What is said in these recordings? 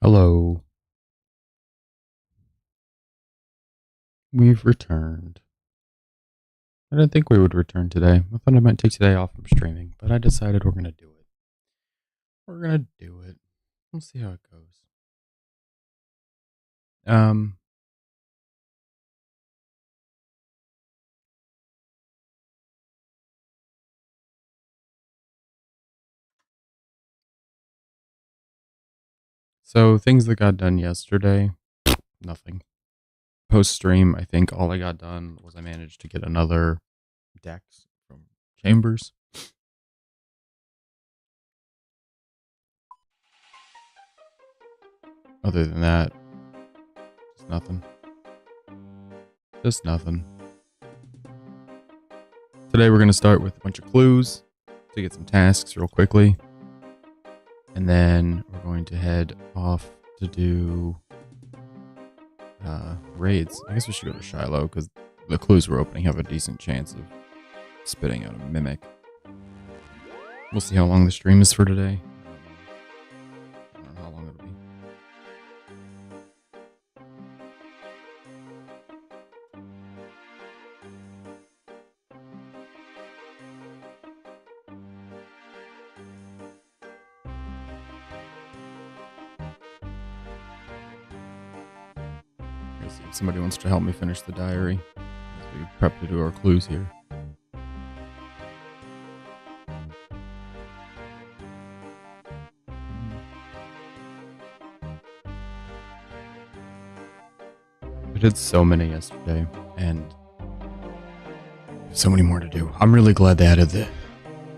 Hello. We've returned. I didn't think we would return today. I thought I might take today off from streaming, but I decided we're going to do it. We're going to do it. We'll see how it goes. So things that got done yesterday, nothing. Post stream, I think all I got done was I managed to get another dex from Chambers. Other than that, just nothing. Just nothing. Today we're going to start with a bunch of clues to get some tasks real quickly. And then we're going to head off to do raids. I guess we should go to Shiloh because the clues we're opening have a decent chance of spitting out a mimic. We'll see how long the stream is for today. I don't know how long it'll be. Let's see if somebody wants to help me finish the diary as we prep to do our clues here. I did so many yesterday, and so many more to do. I'm really glad they added the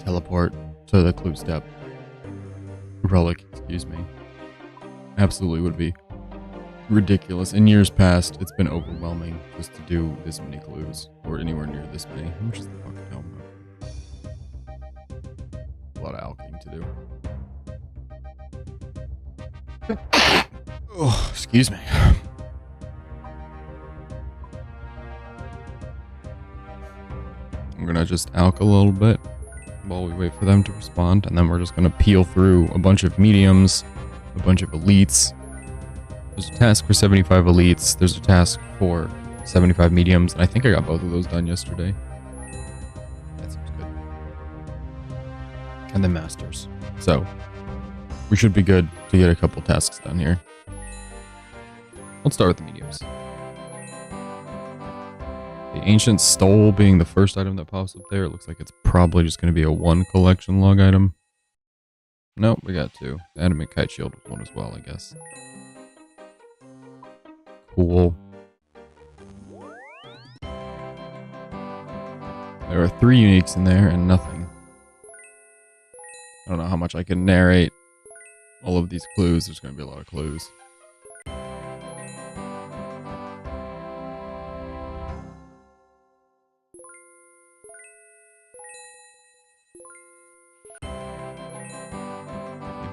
teleport to the clue step. Relic, excuse me. Absolutely would be ridiculous. In years past, it's been overwhelming just to do this many clues, or anywhere near this many. How much is the fucking helmet? A lot of alchemy to do. Oh, excuse me. I'm gonna just alch a little bit while we wait for them to respond, and then we're just gonna peel through a bunch of mediums, a bunch of elites. There's a task for 75 elites, there's a task for 75 mediums, and I think I got both of those done yesterday. That seems good. And then masters. So, we should be good to get a couple tasks done here. Let's start with the mediums. The Ancient Stole being the first item that pops up there. It looks like it's probably just going to be a 1 collection log item. Nope, we got 2. The Adamant Kite Shield was 1 as well, I guess. Cool. There are 3 uniques in there and nothing. I don't know how much I can narrate all of these clues. There's going to be a lot of clues.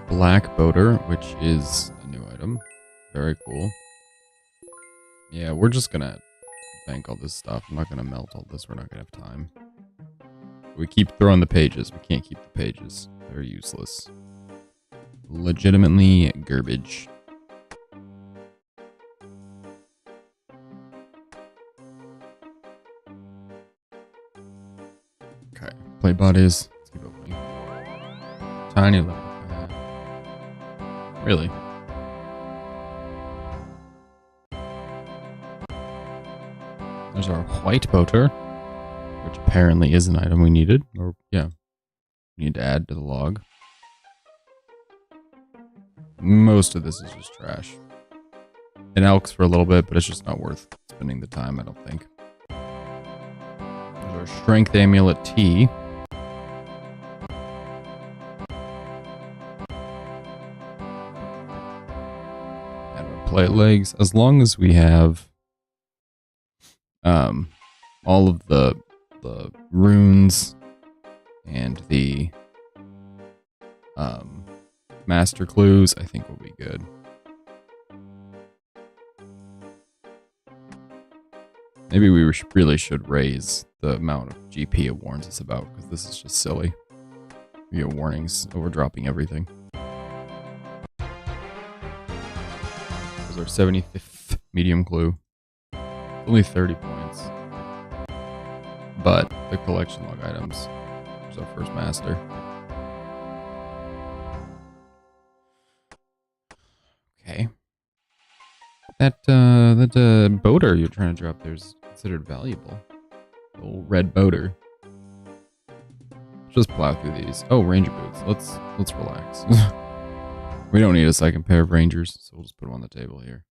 Black Boater, which is a new item. Very cool. Yeah, we're just gonna bank all this stuff. I'm not gonna melt all this. We're not gonna have time. We keep throwing the pages. We can't keep the pages. They're useless. Legitimately garbage. Okay, plate bodies. Let's keep opening. Tiny level. Really? There's our white boater, which apparently is an item we needed. Or, yeah, we need to add to the log. Most of this is just trash. It alks for a little bit, but it's just not worth spending the time, I don't think. There's our Strength Amulet T. Plate legs, as long as we have all of the runes and the master clues, I think we'll be good. Maybe we really should raise the amount of GP it warns us about, because this is just silly. We get warnings over dropping everything. is our 75th medium clue. Only 30 points. But the collection log items is our first master. Okay. That boater you're trying to drop there is considered valuable. The old red boater. Just plow through these. Oh, ranger boots. Let's relax. We don't need a second pair of rangers, so we'll just put them on the table here.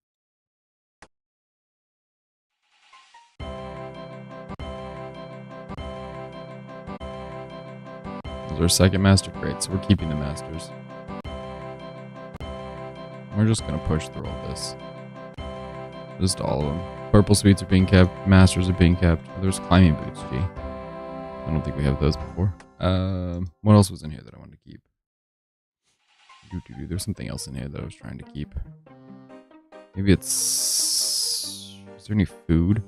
Those are our second master crate, so we're keeping the masters. We're just gonna push through all this. Just all of them. Purple suites are being kept. Masters are being kept. Oh, there's climbing boots, gee. I don't think we have those before. What else was in here that I wanted to keep? There's something else in here that I was trying to keep. Maybe it's... Is there any food?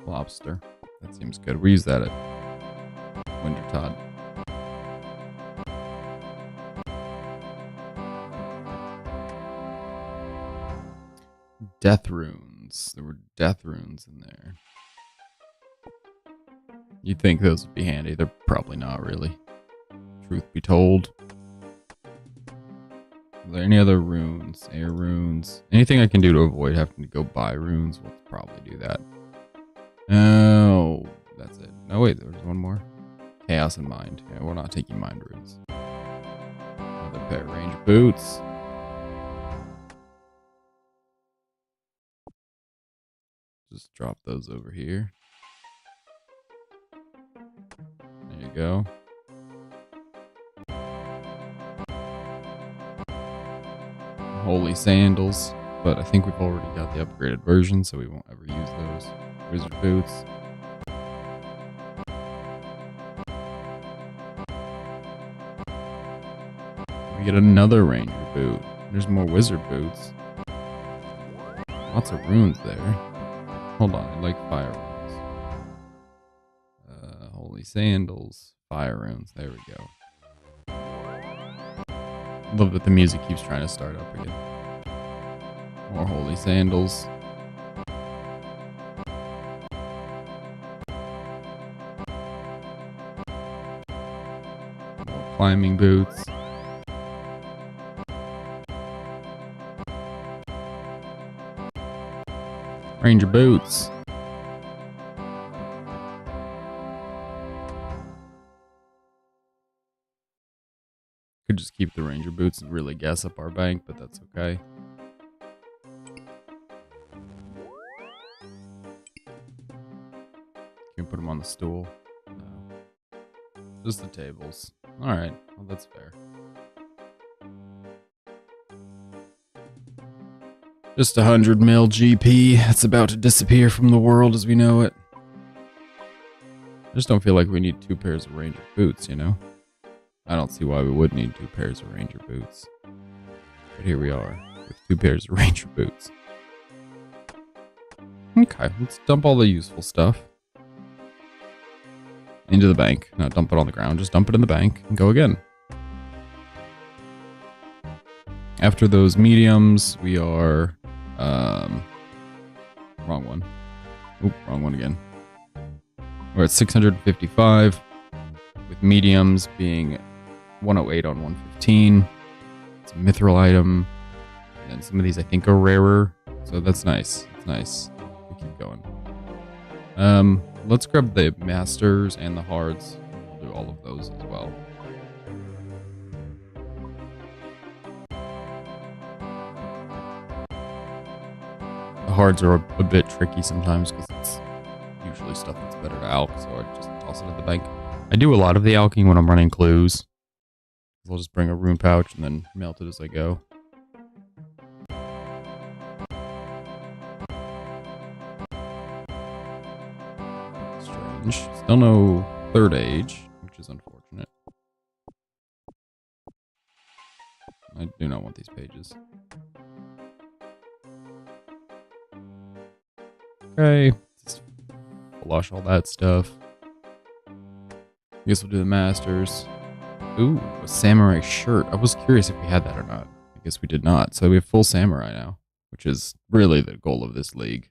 Lobster. That seems good. We use that at Wintertod. Death runes. There were death runes in there. You'd think those would be handy. They're probably not really. Truth be told. Are there any other runes? Air runes? Anything I can do to avoid having to go buy runes? We'll probably do that. Oh, that's it. No, wait, there's one more. Chaos and Mind. Yeah, we're not taking Mind runes. Another pair of range boots. Just drop those over here. There you go. Holy sandals, but I think we've already got the upgraded version, so we won't ever use those. Wizard boots. We get another ranger boot. There's more wizard boots. Lots of runes there. Hold on, I like fire runes. Holy sandals, fire runes. There we go. Love that the music keeps trying to start up again. More holy sandals. More climbing boots. Ranger boots. Could just keep the ranger boots and really gas up our bank, but that's okay. Can we put them on the stool? No. Just the tables. Alright, well that's fair. Just 100 mil GP. It's about to disappear from the world as we know it. I just don't feel like we need 2 pairs of ranger boots, you know? I don't see why we would need 2 pairs of ranger boots. But here we are, with 2 pairs of ranger boots. Okay, let's dump all the useful stuff into the bank. Not dump it on the ground, just dump it in the bank and go again. After those mediums, we are... wrong one. Oop, wrong one again. We're at 655, with mediums being 108 on 115. It's a mithril item. And then some of these I think are rarer. So that's nice. It's nice. We keep going. Let's grab the masters and the hards. We'll do all of those as well. The hards are a bit tricky sometimes because it's usually stuff that's better to alch, so I just toss it at the bank. I do a lot of the alching when I'm running clues. I'll just bring a rune pouch and then melt it as I go. Strange. Still no third age, which is unfortunate. I do not want these pages. Okay. Just flush all that stuff. Guess we'll do the masters. Ooh, a samurai shirt. I was curious if we had that or not. guess we did not. So we have full samurai now, which is really the goal of this league.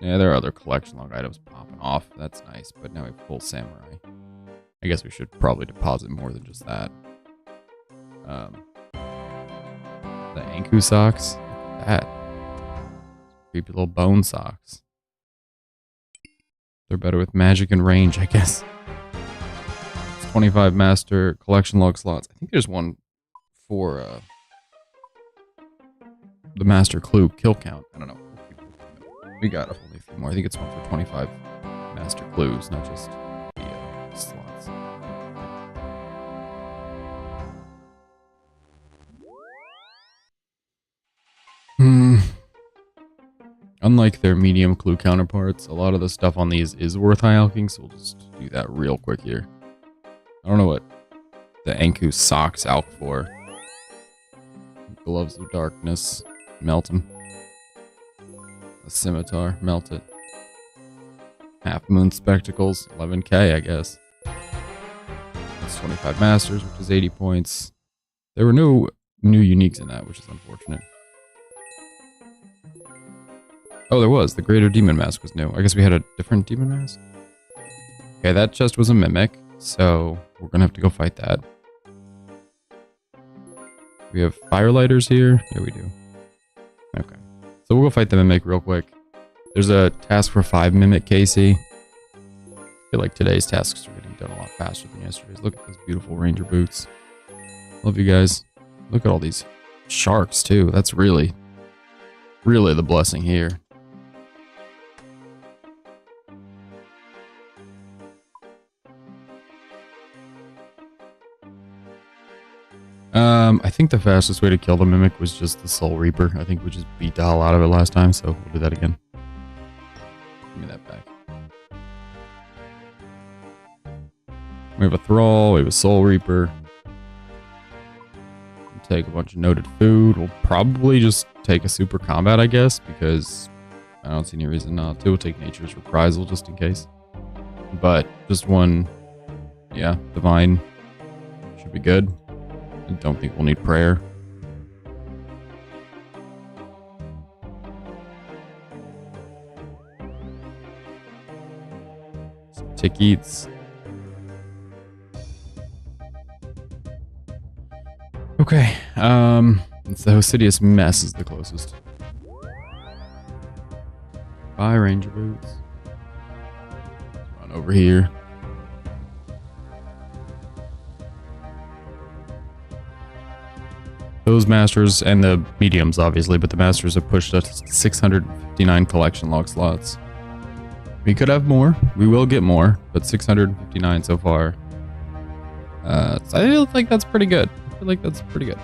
Yeah, there are other collection log items popping off. That's nice, but now we have full samurai. I guess we should probably deposit more than just that. The Anku socks. Look at that. Creepy little bone socks. They're better with magic and range, I guess. It's 25 master collection log slots. I think there's one for the master clue kill count. I don't know. We got only a few more. I think it's one for 25 master clues, not just the slots. Unlike their medium clue counterparts, a lot of the stuff on these is worth high alching, so we'll just do that real quick here. I don't know what the Anku socks out for. Gloves of darkness, melt them. A scimitar, melt it. Half moon spectacles, 11k, I guess. That's 25 masters, which is 80 points. There were no new uniques in that, which is unfortunate. Oh, there was. The Greater Demon Mask was new. I guess we had a different Demon Mask? Okay, that chest was a Mimic, so we're gonna have to go fight that. We have Firelighters here? Yeah, we do. Okay. So we'll go fight the Mimic real quick. There's a task for 5 Mimic KC. I feel like today's tasks are getting done a lot faster than yesterday's. Look at those beautiful Ranger boots. Love you guys. Look at all these sharks, too. That's really the blessing here. I think the fastest way to kill the Mimic was just the Soul Reaper. I think we just beat the hell out of it last time, so we'll do that again. Give me that back. We have a Thrall, we have a Soul Reaper. We'll take a bunch of noted food. We'll probably just take a super combat, I guess, because I don't see any reason not to. We'll take Nature's Reprisal just in case. But just one, yeah, Divine should be good. I don't think we'll need prayer. Some tick eats. Okay, it's the Hosidious Mess is the closest. Bye, Ranger Boots. Run over here. Those masters and the mediums, obviously, but the masters have pushed us 659 collection log slots. We could have more. We will get more, but 659 so far. So I feel like that's pretty good. I feel like that's pretty good.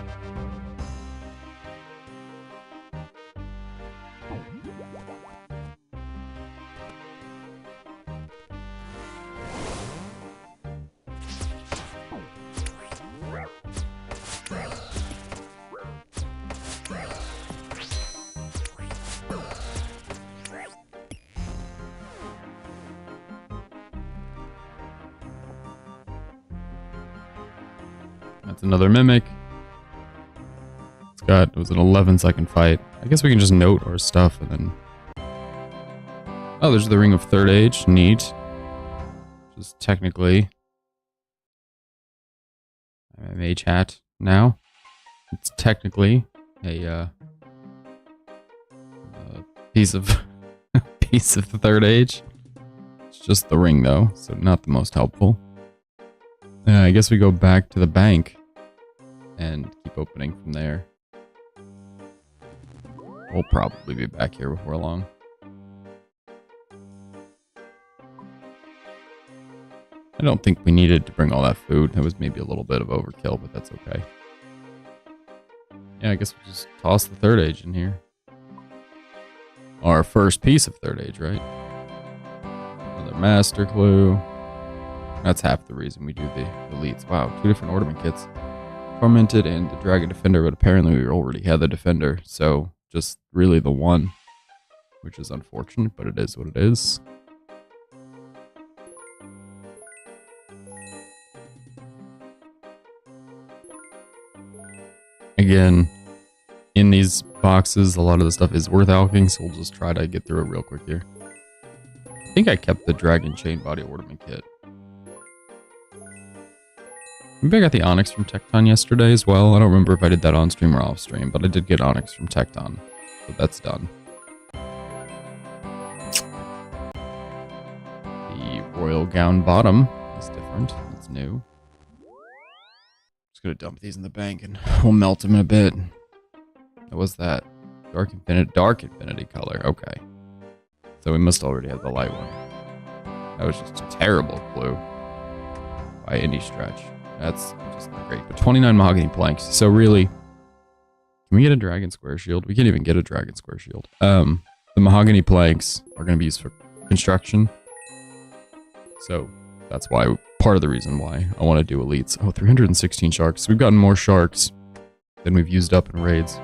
That's another Mimic. It was an 11-second fight. I guess we can just note our stuff and then... Oh, there's the Ring of Third Age. Neat. Which is technically... a mage hat now. It's technically a piece of piece of the Third Age. It's just the ring though, so not the most helpful. I guess we go back to the bank and keep opening from there. We'll probably be back here before long. I don't think we needed to bring all that food. That was maybe a little bit of overkill, but that's okay. Yeah, I guess we'll just toss the Third Age in here. Our first piece of Third Age, right? Another Master Clue. That's half the reason we do the elites. Wow, 2 different ornament kits. Tormented and the Dragon Defender, but apparently we already had the Defender, so just really the one, which is unfortunate, but it is what it is. again, in these boxes, a lot of the stuff is worth alching, so we'll just try to get through it real quick here. I think I kept the dragon chain body ornament kit. Maybe I got the onyx from Tecton yesterday as well. I don't remember if I did that on stream or off stream, but I did get onyx from Tecton, so that's done. The royal gown bottom is different. It's new. Just gonna dump these in the bank and we'll melt them in a bit. What was that? Dark infinity color. Okay. So we must already have the light one. That was just a terrible clue by any stretch. That's just not great. But 29 mahogany planks. So really, can we get a dragon square shield? We can't even get a dragon square shield. The mahogany planks are going to be used for construction. So that's why, part of the reason why I want to do elites. Oh, 316 sharks. We've gotten more sharks than we've used up in raids.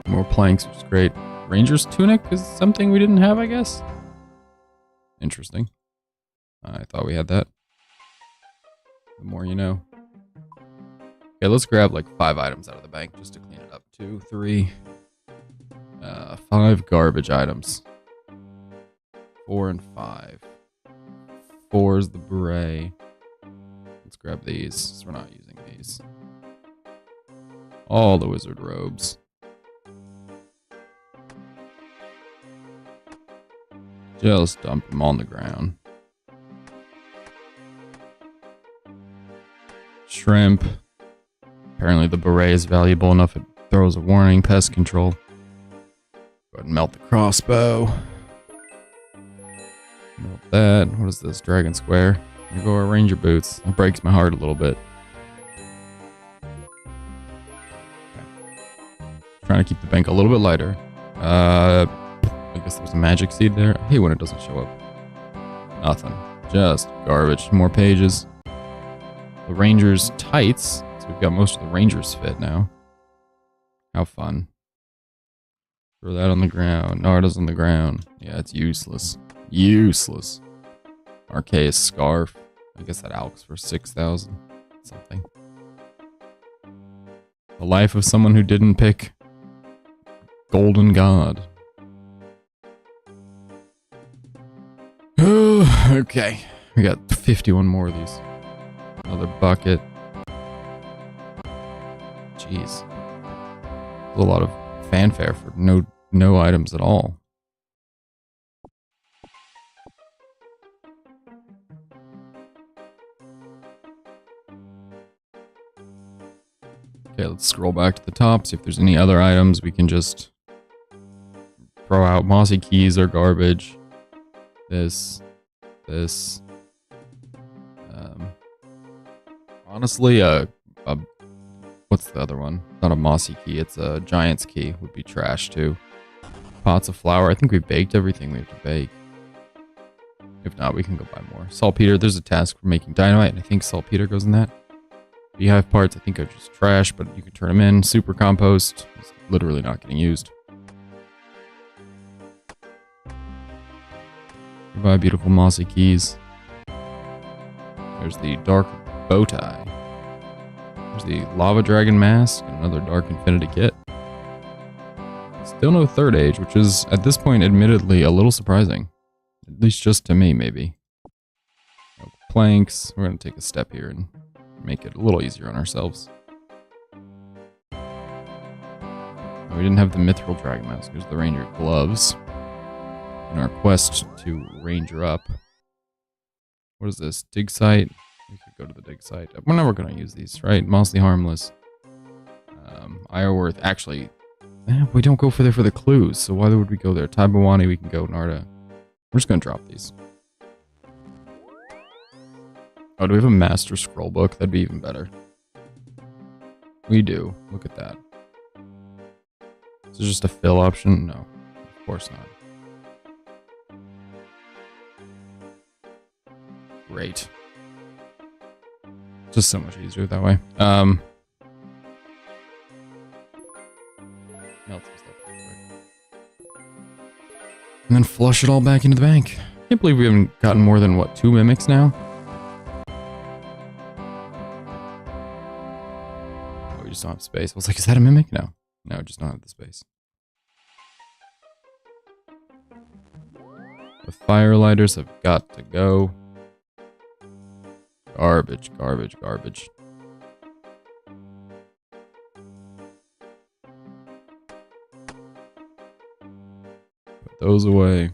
More planks, which is great. Ranger's tunic is something we didn't have, I guess. Interesting. I thought we had that. The more you know. Okay, let's grab like 5 items out of the bank just to clean it up. 2, 3, 5 garbage items. 4 and 5. 4 is the beret. Let's grab these, since we're not using these. All the wizard robes. Just dump them on the ground. Shrimp. Apparently the beret is valuable enough it throws a warning. Pest control. Go ahead and melt the crossbow. Melt that. What is this? Dragon square. Here go our ranger boots. That breaks my heart a little bit. Okay. Trying to keep the bank a little bit lighter. I guess there's a magic seed there. I hate when it doesn't show up. Nothing. Just garbage. More pages. The Ranger's tights. So we've got most of the Ranger's fit now. How fun. Throw that on the ground. Narda's on the ground. Yeah, it's useless. Useless. Arceus scarf. I guess that alks for 6,000 something. The life of someone who didn't pick Golden God. Okay, we got 51 more of these. Another bucket. Jeez. A lot of fanfare for no items at all. Okay, let's scroll back to the top, see if there's any other items we can just throw out. Mossy keys are garbage. This. Honestly, what's the other one? Not a mossy key, it's a giant's key. Would be trash too. Pots of flour. I think we've baked everything we have to bake. If not, we can go buy more. Saltpeter. There's a task for making dynamite, and I think saltpeter goes in that. Beehive parts, I think are just trash, but you can turn them in. Super compost is literally not getting used. Goodbye, beautiful mossy keys. There's the dark bow tie. There's the lava dragon mask and another dark infinity kit. Still no third age, which is at this point admittedly a little surprising. At least just to me, maybe. No planks. We're going to take a step here and make it a little easier on ourselves. We didn't have the mithril dragon mask. There's the ranger gloves. In our quest to ranger up. What is this? Dig site? We could go to the dig site. We're never going to use these, right? Mostly harmless. Ironworth. Actually, we don't go for there for the clues, so why would we go there? Taibawani, we can go. Narda. We're just going to drop these. Oh, do we have a master scroll book? That'd be even better. We do. Look at that. Is this just a fill option? No, of course not. Great. Just so much easier that way. Melt some stuff real quick. And then flush it all back into the bank. Can't believe we haven't gotten more than, what, 2 mimics now? Oh, we just just don't have space. I was like, is that a mimic? No. No, just don't have the space. The firelighters have got to go. Garbage, garbage, garbage. Put those away.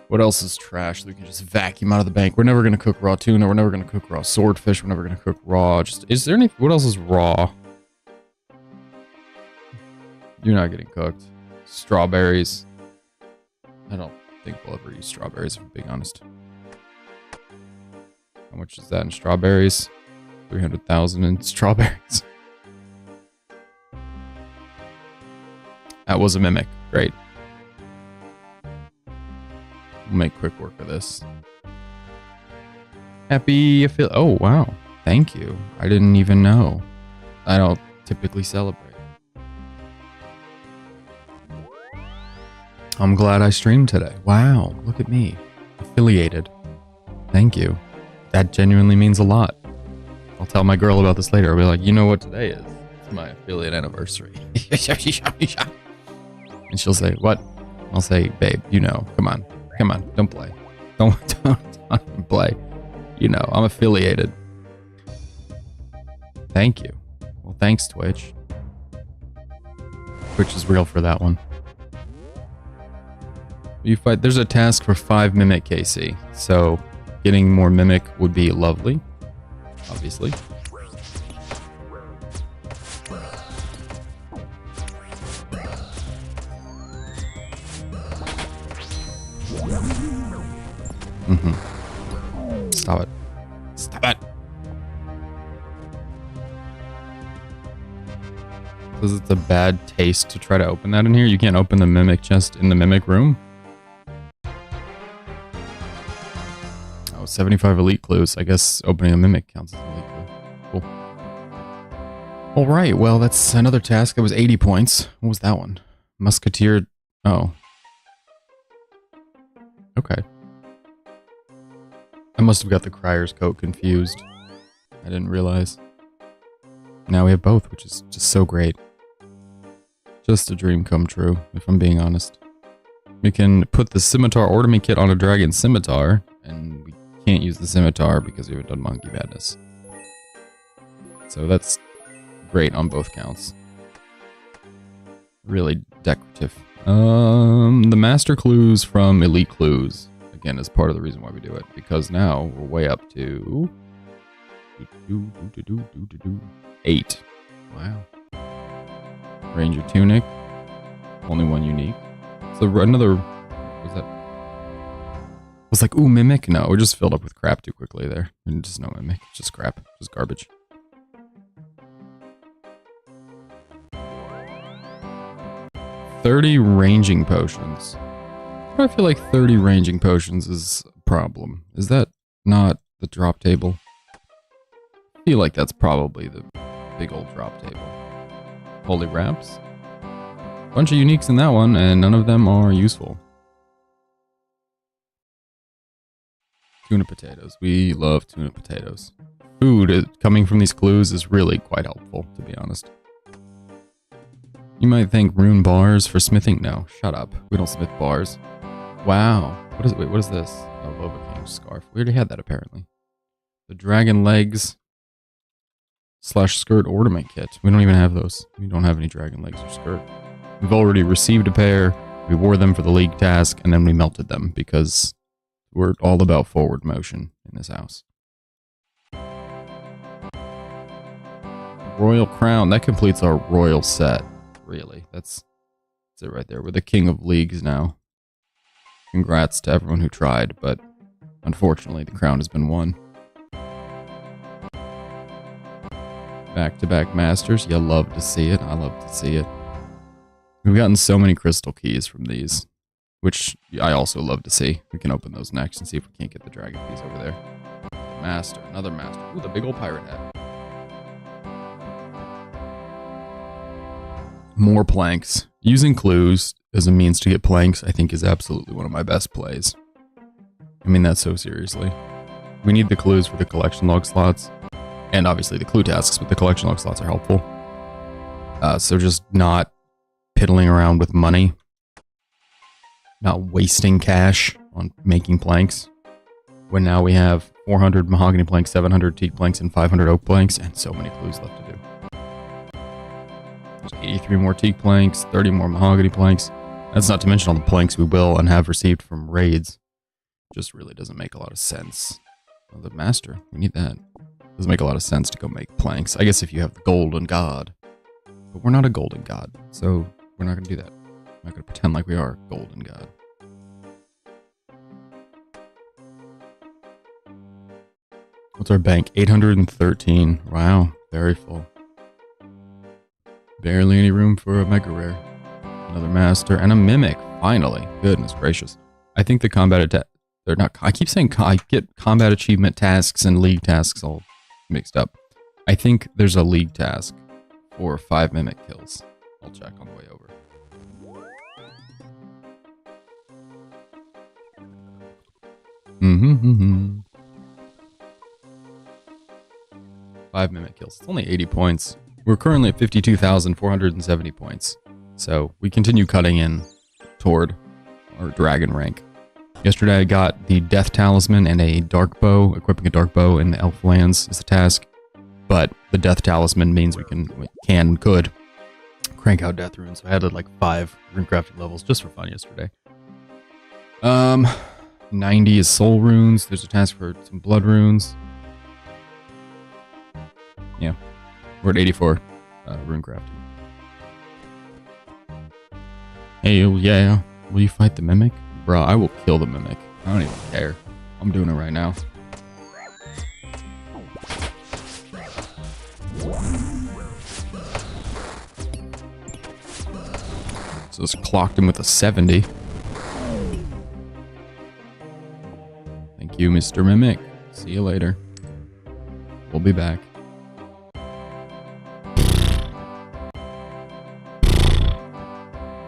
What else is trash that we can just vacuum out of the bank? We're never going to cook raw tuna. We're never going to cook raw swordfish. We're never going to cook raw. Is there any... What else is raw? You're not getting cooked. Strawberries. I don't think we'll ever use strawberries, if I'm being honest. How much is that in strawberries? 300,000 in strawberries. That was a mimic. Great. We'll make quick work of this. Happy affiliate. Oh, wow. Thank you. I didn't even know. I don't typically celebrate. I'm glad I streamed today. Wow. Look at me. Affiliated. Thank you. That genuinely means a lot. I'll tell my girl about this later. I'll be like, you know what today is? It's my affiliate anniversary. And she'll say, what? I'll say, babe, you know, come on. Come on, don't play. Don't play. You know, I'm affiliated. Thank you. Well, thanks, Twitch. Twitch is real for that one. You fight. There's a task for 5 Mimic KC, so getting more Mimic would be lovely, obviously. Stop it. Stop it. Because it's a bad taste to try to open that in here. You can't open the Mimic chest in the Mimic room. Oh, 75 elite clues. I guess opening a Mimic counts as an elite clue. Cool. Alright, well, that's another task. That was 80 points. What was that one? Musketeer. Oh. Okay. I must have got the Crier's coat confused. I didn't realize. Now we have both, which is just so great. Just a dream come true, if I'm being honest. We can put the Scimitar Ornament Kit on a Dragon Scimitar, and we can't use the Scimitar because we haven't done Monkey Madness. So that's great on both counts. Really decorative. The Master Clues from Elite Clues. Again, is part of the reason why we do it, because now we're way up to 8. Wow. Ranger Tunic, only one unique. So another, was that? I was like, ooh, Mimic? No, we just filled up with crap too quickly there. Just no Mimic, just crap, just garbage. $30 ranging potions. I feel like 30 ranging potions is a problem. Is that not the drop table? I feel like that's probably the big old drop table. Holy wraps. Bunch of uniques in that one, and none of them are useful. Tuna potatoes. We love tuna potatoes. Food coming from these clues is really quite helpful, to be honest. You might think rune bars for smithing. No, shut up. We don't smith bars. Wow. What is it? Wait, what is this? A Loba King scarf. We already had that, apparently. The dragon legs / skirt ornament kit. We don't even have those. We don't have any dragon legs or skirt. We've already received a pair. We wore them for the league task, and then we melted them because we're all about forward motion in this house. Royal crown. That completes our royal set. Really. That's it right there. We're the king of leagues now. Congrats to everyone who tried, but unfortunately the crown has been won. Back-to-back masters. You love to see it. I love to see it. We've gotten so many crystal keys from these, which I also love to see. We can open those next and see if we can't get the dragon keys over there. Master. Another master. Ooh, the big old pirate hat. More planks. Using clues as a means to get planks, I think, is absolutely one of my best plays. I mean that so seriously. We need the clues for the collection log slots. And obviously the clue tasks with the collection log slots are helpful. So just not piddling around with money. Not wasting cash on making planks. When now we have 400 mahogany planks, 700 teak planks, and 500 oak planks, and so many clues left to do. There's 83 more teak planks, 30 more mahogany planks. That's not to mention all the planks we will and have received from raids. Just really doesn't make a lot of sense. Oh, the master, we need that. Doesn't make a lot of sense to go make planks. I guess if you have the golden god. But we're not a golden god, so we're not going to do that. I'm not going to pretend like we are a golden god. What's our bank? 813. Wow, very full. Barely any room for a mega rare. Another master and a mimic. Finally, goodness gracious. I think the combat they're not. I keep saying I get combat achievement tasks and league tasks all mixed up. I think there's a league task for 5 mimic kills. I'll check on the way over. Mm-hmm. 5 mimic kills. It's only 80 points. We're currently at 52,470 points. So we continue cutting in toward our dragon rank. Yesterday I got the death talisman and a dark bow. Equipping a dark bow in the elf lands is the task. But the death talisman means we could crank out death runes. So I added like 5 rune crafting levels just for fun yesterday. 90 is soul runes. There's a task for some blood runes. Yeah, we're at 84 rune crafting. Hey, yeah, will you fight the mimic? Bro, I will kill the mimic. I don't even care. I'm doing it right now. So just clocked him with a 70. Thank you, Mr. Mimic. See you later. We'll be back.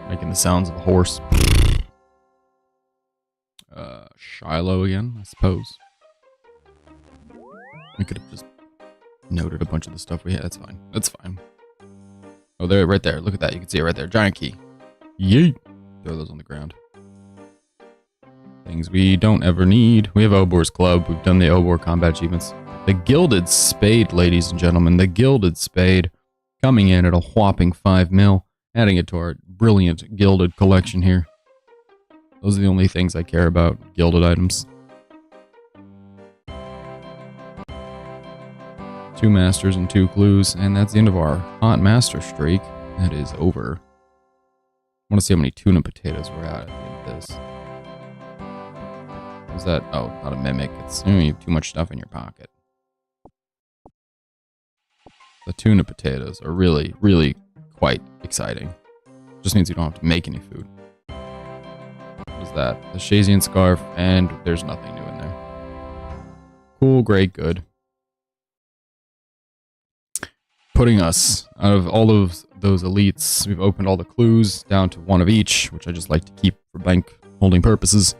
Making the sounds of a horse. Shiloh again, I suppose. We could have just noted a bunch of the stuff we had. That's fine. That's fine. Oh, there, right there. Look at that. You can see it right there. Giant key. Yeet. Throw those on the ground. Things we don't ever need. We have Obor's Club. We've done the Obor combat achievements. The Gilded Spade, ladies and gentlemen. The Gilded Spade. Coming in at a whopping 5 mil. Adding it to our brilliant gilded collection here. Those are the only things I care about. Gilded items. 2 masters and 2 clues. And that's the end of our hot master streak. That is over. I want to see how many tuna potatoes we're at the end of this. Is that? Oh, not a mimic. It's you have too much stuff in your pocket. The tuna potatoes are really, really quite exciting. Just means you don't have to make any food. What is that? The Shazian scarf, and there's nothing new in there. Cool, great, good. Putting us out of all of those elites, we've opened all the clues down to 1 of each, which I just like to keep for bank holding purposes.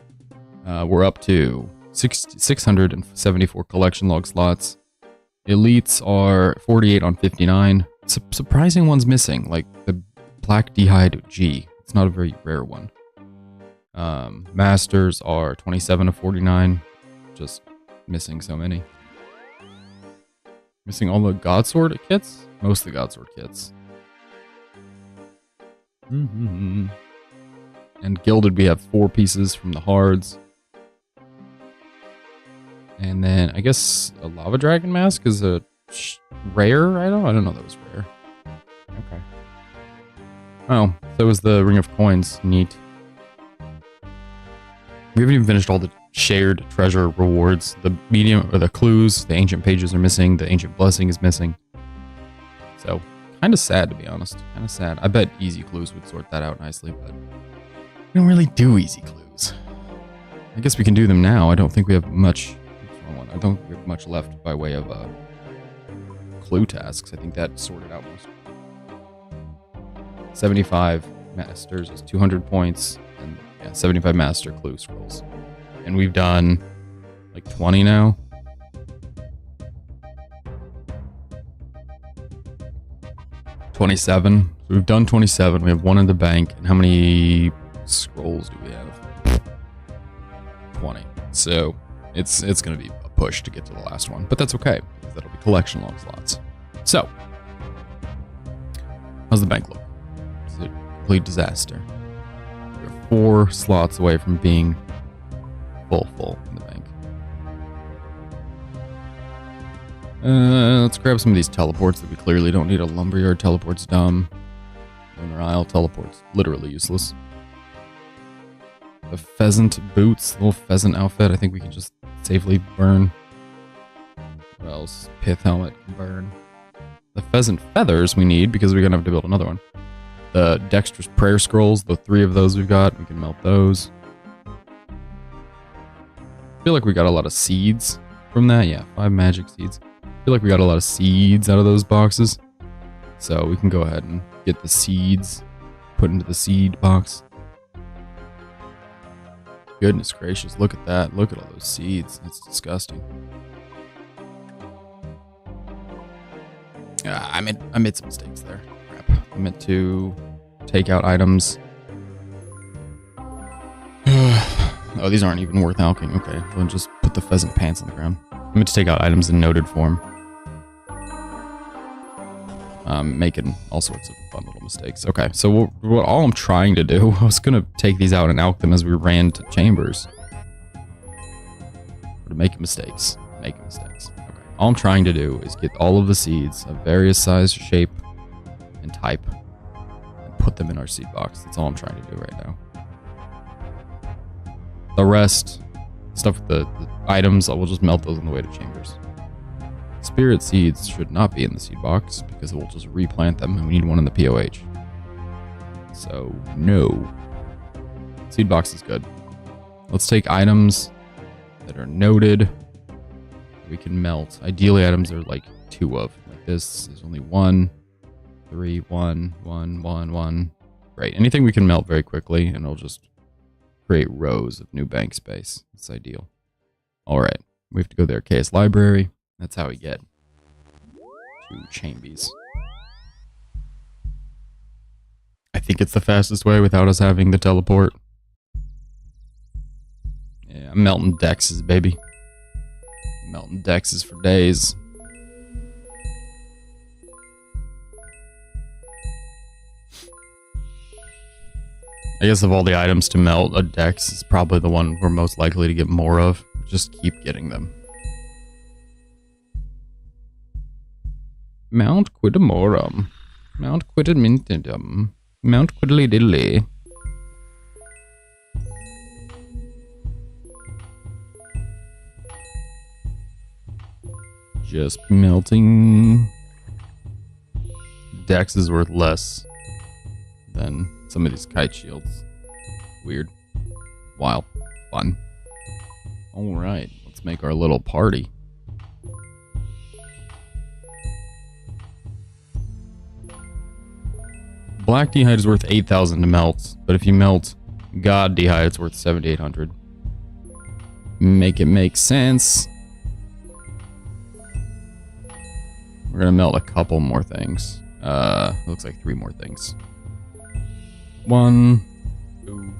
We're up to 674 collection log slots. Elites are 48 on 59. Surprising one's missing, like the Black D'hide G. It's not a very rare one. Masters are 27 of 49. Just missing so many. Missing all the Godsword kits? Most of the Godsword kits. And Gilded, we have 4 pieces from the Hards. And then, I guess, a Lava Dragon Mask is a rare item? I don't know that was rare. Okay. Oh, so was the Ring of Coins. Neat. We haven't even finished all the shared treasure rewards. The medium, or the clues, the ancient pages are missing. The ancient blessing is missing. So, kind of sad, to be honest. Kind of sad. I bet easy clues would sort that out nicely, but we don't really do easy clues. I guess we can do them now. I don't think we have much. I don't think we have much left by way of clue tasks. I think that sorted out most. 75 masters is 200 points, and yeah, 75 master clue scrolls. And we've done like 20 now. 27. So we've done 27. We have one in the bank. And how many scrolls do we have? 20. So it's going to be a push to get to the last one. But that's okay, because that'll be collection log slots. So, how's the bank look? It's a complete disaster. We're 4 slots away from being full in the bank. Let's grab some of these teleports that we clearly don't need. A lumberyard teleport's dumb. Lunar Isle teleport's literally useless. The pheasant boots, little pheasant outfit, I think we can just safely burn. What else? Pith helmet can burn. The pheasant feathers we need because we're gonna have to build another one. The dexterous prayer scrolls, the 3 of those we've got, we can melt those. I feel like we got a lot of seeds from that. Yeah, 5 magic seeds. I feel like we got a lot of seeds out of those boxes. So we can go ahead and get the seeds put into the seed box. Goodness gracious, look at that. Look at all those seeds. It's disgusting. I made some mistakes there. Crap. I meant to take out items. Oh, these aren't even worth alching. Okay, we'll just put the pheasant pants on the ground. I meant to take out items in noted form. Making all sorts of fun little mistakes. Okay, so what all I'm trying to do, I was going to take these out and alch them as we ran to chambers. But making mistakes. Making mistakes. Okay, all I'm trying to do is get all of the seeds of various size, shape, and type and put them in our seed box. That's all I'm trying to do right now. The rest, stuff with the items, we'll just melt those on the way to chambers. Spirit seeds should not be in the seed box because we'll just replant them and we need one in the POH. So, no. Seed box is good. Let's take items that are noted that we can melt. Ideally, items there are like 2 of. Like this, there's only 1, 3, 1, 1, 1, 1. Great. Anything we can melt very quickly and it'll just create rows of new bank space. It's ideal. All right. We have to go there. KS Library. That's how we get to Chambies. I think it's the fastest way without us having the teleport. Yeah, I'm melting dexes, baby. Melting dexes for days. I guess of all the items to melt, a dex is probably the one we're most likely to get more of. Just keep getting them. Mount Quiddamorum. Mount Quiddamintidum. Mount Quiddly Diddly. Just melting. Dex is worth less than some of these kite shields. Weird. Wild. Fun. Alright, let's make our little party. Black D'hide is worth 8,000 to melt, but if you melt God D'hide, it's worth 7,800. Make it make sense. We're gonna melt a couple more things. Looks like 3 more things. 1, 2.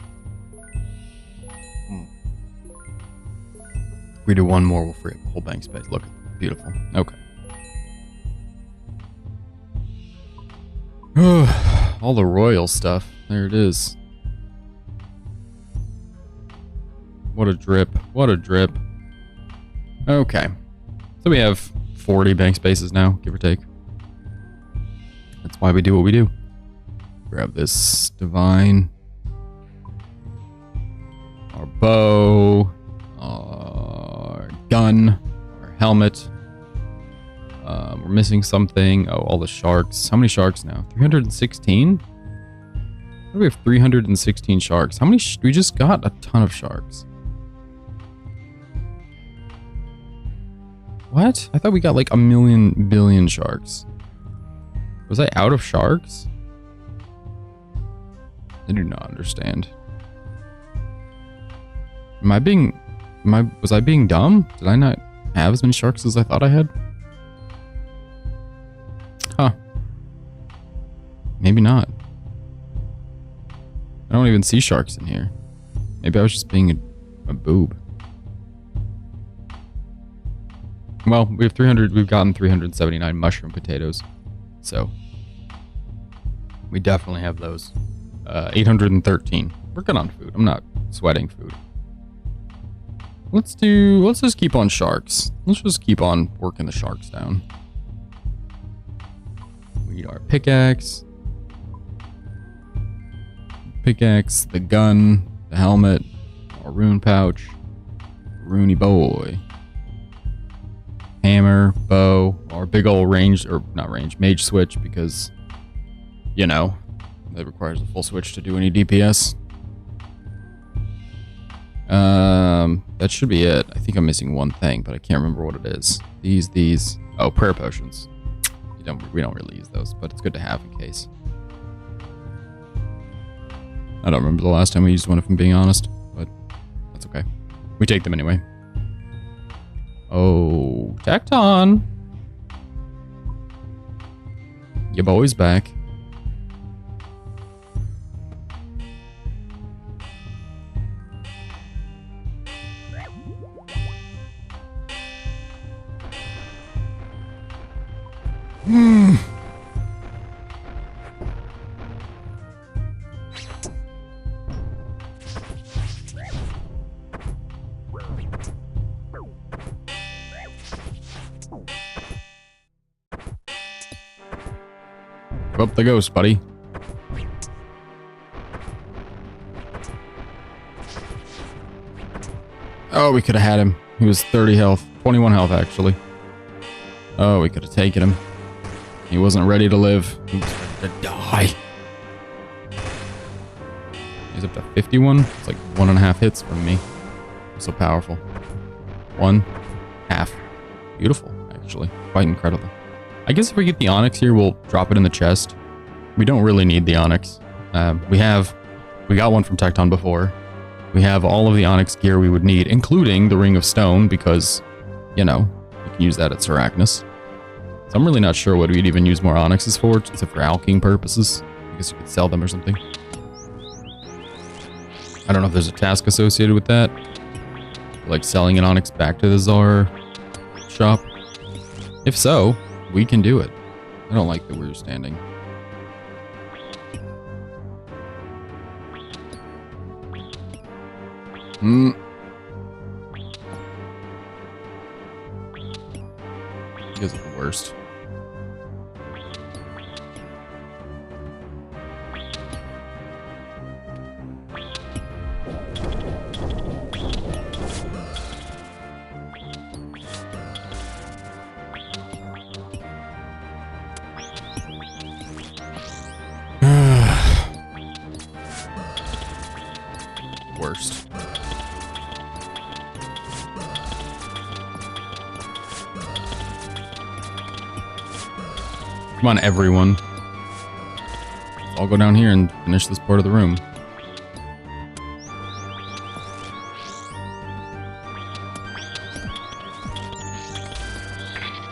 If we do 1 more, we'll free up the whole bank space. Look, beautiful. Okay. All the royal stuff. There it is. What a drip. What a drip. Okay. So we have 40 bank spaces now, give or take. That's why we do what we do. Grab this divine. Our bow. Our gun. Our helmet. We're missing something. Oh, all the sharks. How many sharks now? 316? How do we have 316 sharks? How many? We just got a ton of sharks. What? I thought we got like a billion sharks. Was I out of sharks? I do not understand. Was I being dumb? Did I not have as many sharks as I thought I had? Huh. Maybe not. I don't even see sharks in here. Maybe I was just being a boob. Well, we've gotten 379 mushroom potatoes. So we definitely have those. 813. We're good on food. I'm not sweating food. Let's just keep on sharks. Let's just keep on working the sharks down. We need our pickaxe. Pickaxe, the gun, the helmet, our rune pouch, Rooney boy. Hammer, bow, our big old mage switch, because, you know, that requires a full switch to do any DPS. That should be it. I think I'm missing one thing, but I can't remember what it is. These. Oh, prayer potions. We don't really use those, but it's good to have in case. I don't remember the last time we used one, if I'm being honest, but that's okay. We take them anyway. Oh, Tecton! Your boy's back. Up the ghost, buddy. Oh, we could have had him. He was 30 health. 21 health, actually. Oh, we could have taken him. He wasn't ready to live. He was ready to die. He's up to 51. It's like 1.5 hits from me. So powerful. 1.5. Beautiful, actually. Quite incredible. I guess if we get the onyx here, we'll drop it in the chest. We don't really need the onyx. We got one from Tecton before. We have all of the onyx gear we would need, including the Ring of Stone, because, you know, we can use that at Seracnus. So I'm really not sure what we'd even use more onyxes for, except for alchemy purposes. I guess you could sell them or something. I don't know if there's a task associated with that. Like selling an onyx back to the Czar shop. If so, we can do it. I don't like that we're standing. You guys are the worst. Worst. Come on, everyone. Let's all go down here and finish this part of the room.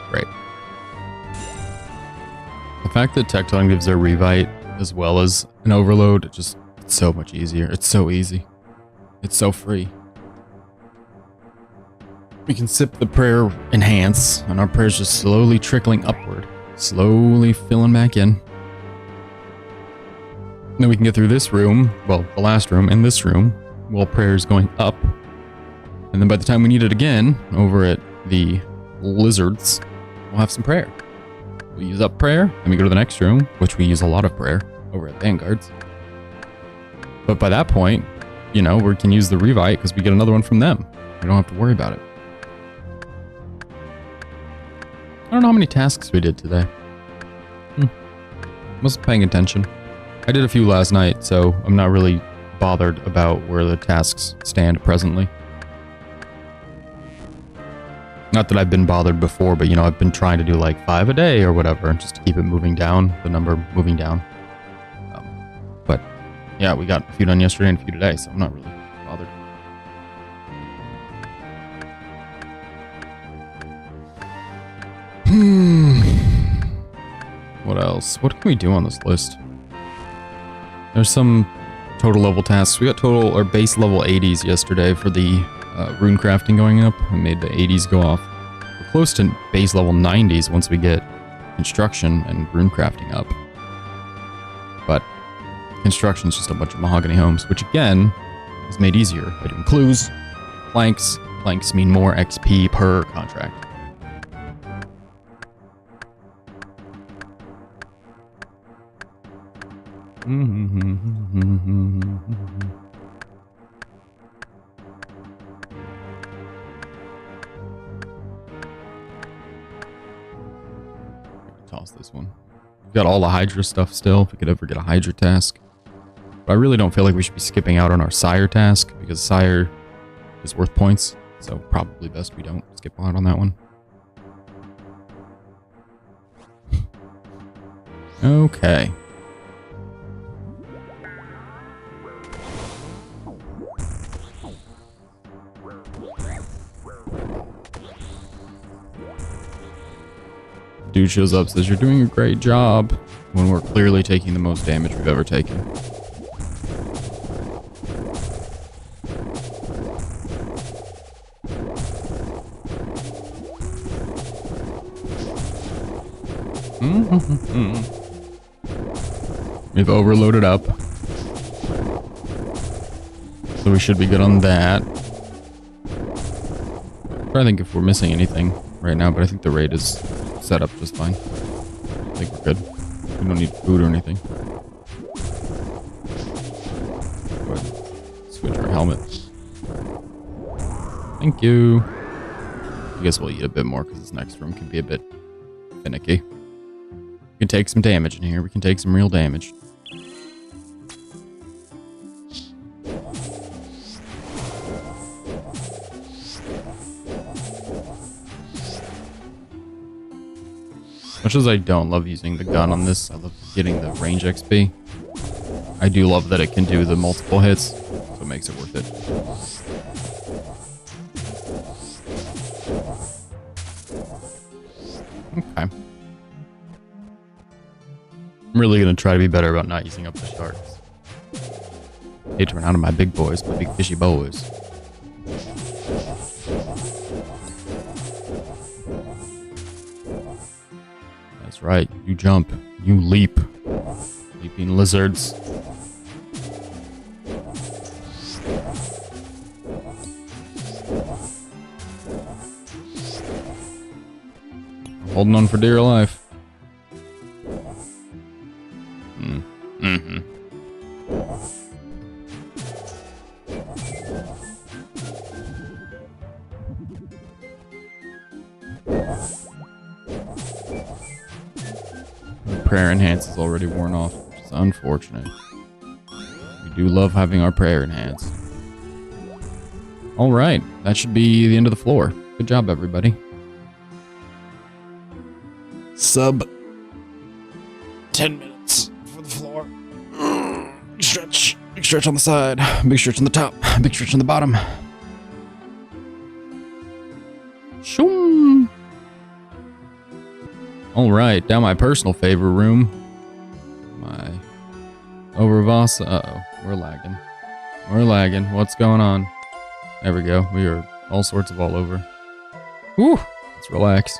Great. The fact that Tecton gives their Revite as well as an overload, it's so much easier. It's so easy. It's so free. We can sip the prayer enhance, and our prayer's just slowly trickling upward. Slowly filling back in. Then we can get through this room, well, the last room, and this room, while prayer's going up. And then by the time we need it again, over at the lizards, we'll have some prayer. We use up prayer, and we go to the next room, which we use a lot of prayer, over at Vanguards. But by that point, you know, we can use the Revite because we get another one from them. We don't have to worry about it. I don't know how many tasks we did today. Wasn't paying attention. I did a few last night, so I'm not really bothered about where the tasks stand presently. Not that I've been bothered before, but, you know, I've been trying to do like 5 a day or whatever, just to keep it moving down, the number moving down. But yeah, we got a few done yesterday and a few today, so I'm not really bothered. What else? What can we do on this list? There's some total level tasks. We got total or base level 80s yesterday for the rune crafting going up. I made the 80s go off. We're close to base level 90s once we get construction and rune crafting up. But construction is just a bunch of mahogany homes, which again is made easier by doing clues, planks. Planks mean more XP per contract. Toss this one. We've got all the Hydra stuff still, if we could ever get a Hydra task. But I really don't feel like we should be skipping out on our Sire task, because Sire is worth points, so probably best we don't skip out on that one. Okay. Dude shows up, says you're doing a great job, when we're clearly taking the most damage we've ever taken. We've overloaded up, so we should be good on that. I'm trying to think if we're missing anything right now, but I think the raid is set up just fine. I think we're good. We don't need food or anything. Go ahead. Switch our helmet. Thank you. I guess we'll eat a bit more because this next room can be a bit finicky. We can take some damage in here. We can take some real damage. Much as I don't love using the gun on this, I love getting the range XP. I do love that it can do the multiple hits, so it makes it worth it. Okay. I'm really going to try to be better about not using up the sharks. Hate to run out of my big boys, my big fishy boys. That's right, you jump, you leap. Leaping lizards. I'm holding on for dear life. Prayer enhance is already worn off, which is unfortunate. We do love having our prayer enhance. Alright, that should be the end of the floor. Good job, everybody. Sub 10 minutes for the floor. Big stretch. Big stretch on the side. Big stretch on the top. Big stretch on the bottom. Shoom. Alright, down my personal favorite room. My Overvoss. Uh-oh, we're lagging. We're lagging. What's going on? There we go. We are all sorts of all over. Whew. Let's relax.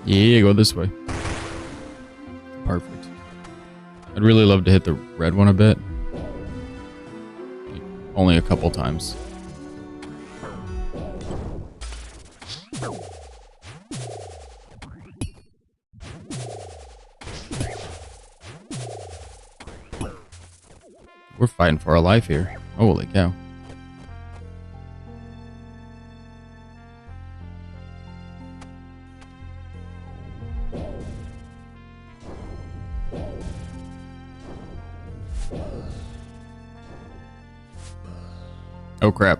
Yeah, go this way. Perfect. I'd really love to hit the red one a bit. Like, only a couple times. We're fighting for our life here. Holy cow. Oh crap.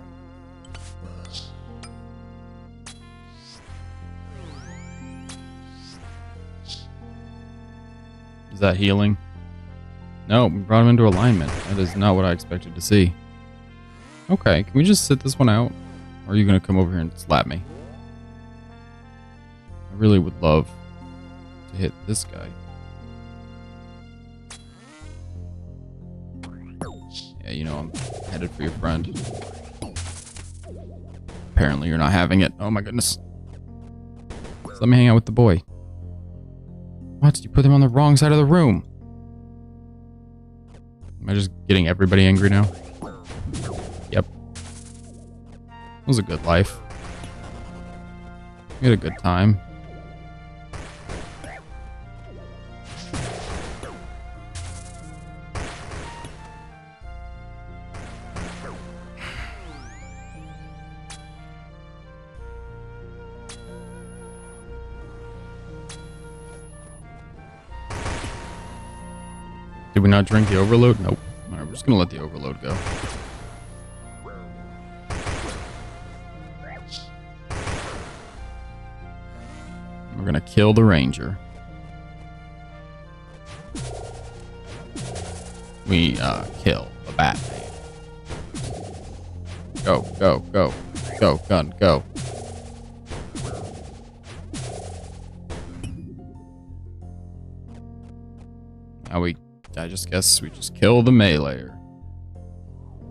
Is that healing? No, we brought him into alignment. That is not what I expected to see. Okay, can we just sit this one out? Or are you going to come over here and slap me? I really would love to hit this guy. Yeah, you know, I'm headed for your friend. Apparently you're not having it. Oh my goodness. Just let me hang out with the boy. What? You put him on the wrong side of the room. Am I just getting everybody angry now? Yep. It was a good life. We had a good time. Did we not drink the overload? Nope. Alright, we're just gonna let the overload go. We're gonna kill the ranger. We kill the bat. Go, go, go. Go, gun, go. Now I just guess we just kill the meleeer.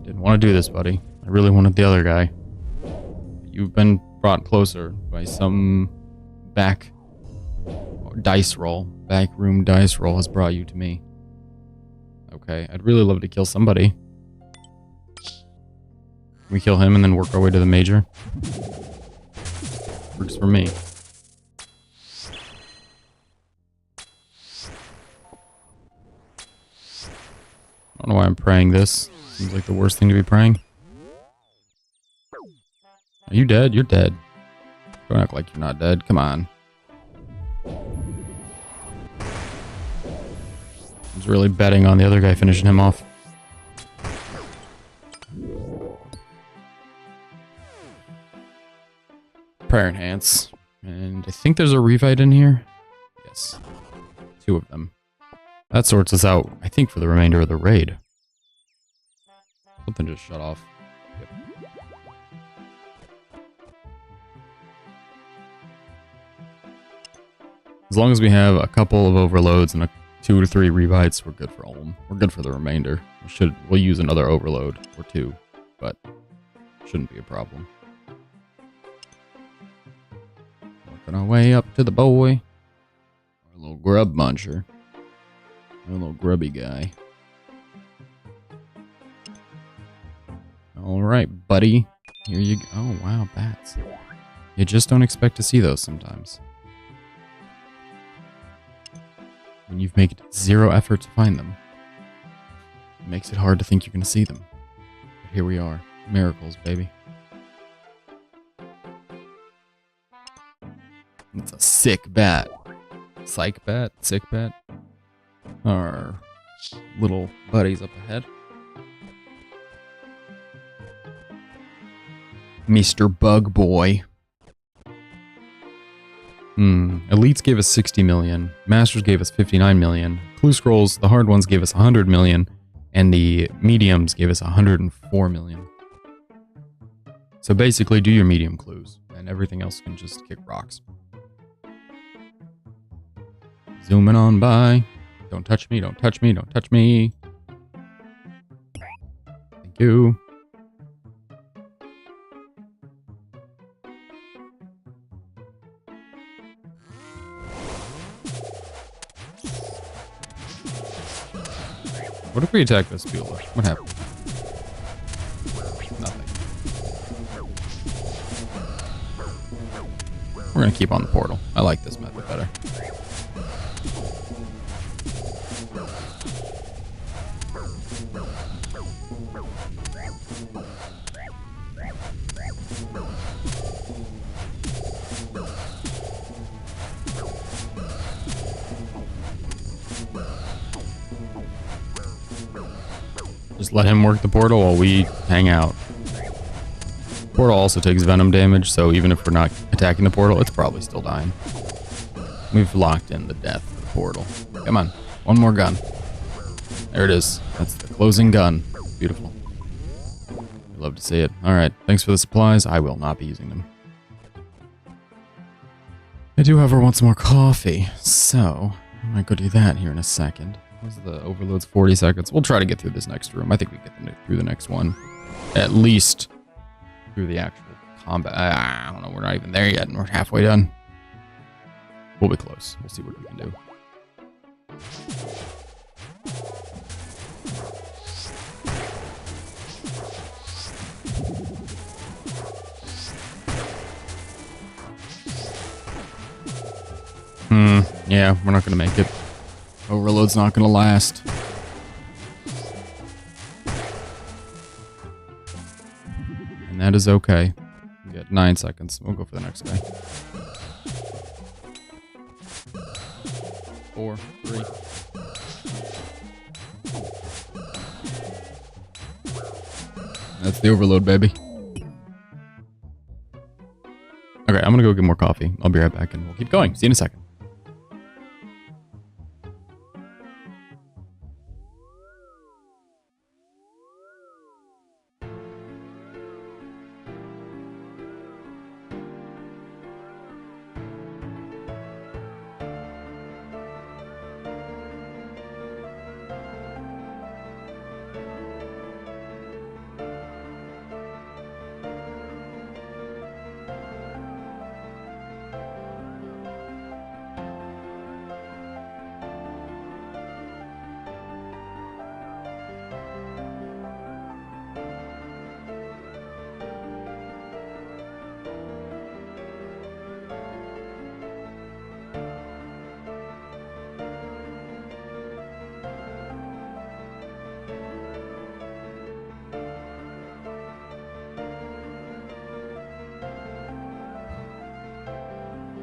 Didn't want to do this, buddy. I really wanted the other guy. You've been brought closer by some back dice roll. Backroom dice roll has brought you to me. Okay, I'd really love to kill somebody. We kill him and then work our way to the major. Works for me. I don't know why I'm praying this. Seems like the worst thing to be praying. Are you dead? You're dead. Don't act like you're not dead. Come on. I was really betting on the other guy finishing him off. Prayer Enhance. And I think there's a Revite in here. Yes. 2 of them. That sorts us out, I think, for the remainder of the raid. Something just shut off. Yep. As long as we have a couple of overloads and 2 to 3 revites, we're good for Ulm. We're good for the remainder. We'll use another overload or 2, but shouldn't be a problem. Working our way up to the boy. Our little grub muncher. A little grubby guy. Alright, buddy. Here you go. Oh, wow, bats. You just don't expect to see those sometimes. When you've made 0 effort to find them. It makes it hard to think you're going to see them. But here we are. Miracles, baby. It's a sick bat. Psych bat? Sick bat? Our little buddies up ahead. Mr. Bug Boy. Elites gave us 60 million. Masters gave us 59 million. Clue Scrolls, the hard ones, gave us 100 million. And the mediums gave us 104 million. So basically, do your medium clues. And everything else can just kick rocks. Zooming on by. Don't touch me, don't touch me, don't touch me. Thank you. What if we attack this Beulah? What happened? Nothing. We're gonna keep on the portal. I like this method better. Just let him work the portal while we hang out. Portal also takes venom damage, so even if we're not attacking the portal, it's probably still dying. We've locked in the death of the portal. Come on, one more gun. There it is. That's the closing gun. Beautiful. Love to see it. Alright, thanks for the supplies. I will not be using them. I do, however, want some more coffee, so I might go do that here in a second. What's the overload's 40 seconds? We'll try to get through this next room. I think we get through the next one. At least through the actual combat. I don't know, we're not even there yet, and we're halfway done. We'll be close. We'll see what we can do. Yeah, we're not gonna make it. Overload's not gonna last. And that is okay. We got 9 seconds. We'll go for the next guy. 4, 3. That's the overload, baby. Okay, I'm gonna go get more coffee. I'll be right back and we'll keep going. See you in a second.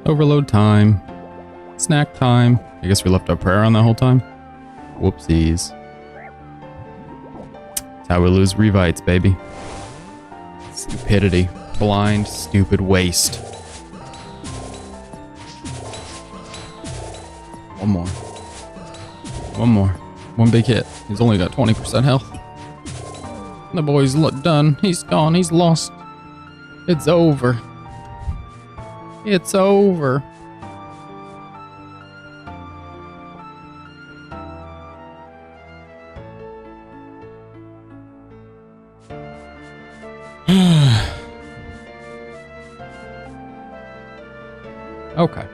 Overload time. Snack time. I guess we left our prayer on the whole time. Whoopsies. That's how we lose revites, baby. Stupidity. Blind, stupid waste. One more. One more. One big hit. He's only got 20% health. The boy's done. He's gone. He's lost. It's over. It's over. Okay.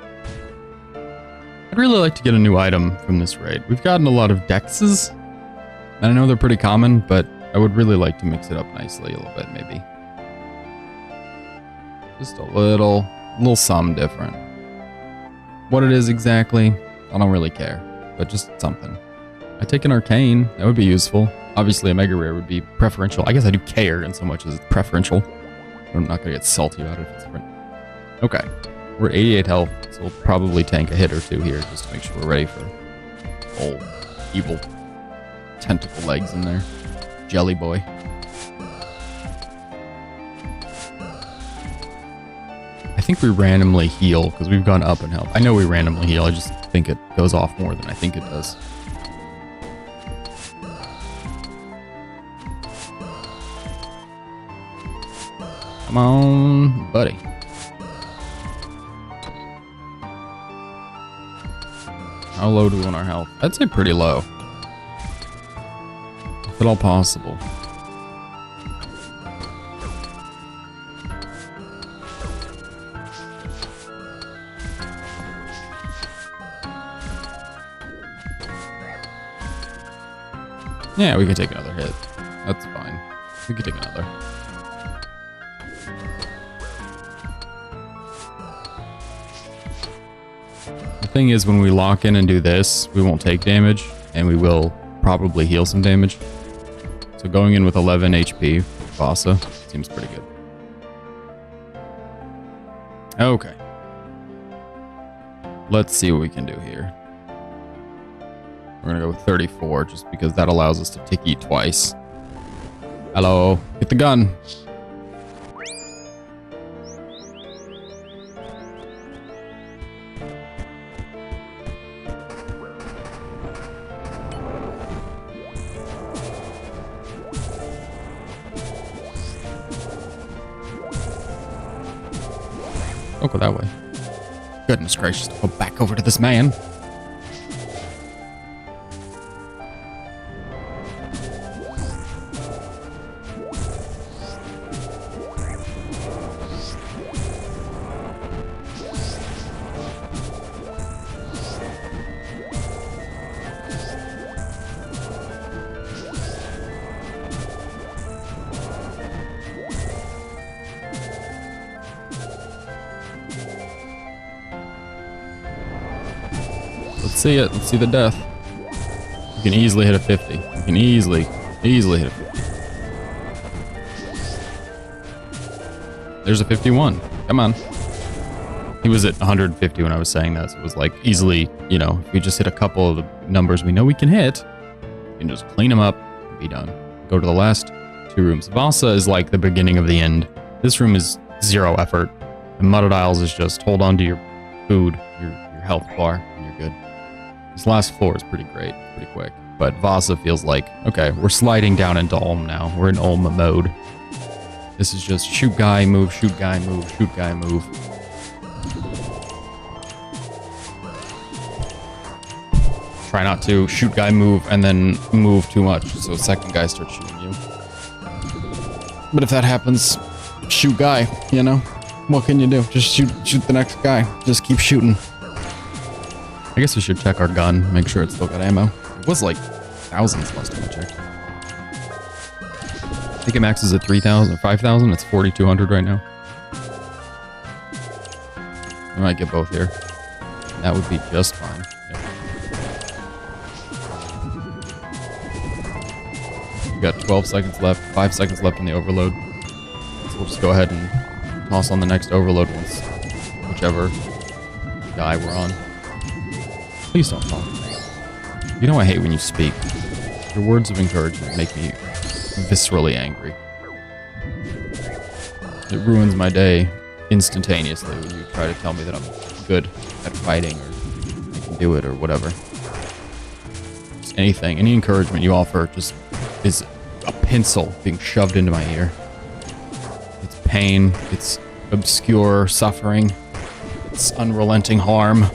I'd really like to get a new item from this raid. We've gotten a lot of dexes, and I know they're pretty common, but I would really like to mix it up nicely a little bit, maybe. Just a little some different. What it is exactly, I don't really care, but just something. I take an arcane, that would be useful. Obviously a mega rare would be preferential. I guess I do care in so much as it's preferential. I'm not gonna get salty about it if it's different. Okay, we're 88 health, so we'll probably tank a hit or two here just to make sure we're ready for old evil tentacle legs in there. Jelly boy. I think we randomly heal because we've gone up in health. I know we randomly heal, I just think it goes off more than I think it does. Come on, buddy. How low do we want our health? I'd say pretty low. If at all possible. Yeah, we can take another hit. That's fine. We can take another. The thing is, when we lock in and do this, we won't take damage, and we will probably heal some damage. So going in with 11 HP for Vasa seems pretty good. Okay. Let's see what we can do here. We're gonna go with 34 just because that allows us to tick eat twice. Hello. Get the gun. Don't go that way. Goodness gracious, go back over to this man. Let's see it. Let's see the death. You can easily hit a 50. You can easily hit a 50. There's a 51. Come on. He was at 150 when I was saying that, so it was like easily, you know, if we just hit a couple of the numbers we know we can hit, we can just clean them up and be done. Go to the last 2 rooms. Vasa is like the beginning of the end. This room is 0 effort. And Muddled Isles is just hold on to your food, your health bar, and you're good. This last floor is pretty great, pretty quick. But Vasa feels like, okay, we're sliding down into Ulm now. We're in Ulm mode. This is just shoot guy, move, shoot guy, move, shoot guy, move. Try not to shoot guy, move, and then move too much, so second guy starts shooting you. But if that happens, shoot guy, you know? What can you do? Just shoot the next guy. Just keep shooting. I guess we should check our gun, make sure it's still got ammo. It was like thousands last time I checked. I think it maxes at 3,000 or 5,000. It's 4,200 right now. We might get both here. That would be just fine. Yeah. We've got 12 seconds left, 5 seconds left on the overload. So we'll just go ahead and toss on the next overload once, whichever guy we're on. Please don't talk. You know I hate when you speak. Your words of encouragement make me viscerally angry. It ruins my day instantaneously when you try to tell me that I'm good at fighting or I can do it or whatever. Just anything, any encouragement you offer just is a pencil being shoved into my ear. It's pain, it's obscure suffering, it's unrelenting harm.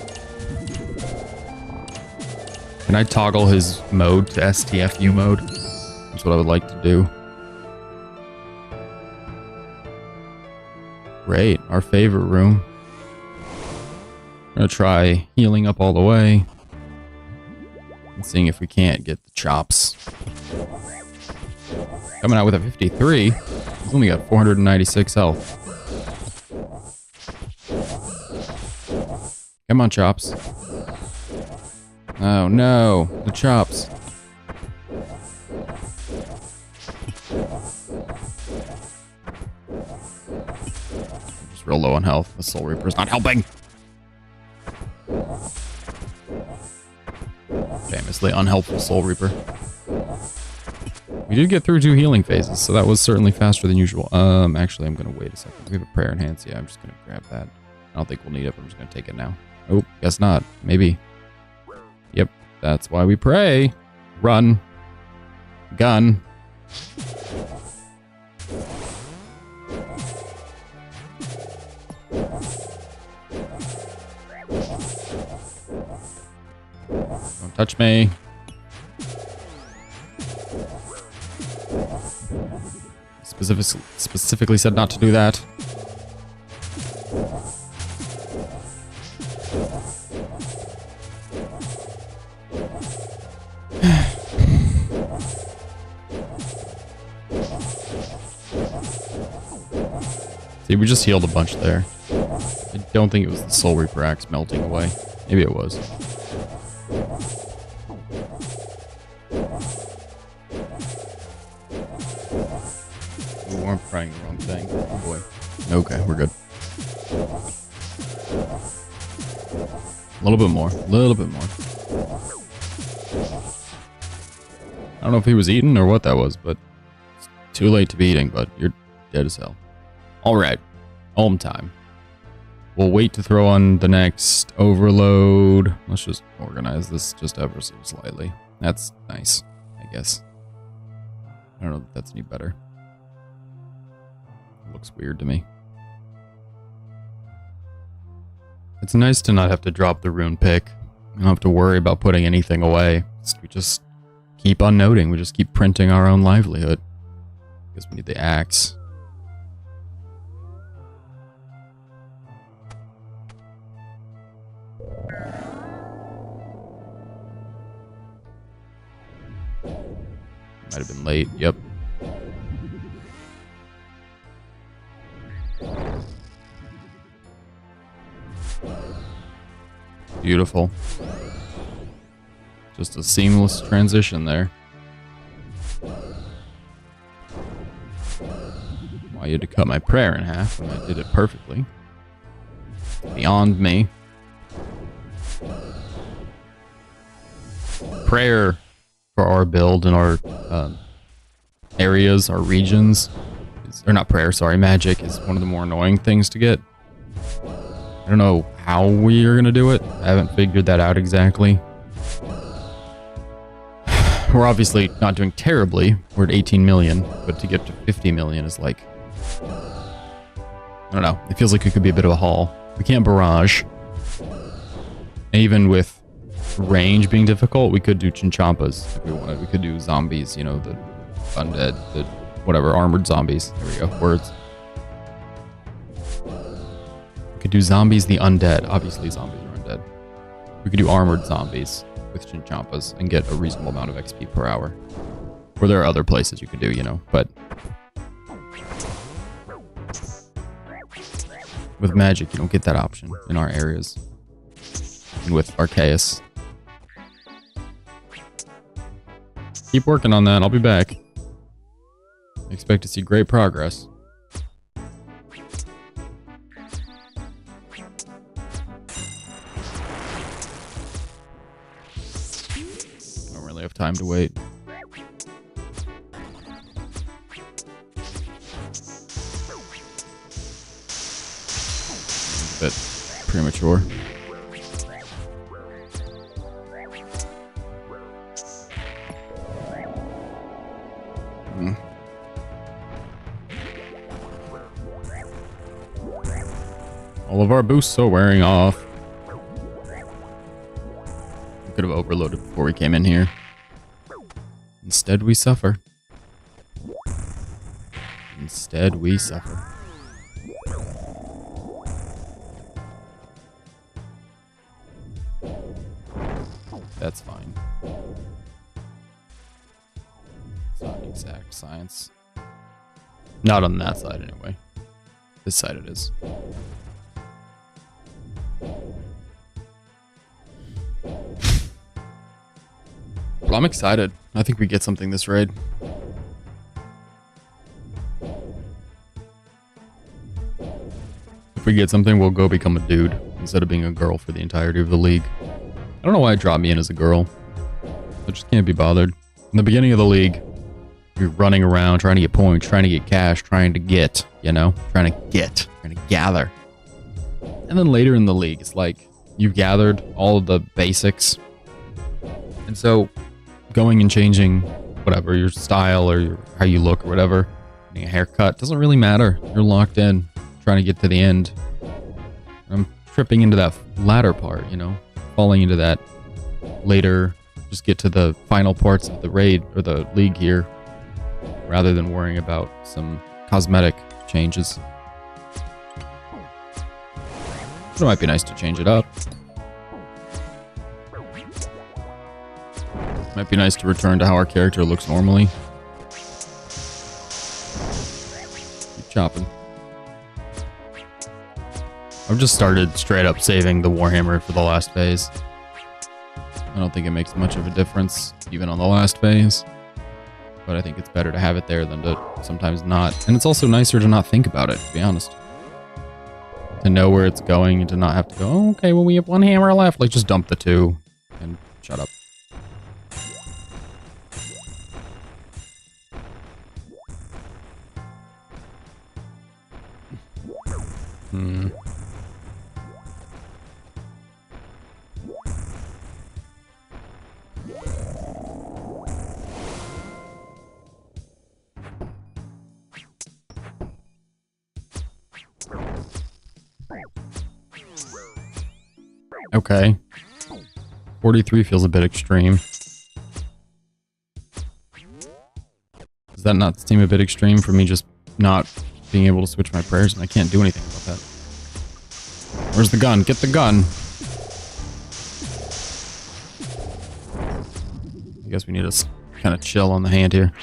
Can I toggle his mode to STFU mode? That's what I would like to do. Great, our favorite room. I'm gonna try healing up all the way. And seeing if we can't get the chops. Coming out with a 53. He's only got 496 health. Come on, chops. Oh no, the chops. Just real low on health. The Soul Reaper's not helping. Famously unhelpful Soul Reaper. We did get through 2 healing phases, so that was certainly faster than usual. Actually, I'm gonna wait a second. We have a prayer enhance. Yeah, I'm just gonna grab that. I don't think we'll need it, but I'm just gonna take it now. Oh, guess not. Maybe. Yep, that's why we pray. Run. Gun. Don't touch me. Specifically said not to do that. See, we just healed a bunch there. I don't think it was the Soul Reaper axe melting away. Maybe it was. Ooh, I'm praying the wrong thing. Oh boy. Okay, we're good. A little bit more. A little bit more. I don't know if he was eating or what that was, but Too late to be eating, but you're dead as hell. Alright. Home time. We'll wait to throw on the next overload. Let's just organize this just ever so slightly. That's nice, I guess. I don't know if that's any better. It looks weird to me. It's nice to not have to drop the rune pick. We don't have to worry about putting anything away. We just keep on noting. We just keep printing our own livelihood. I guess we need the axe. Might have been late. Yep. Beautiful. Just a seamless transition there. Well, you had to cut my prayer in half, and I did it perfectly. Beyond me. Prayer for our build and our areas, our regions, or not prayer, sorry, magic is one of the more annoying things to get. I don't know how we are going to do it. I haven't figured that out exactly. We're obviously not doing terribly. We're at 18 million, but to get to 50 million is like, I don't know. It feels like it could be a bit of a haul. We can't barrage. And even with range being difficult, we could do chinchampas if we wanted. We could do zombies, you know, the undead, the whatever, armored zombies. There we go, words. We could do zombies, the undead. Obviously, zombies are undead. We could do armored zombies with chinchampas and get a reasonable amount of XP per hour. Or there are other places you could do, you know, but with magic, you don't get that option in our areas. And with Arceus. Keep working on that. I'll be back. I expect to see great progress. Don't really have time to wait. A bit premature. All of our boosts are wearing off. We could have overloaded before we came in here. Instead, we suffer. Instead, we suffer. That's fine. It's not exact science. Not on that side, anyway. This side it is. Well, I'm excited. I think we get something this raid. If we get something, we'll go become a dude instead of being a girl for the entirety of the league. I don't know why it dropped me in as a girl. I just can't be bothered. In the beginning of the league, you're running around trying to get points, trying to get cash, trying to get, you know, trying to gather. And then later in the league, it's like you've gathered all of the basics. And so going and changing whatever, your style or how you look or whatever, getting a haircut, doesn't really matter. You're locked in, trying to get to the end. I'm tripping into that latter part, you know, falling into that later, just get to the final parts of the raid or the league here, rather than worrying about some cosmetic changes. It might be nice to change it up. Might be nice to return to how our character looks normally. Keep chopping. I've just started straight up saving the Warhammer for the last phase. I don't think it makes much of a difference, even on the last phase. But I think it's better to have it there than to sometimes not. And it's also nicer to not think about it, to be honest. To know where it's going and to not have to go, oh, okay, well, we have one hammer left. Like, just dump the two and shut up. Hmm. Okay. 43 feels a bit extreme. Does that not seem a bit extreme for me just not being able to switch my prayers and I can't do anything about that? Where's the gun? Get the gun! I guess we need to kind of chill on the hand here.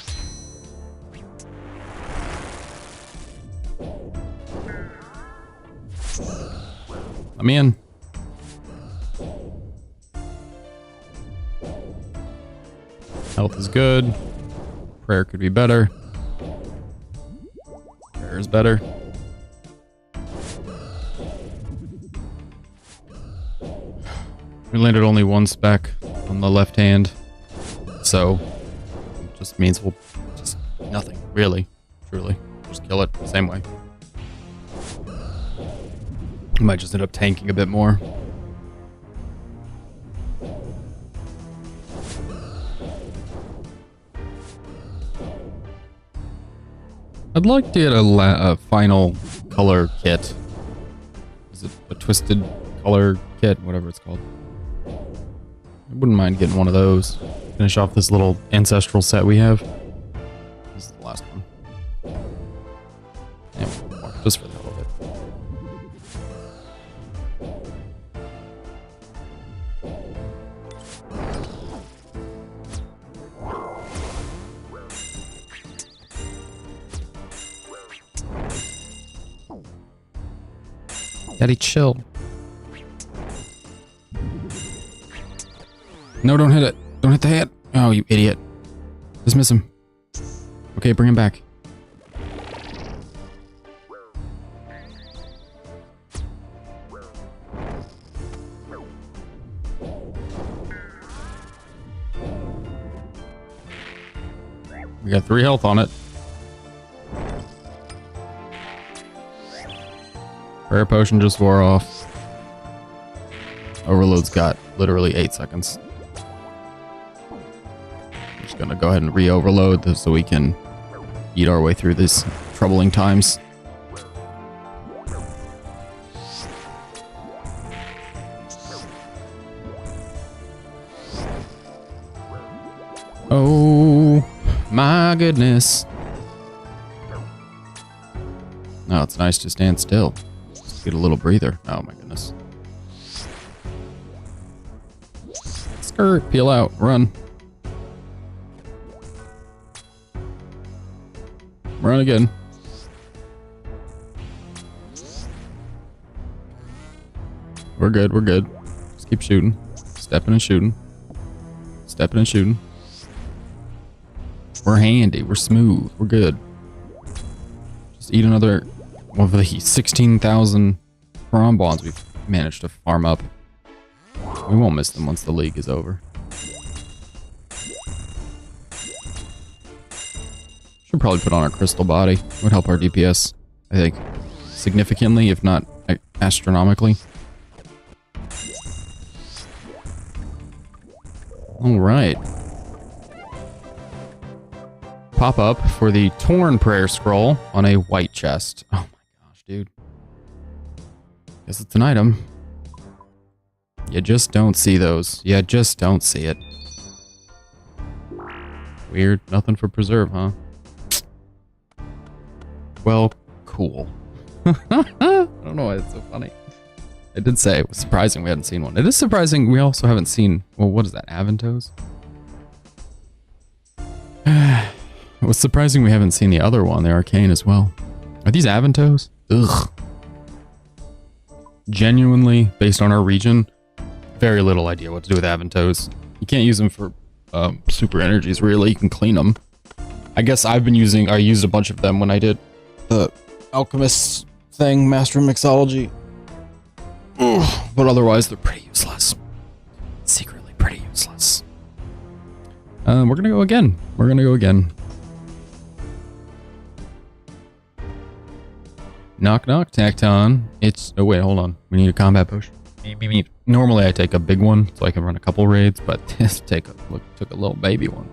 I'm in. Health is good. Prayer could be better. Prayer is better. We landed only one spec on the left hand. So, it just means we'll just nothing, really, truly. Just kill it the same way. We might just end up tanking a bit more. I'd like to get a final color kit. Is it a twisted color kit? Whatever it's called. I wouldn't mind getting one of those. Finish off this little ancestral set we have. This is the last one. Yeah, more, just for the hell of it. Daddy, chill. No, don't hit it. Don't hit the head. Oh, you idiot. Dismiss him. Okay, bring him back. We got 3 health on it. Prayer potion just wore off. Overload's got literally 8 seconds. I'm just gonna go ahead and re-overload this so we can eat our way through these troubling times. Oh my goodness. Oh, it's nice to stand still. Just get a little breather. Oh my goodness. Skirt, peel out, run. Run again. We're good, we're good. Just keep shooting. Stepping and shooting. Stepping and shooting. We're handy, we're smooth, we're good. Just eat another one of the 16,000 prawn bonds we've managed to farm up. We won't miss them once the league is over. Should probably put on our crystal body. It would help our DPS, I think, significantly, if not astronomically. Alright. Pop up for the Torn Prayer Scroll on a white chest. Oh my gosh, dude. Guess it's an item. You just don't see those. You just don't see it. Weird. Nothing for preserve, huh? Well, cool. I don't know why it's so funny. I did say it was surprising we hadn't seen one. It is surprising we also haven't seen... Well, what is that? Aventos? It was surprising we haven't seen the other one, the Arcane as well. Are these Aventos? Ugh. Genuinely, based on our region, very little idea what to do with Aventos. You can't use them for super energies, really. You can clean them. I guess I used a bunch of them when I did the Alchemist thing, Master of Mixology. Ugh. But otherwise, they're pretty useless. Secretly pretty useless. We're gonna go again. We're gonna go again. Knock knock, Tacton. It's... Oh wait, hold on. We need a combat potion. Normally I take a big one so I can run a couple raids, but this took a little baby one.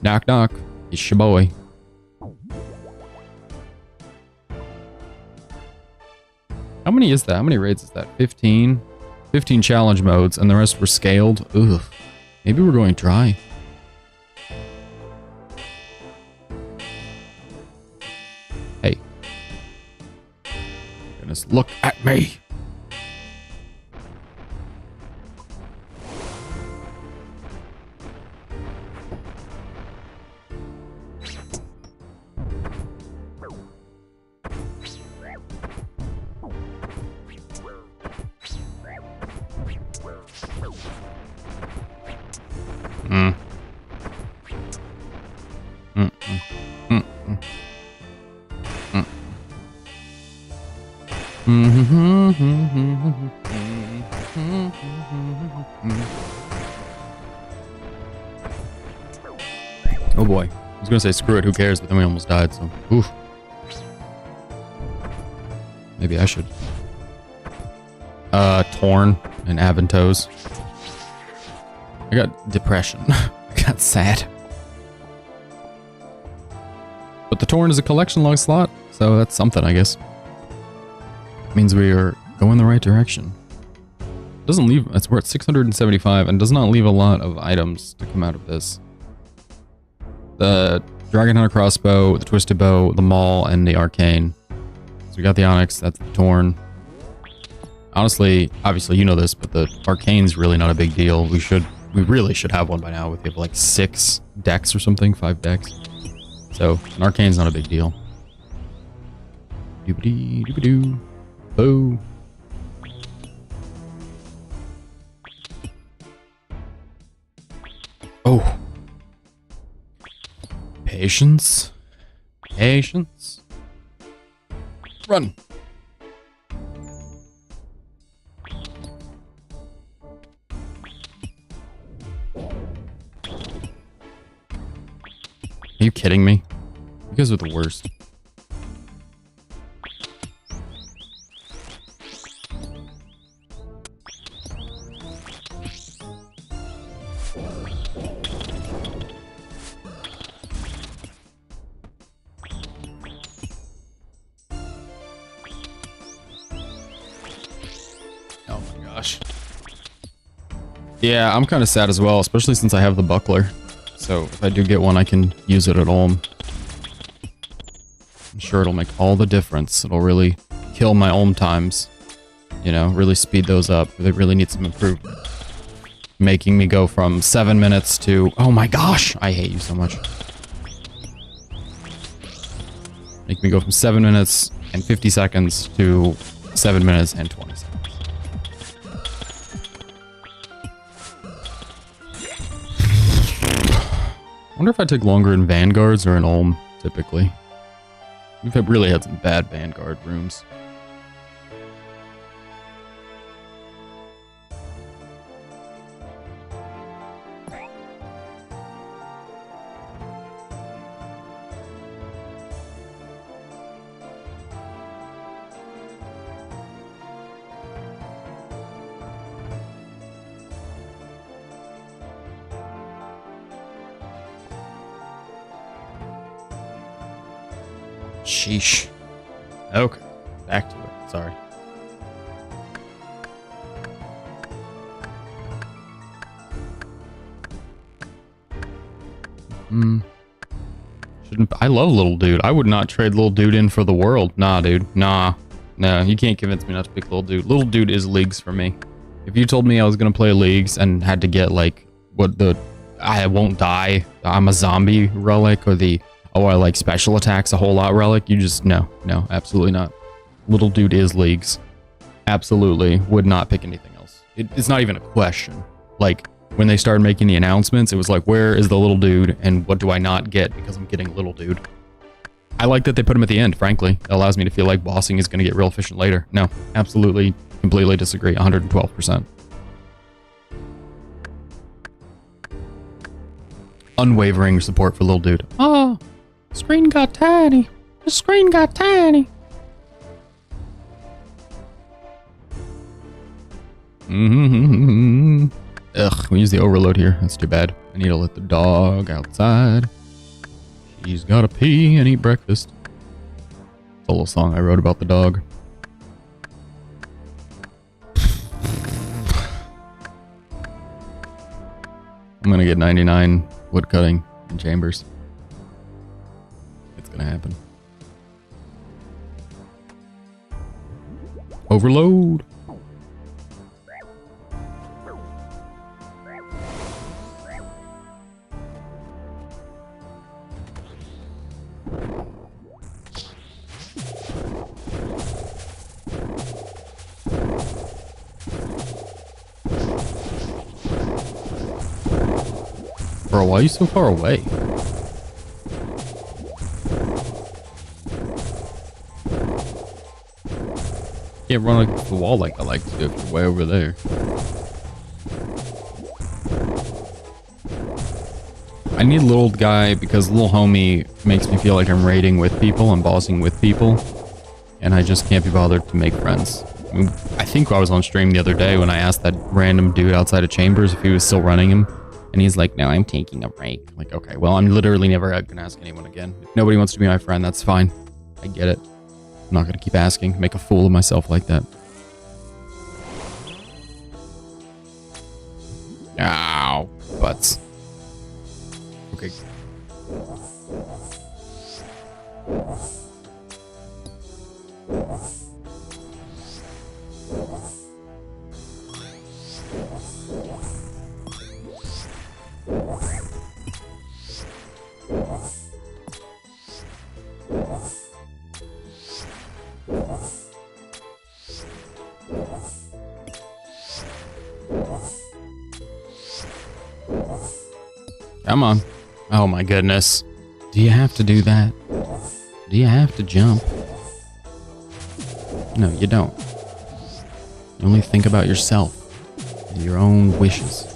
Knock knock. It's your boy. How many is that? How many raids is that? 15? 15 challenge modes, and the rest were scaled. Ugh. Maybe we're going dry. Hey. Goodness, look at me. Oh boy. I was gonna say screw it, who cares, but then we almost died, so oof. Maybe I should. Torn and Aventos. I got depression. I got sad. But the Torn is a collection log slot, so that's something, I guess. Means we are going the right direction. Doesn't leave, we're at 675 and does not leave a lot of items to come out of this. The Dragon Hunter crossbow, the Twisted Bow, the Maul, and the Arcane. So we got the Onyx, that's the Torn. Honestly, obviously you know this, but the Arcane's really not a big deal. We really should have one by now. We have like 6 decks or something, 5 decks. So an Arcane's not a big deal. Doobity doobidoo. Oh. Oh. Patience. Patience. Run. Are you kidding me? You guys are the worst. Oh my gosh. Yeah, I'm kind of sad as well, especially since I have the buckler. So if I do get one, I can use it at Ulm. I'm sure it'll make all the difference. It'll really kill my Ulm times. You know, really speed those up. They really need some improvement. Making me go from 7 minutes to... Oh my gosh! I hate you so much. Make me go from 7 minutes and 50 seconds to 7 minutes and 20 seconds. I wonder if I take longer in Vanguards or in Ulm, typically. We've really had some bad Vanguard rooms. Sheesh. Okay. Back to it. Sorry. Shouldn't... I love Little Dude. I would not trade Little Dude in for the world. Nah, dude. Nah. No, you can't convince me not to pick Little Dude. Little Dude is Leagues for me. If you told me I was going to play Leagues and had to get, like, what the... I won't die, I'm a zombie relic, or the... Oh, I like special attacks a whole lot relic. You just, no, absolutely not. Little Dude is Leagues. Absolutely would not pick anything else. It's not even a question. Like, when they started making the announcements, it was like, where is the Little Dude and what do I not get because I'm getting Little Dude? I like that they put him at the end, frankly. It allows me to feel like bossing is going to get real efficient later. No, absolutely, completely disagree, 112%. Unwavering support for Little Dude. Oh. Screen got tiny. The screen got tiny. Ugh, we use the overload here. That's too bad. I need to let the dog outside. She's gotta pee and eat breakfast. It's a little song I wrote about the dog. I'm gonna get 99 wood cutting in chambers. It's gonna happen. Overload. Bro, why are you so far away? Can't run against the wall like I like to do if you're way over there. I need little guy because little homie makes me feel like I'm raiding with people and bossing with people. And I just can't be bothered to make friends. I think I was on stream the other day when I asked that random dude outside of Chambers if he was still running him. And he's like, no, I'm taking a break. I'm like, okay, well, I'm literally never gonna ask anyone again. If nobody wants to be my friend, that's fine. I get it. I'm not gonna keep asking, make a fool of myself like that. Ow, butts. Okay. Come on. Oh my goodness. Do you have to do that? Do you have to jump? No, you don't. You only think about yourself and your own wishes.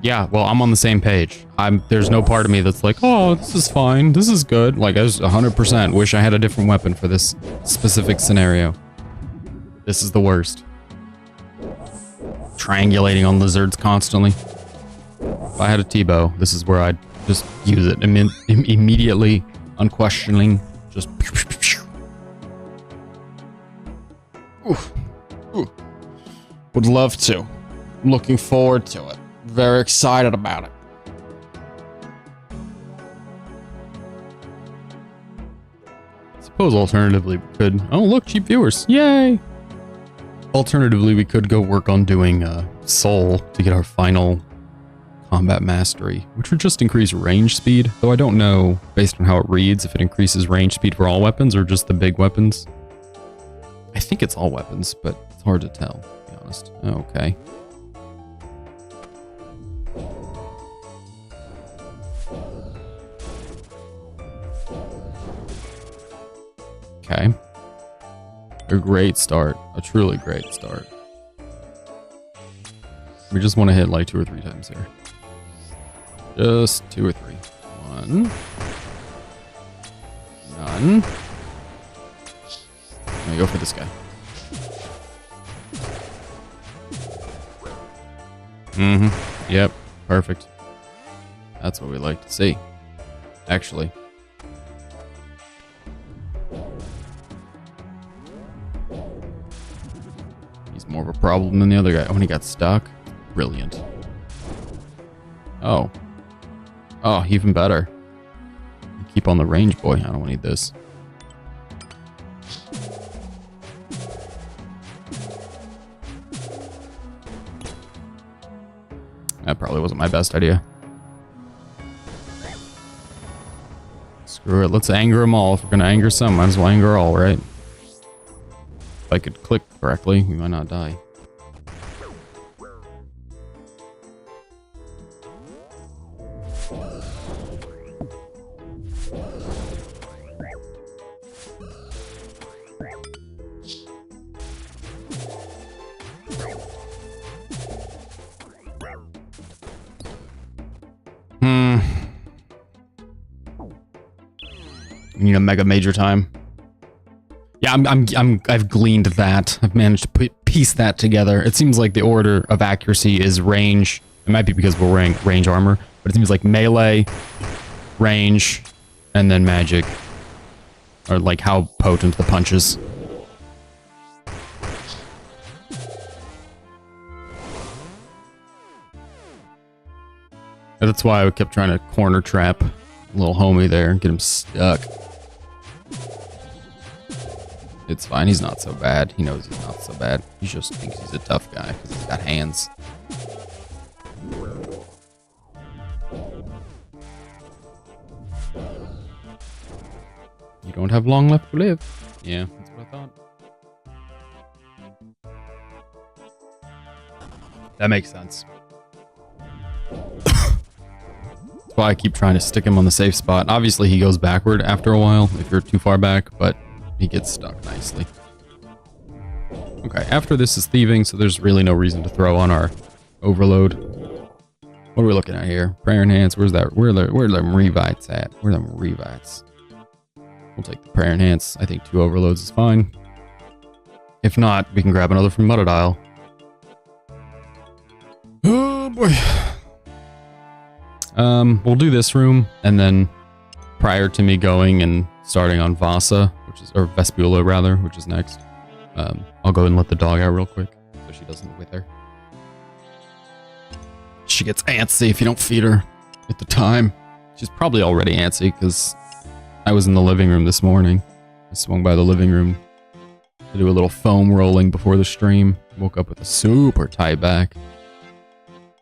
Yeah, well, I'm on the same page. There's no part of me that's like, oh, this is fine. This is good. Like, I just 100% wish I had a different weapon for this specific scenario. This is the worst. Triangulating on lizards constantly. If I had a T-bow, this is where I'd just use it immediately, unquestioning. Just... Oof. Ooh. Would love to. I'm looking forward to it. Very excited about it. Suppose alternatively we could... Oh, look, cheap viewers. Yay! Alternatively, we could go work on doing Soul to get our final combat mastery, which would just increase range speed, though I don't know, based on how it reads, if it increases range speed for all weapons or just the big weapons. I think it's all weapons, but it's hard to tell, to be honest. Okay. Okay. A great start. A truly great start. We just want to hit like 2 or 3 times here. Just 2 or 3. 1. None. I'm gonna go for this guy. Mm-hmm. Yep. Perfect. That's what we like to see. Actually. More of a problem than the other guy. Oh, and he got stuck. Brilliant. Oh. Oh, even better. Keep on the range, boy. I don't need this. That probably wasn't my best idea. Screw it. Let's anger them all. If we're going to anger some, might as well anger all, right? If I could click correctly, we might not die. taking a mega major time. Yeah, I've gleaned that. I've managed to piece that together. It seems like the order of accuracy is range. It might be because we're wearing range armor, but it seems like melee, range, and then magic. Or like how potent the punches. That's why I kept trying to corner trap little homie there and get him stuck. It's fine, he's not so bad. He knows he's not so bad. He just thinks he's a tough guy because he's got hands. You don't have long left to live. Yeah, that's what I thought. That makes sense. That's why I keep trying to stick him on the safe spot. Obviously, he goes backward after a while if you're too far back, but he gets stuck nicely. Okay, after this is thieving, so there's really no reason to throw on our overload. What are we looking at here? Prayer enhance. Where's that? Where are them revites at? Where are them revites? We'll take the prayer enhance. I think 2 overloads is fine. If not, we can grab another from Muttadile. Oh boy. We'll do this room, and then prior to me going and starting on Vasa, which is, or Vespula rather, which is next, I'll go and let the dog out real quick so she doesn't wither. She gets antsy if you don't feed her at the time. She's probably already antsy because I was in the living room this morning. I swung by the living room to do a little foam rolling before the stream. Woke up with a super tight back.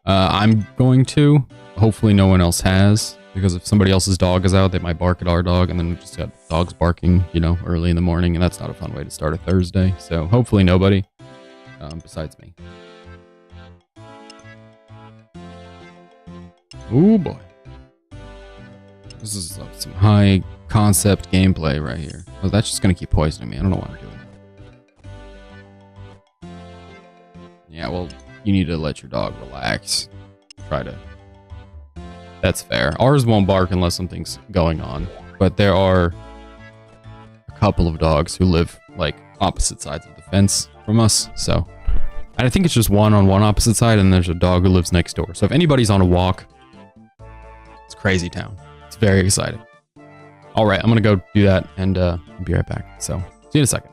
I'm going to. Hopefully no one else has, because if somebody else's dog is out, they might bark at our dog, and then we just got dogs barking, you know, early in the morning, and that's not a fun way to start a Thursday. So hopefully nobody, besides me. Oh boy. This is some high concept gameplay right here. Oh, that's just gonna keep poisoning me. I don't know what I'm doing. Yeah, well, you need to let your dog relax. Try to... That's fair. Ours won't bark unless something's going on. But there are a couple of dogs who live, like, opposite sides of the fence from us, so... And I think it's just one on one opposite side, and there's a dog who lives next door. So if anybody's on a walk, it's crazy town. It's very exciting. Alright, I'm gonna go do that, and be right back. So, see you in a second.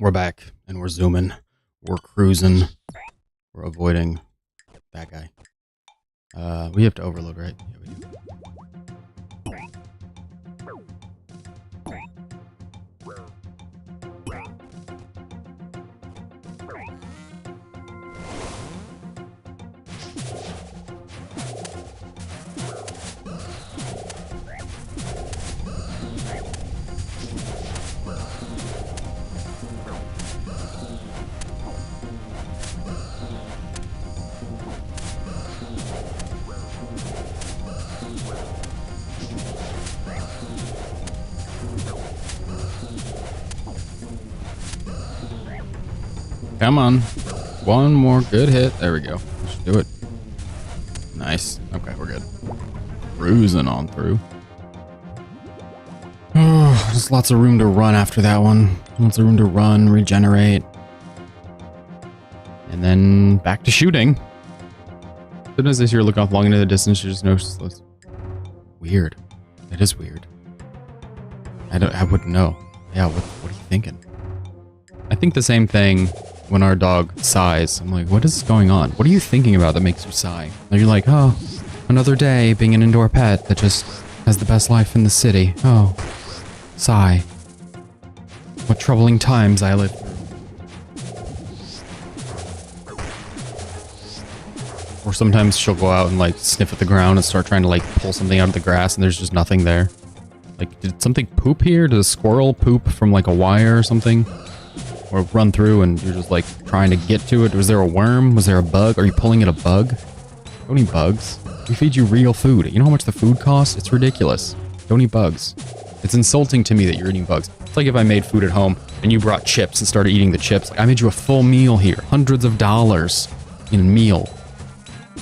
We're back, and we're zooming. We're cruising. We're avoiding that guy. We have to overload, right? Yeah, we do. Come on. One more good hit. There we go. That should do it. Nice. Okay, we're good. Cruising on through. Oh, there's lots of room to run after that one. Lots of room to run, regenerate. And then back to shooting. Sometimes as you look off long into the distance, you just notice this. Weird. It is weird. I wouldn't know. Yeah, what are you thinking? I think the same thing when our dog sighs. I'm like, what is going on? What are you thinking about that makes you sigh? And you're like, oh, another day being an indoor pet that just has the best life in the city. Oh, sigh. What troubling times I live through. Or sometimes she'll go out and like sniff at the ground and start trying to like pull something out of the grass and there's just nothing there. Like, did something poop here? Did a squirrel poop from like a wire or something? Or run through and you're just like trying to get to it? Was there a worm? Was there a bug? Are you pulling at a bug? Don't eat bugs. We feed you real food. You know how much the food costs? It's ridiculous. Don't eat bugs. It's insulting to me that you're eating bugs. It's like if I made food at home and you brought chips and started eating the chips. Like, I made you a full meal here. Hundreds of dollars in a meal.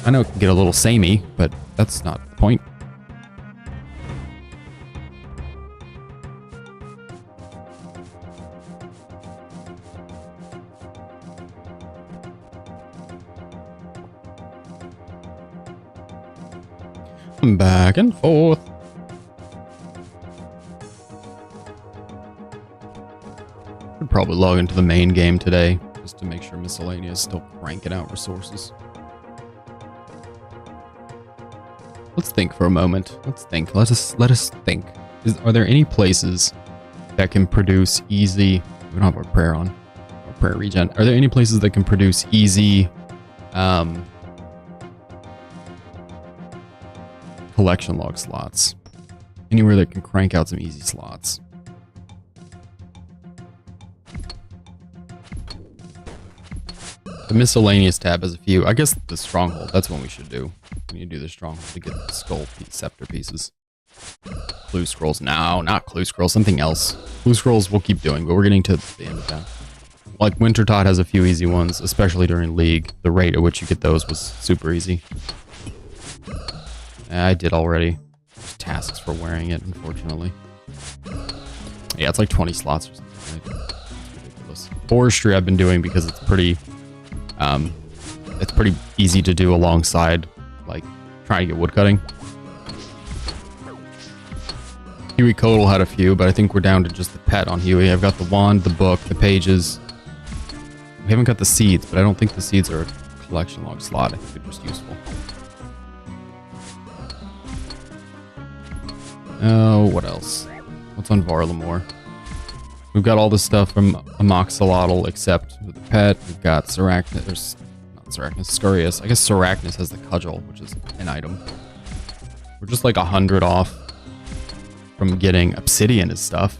I know it can get a little samey, but that's not the point. Back and forth. Should probably log into the main game today just to make sure miscellaneous is still cranking out resources. Let's think for a moment. Let's think. Let us think. Are there any places that can produce easy? We don't have our prayer on. Our prayer regen. Are there any places that can produce easy collection log slots? Anywhere that can crank out some easy slots. The miscellaneous tab has a few. I guess the stronghold, that's what we should do. We need to do the stronghold to get the skull scepter pieces. Clue scrolls. No, not clue scrolls, something else. Clue scrolls we'll keep doing, but we're getting to the end of that. Like Wintertot has a few easy ones, especially during League. The rate at which you get those was super easy. I did already. There's tasks for wearing it, unfortunately. Yeah, it's like 20 slots or something. Right? It's ridiculous. Forestry I've been doing because it's pretty easy to do alongside, like, trying to get woodcutting. Huey Codal had a few, but I think we're down to just the pet on Huey. I've got the wand, the book, the pages. We haven't got the seeds, but I don't think the seeds are a collection log slot. I think they're just useful. Oh, what else? What's on Varlamore? We've got all this stuff from Amoxolotl, except with the pet. We've got Sarachnis, not Sarachnis, Scurius. I guess Sarachnis has the cudgel, which is an item. We're just like 100 off from getting obsidian and stuff.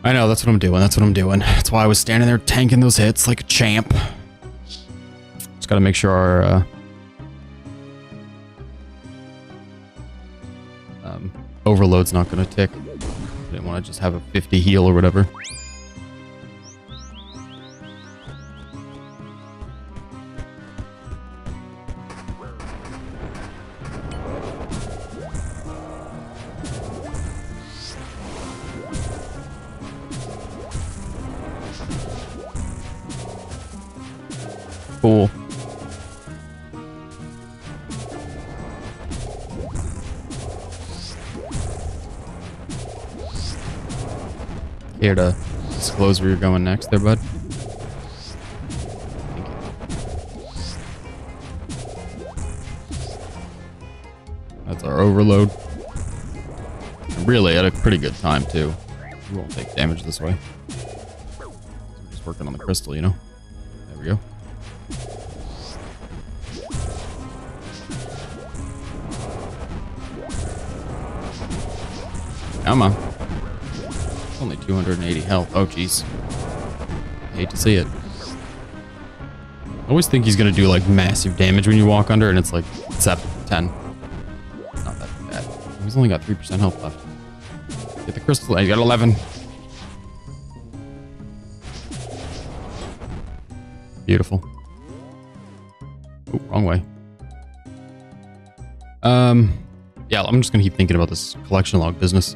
I know, that's what I'm doing. That's what I'm doing. That's why I was standing there tanking those hits like a champ. Just gotta make sure our overload's not gonna tick. I didn't want to just have a 50 heal or whatever. Cool. Here to disclose where you're going next there, bud? Thank you. That's our overload. Really, at a pretty good time, too. We won't take damage this way. We're just working on the crystal, you know? There we go. Come on. Only 280 health. Oh, jeez. Hate to see it. I always think he's gonna do like massive damage when you walk under, and it's like 7, 10. It's not that bad. He's only got 3% health left. Get the crystal. He got 11. Beautiful. Oh, wrong way. Yeah, I'm just gonna keep thinking about this collection log business.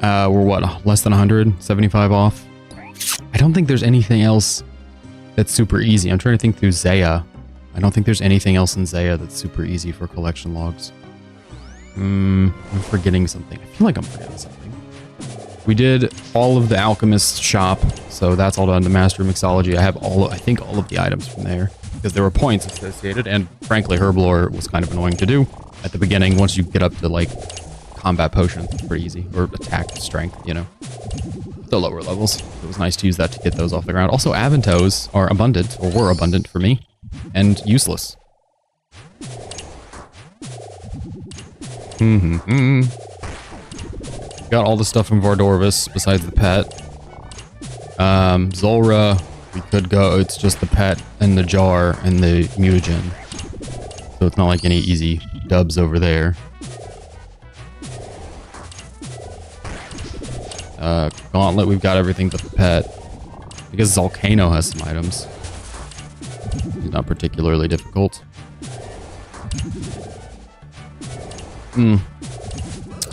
We're what, less than 175 off? I don't think there's anything else that's super easy. I'm trying to think through Zaya. I don't think there's anything else in Zaya that's super easy for collection logs. I'm forgetting something. I feel like I'm forgetting something. We did all of the Alchemist shop, so that's all done to Master Mixology. I have I think all of the items from there, because there were points associated, and frankly, Herblore was kind of annoying to do at the beginning. Once you get up to, like, combat potions, it's pretty easy. Or attack strength, you know. The lower levels. It was nice to use that to get those off the ground. Also, Aventos are abundant, or were abundant for me, and useless. Got all the stuff from Vardorvis besides the pet. Zulra, we could go. It's just the pet and the jar and the mutagen. So it's not like any easy dubs over there. Gauntlet, we've got everything but the pet. I guess Volcano has some items. He's not particularly difficult.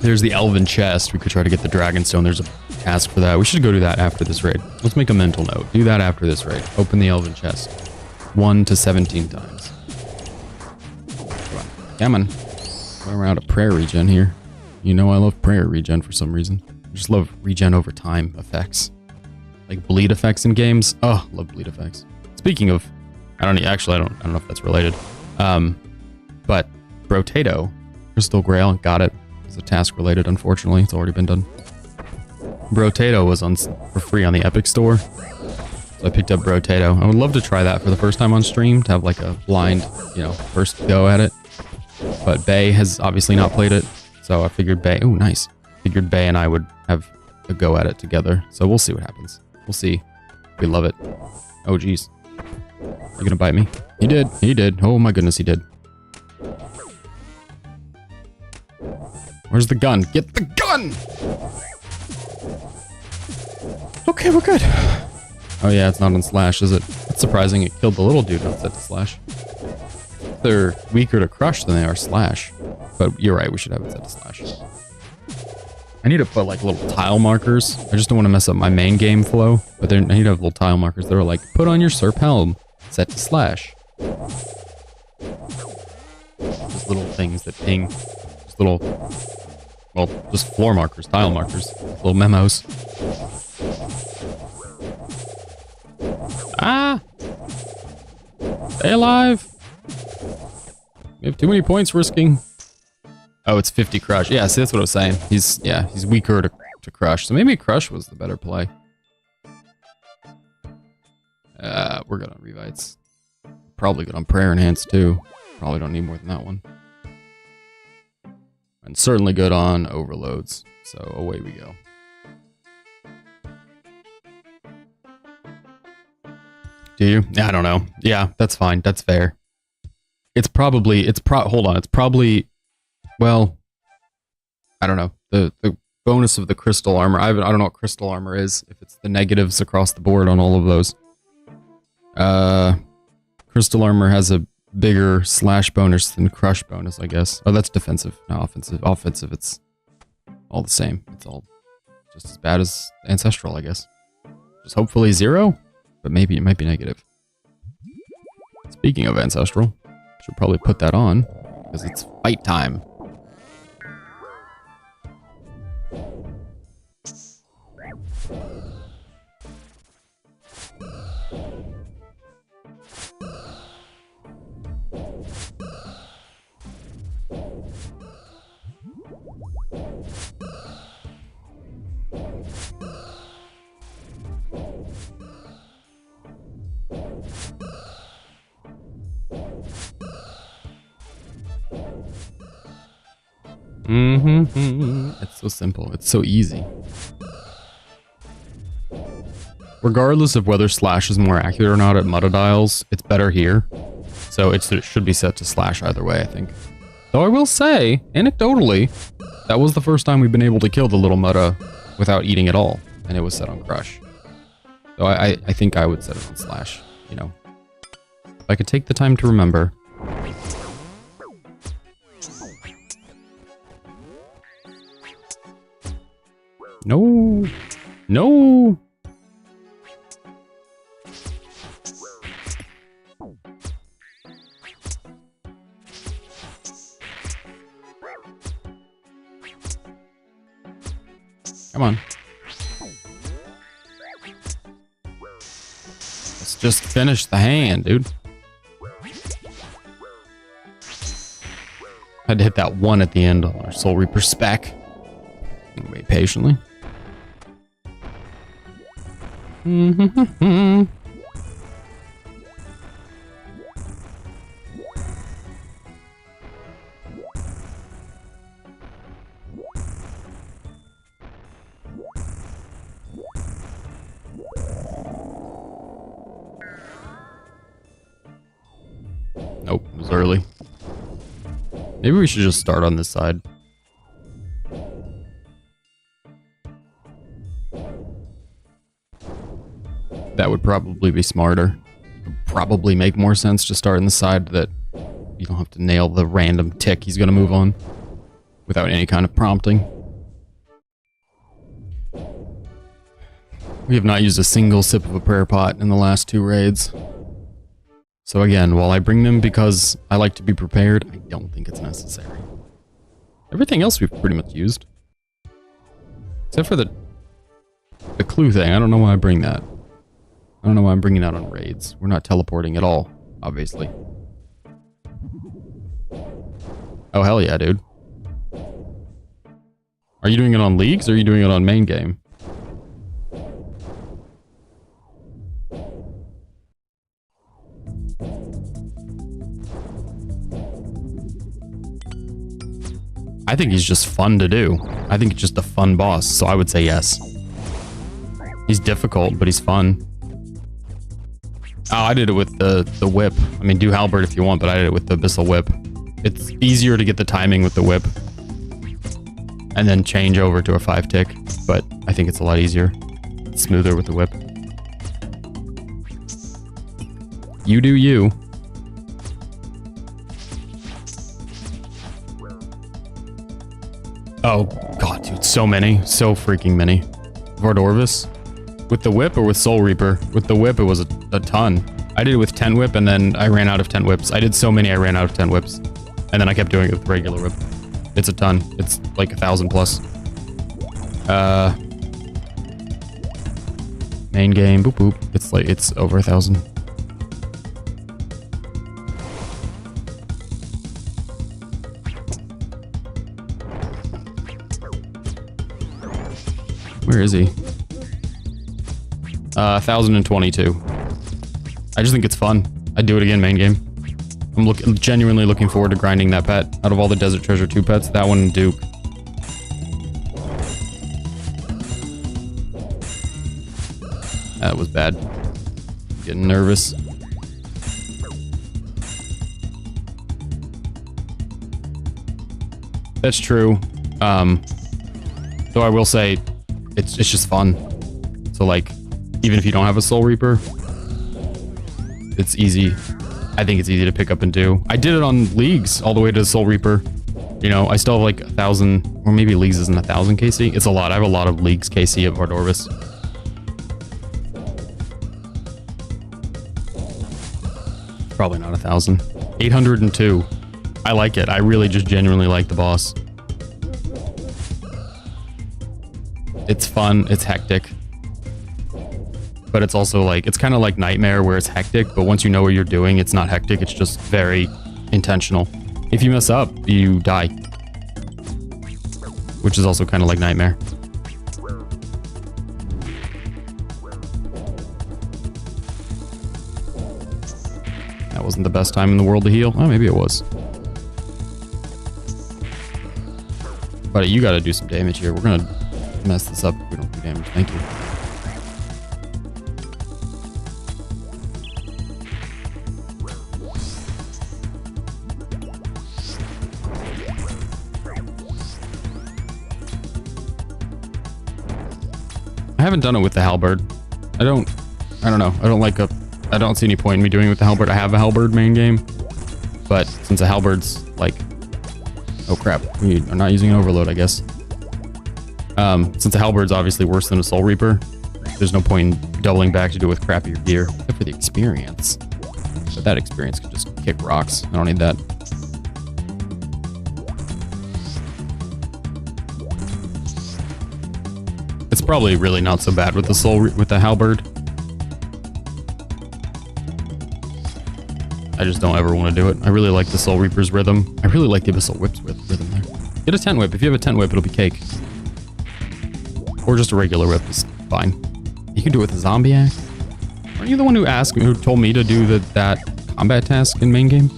There's the Elven chest. We could try to get the Dragonstone. There's a task for that. We should go do that after this raid. Let's make a mental note. Do that after this raid. Open the Elven chest. 1 to 17 times. Come on. Going around a prayer regen here. You know I love prayer regen for some reason. I just love regen over time effects. Like bleed effects in games. Oh, love bleed effects. Speaking of, I don't know if that's related. But Brotato, Crystal Grail, got it. It's a task related, unfortunately. It's already been done. Brotato was for free on the Epic Store. So I picked up Brotato. I would love to try that for the first time on stream, to have like a blind, first go at it. But Bay has obviously not played it. So I figured Bay, oh nice. Figured Bay and I would have a go at it together. So we'll see what happens. We'll see. We love it. Oh geez. You gonna bite me? He did. He did. Oh my goodness, he did. Where's the gun? Get the gun! Okay, we're good. Oh yeah, it's not on slash, is it? It's surprising it killed the little dude not set to slash. They're weaker to crush than they are slash. But you're right, we should have it set to slash. I need to put like little tile markers. I just don't want to mess up my main game flow. But I need to have little tile markers that are like, put on your Serp helm, set to slash. Just little things that ping. Just little, well, just floor markers, tile markers, little memos. Ah! Stay alive! We have too many points risking. Oh, it's 50 crush. Yeah, see, that's what I was saying. He's weaker to crush. So maybe crush was the better play. We're good on revites. Probably good on prayer enhance too. Probably don't need more than that one. And certainly good on overloads. So away we go. Do you? I don't know. Yeah, that's fine. That's fair. Hold on. It's probably, well, I don't know. The bonus of the crystal armor. I don't know what crystal armor is. If it's the negatives across the board on all of those. Crystal armor has a bigger slash bonus than crush bonus, I guess. Oh, that's defensive, not offensive. Offensive, it's all the same. It's all just as bad as ancestral, I guess. Just hopefully 0, but maybe it might be negative. Speaking of ancestral, should probably put that on because it's fight time. It's so simple. It's so easy. Regardless of whether slash is more accurate or not at Mutta dials, it's better here. So it should be set to slash either way, I think. Though I will say, anecdotally, that was the first time we've been able to kill the little Mutta without eating at all. And it was set on crush. So I think I would set it on slash. you know, if I could take the time to remember. No. No. Come on. Let's just finish the hand, dude. Had to hit that one at the end on our Soul Reaper spec. Wait patiently. Nope, it was early. Maybe we should just start on this side. That would probably be smarter. It would probably make more sense to start on the side that you don't have to nail the random tick he's going to move on without any kind of prompting. We have not used a single sip of a prayer pot in the last 2 raids. So again, while I bring them because I like to be prepared, I don't think it's necessary. Everything else we've pretty much used. Except for the clue thing. I don't know why I bring that. I don't know why I'm bringing that on raids. We're not teleporting at all, obviously. Oh, hell yeah, dude. Are you doing it on leagues or are you doing it on main game? I think he's just fun to do. I think it's just a fun boss, so I would say yes. He's difficult, but he's fun. Oh, I did it with the whip. I mean, do halberd if you want, but I did it with the abyssal whip. It's easier to get the timing with the whip. And then change over to a 5-tick, but I think it's a lot easier. It's smoother with the whip. You do you. Oh, God, dude, so many. So freaking many. Vardorvis? With the whip or with Soul Reaper? With the whip, it was a ton. I did it with 10 whip, and then I ran out of 10 whips. I did so many, I ran out of 10 whips. And then I kept doing it with regular whip. It's a ton. It's like 1,000 plus. Main game, boop boop. It's over 1,000. Where is he? 1,022. I just think it's fun. I'd do it again main game. I'm genuinely looking forward to grinding that pet. Out of all the Desert Treasure 2 pets, that one and Duke. That was bad. Getting nervous. That's true. Though I will say, it's just fun. So like, even if you don't have a Soul Reaper, it's easy. I think it's easy to pick up and do. I did it on leagues all the way to Soul Reaper. You know, I still have like 1,000, or maybe leagues isn't 1,000 KC. It's a lot. I have a lot of leagues KC of Vardorvis. Probably not 1,000. 802. I like it. I really just genuinely like the boss. It's fun. It's hectic. But it's also like, it's kind of like Nightmare where it's hectic, but once you know what you're doing, it's not hectic. It's just very intentional. If you mess up, you die. Which is also kind of like Nightmare. That wasn't the best time in the world to heal. Oh, maybe it was. Buddy, you gotta do some damage here. We're gonna mess this up if we don't do damage. Thank you. I haven't done it with the halberd. I don't know. I don't like a I don't see any point in me doing it with the halberd. I have a halberd main game, but since a halberd's like, oh crap, we are not using an overload, I guess. Since a halberd's obviously worse than a Soul Reaper, there's no point in doubling back to do it with crappier gear, except for the experience. But that experience could just kick rocks. I don't need that. It's probably really not so bad with the halberd. I just don't ever want to do it. I really like the Soul Reaper's rhythm. I really like the Abyssal Whip's rhythm there. Get a tent whip. If you have a tent whip, it'll be cake. Or just a regular whip is fine. You can do it with a zombie axe. Aren't you the one who told me to do that combat task in main game?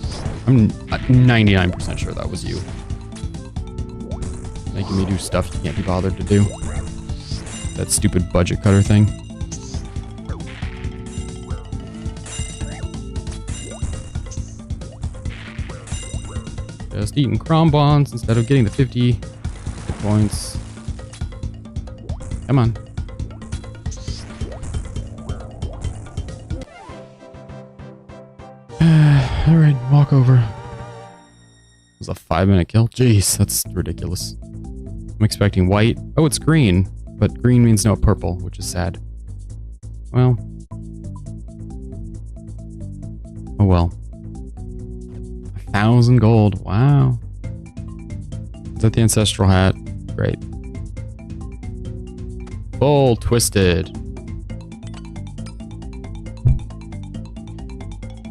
I'm 99% sure that was you. Making me do stuff you can't be bothered to do. That stupid budget cutter thing. Just eating crom bonds instead of getting the 50 points. Come on. Alright, walk over. It was a 5-minute kill. Jeez, that's ridiculous. I'm expecting white. Oh, it's green. But green means no purple, which is sad. Well. Oh well. 1,000 gold. Wow. Is that the ancestral hat? Great. Full twisted.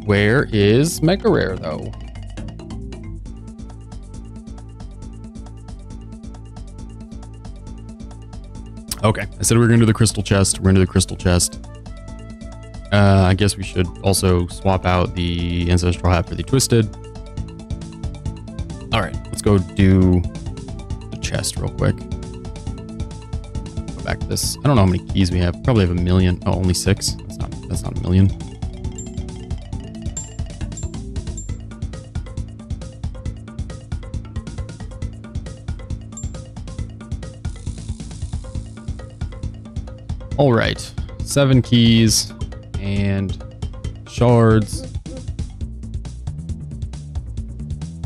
Where is Mega Rare though? Okay, I said we were gonna do the crystal chest. We're gonna do the crystal chest. I guess we should also swap out the ancestral hat for the twisted. All right, let's go do the chest real quick. Go back to this. I don't know how many keys we have. Probably have 1 million. Oh, only 6. That's not 1 million. All right, 7 keys and shards.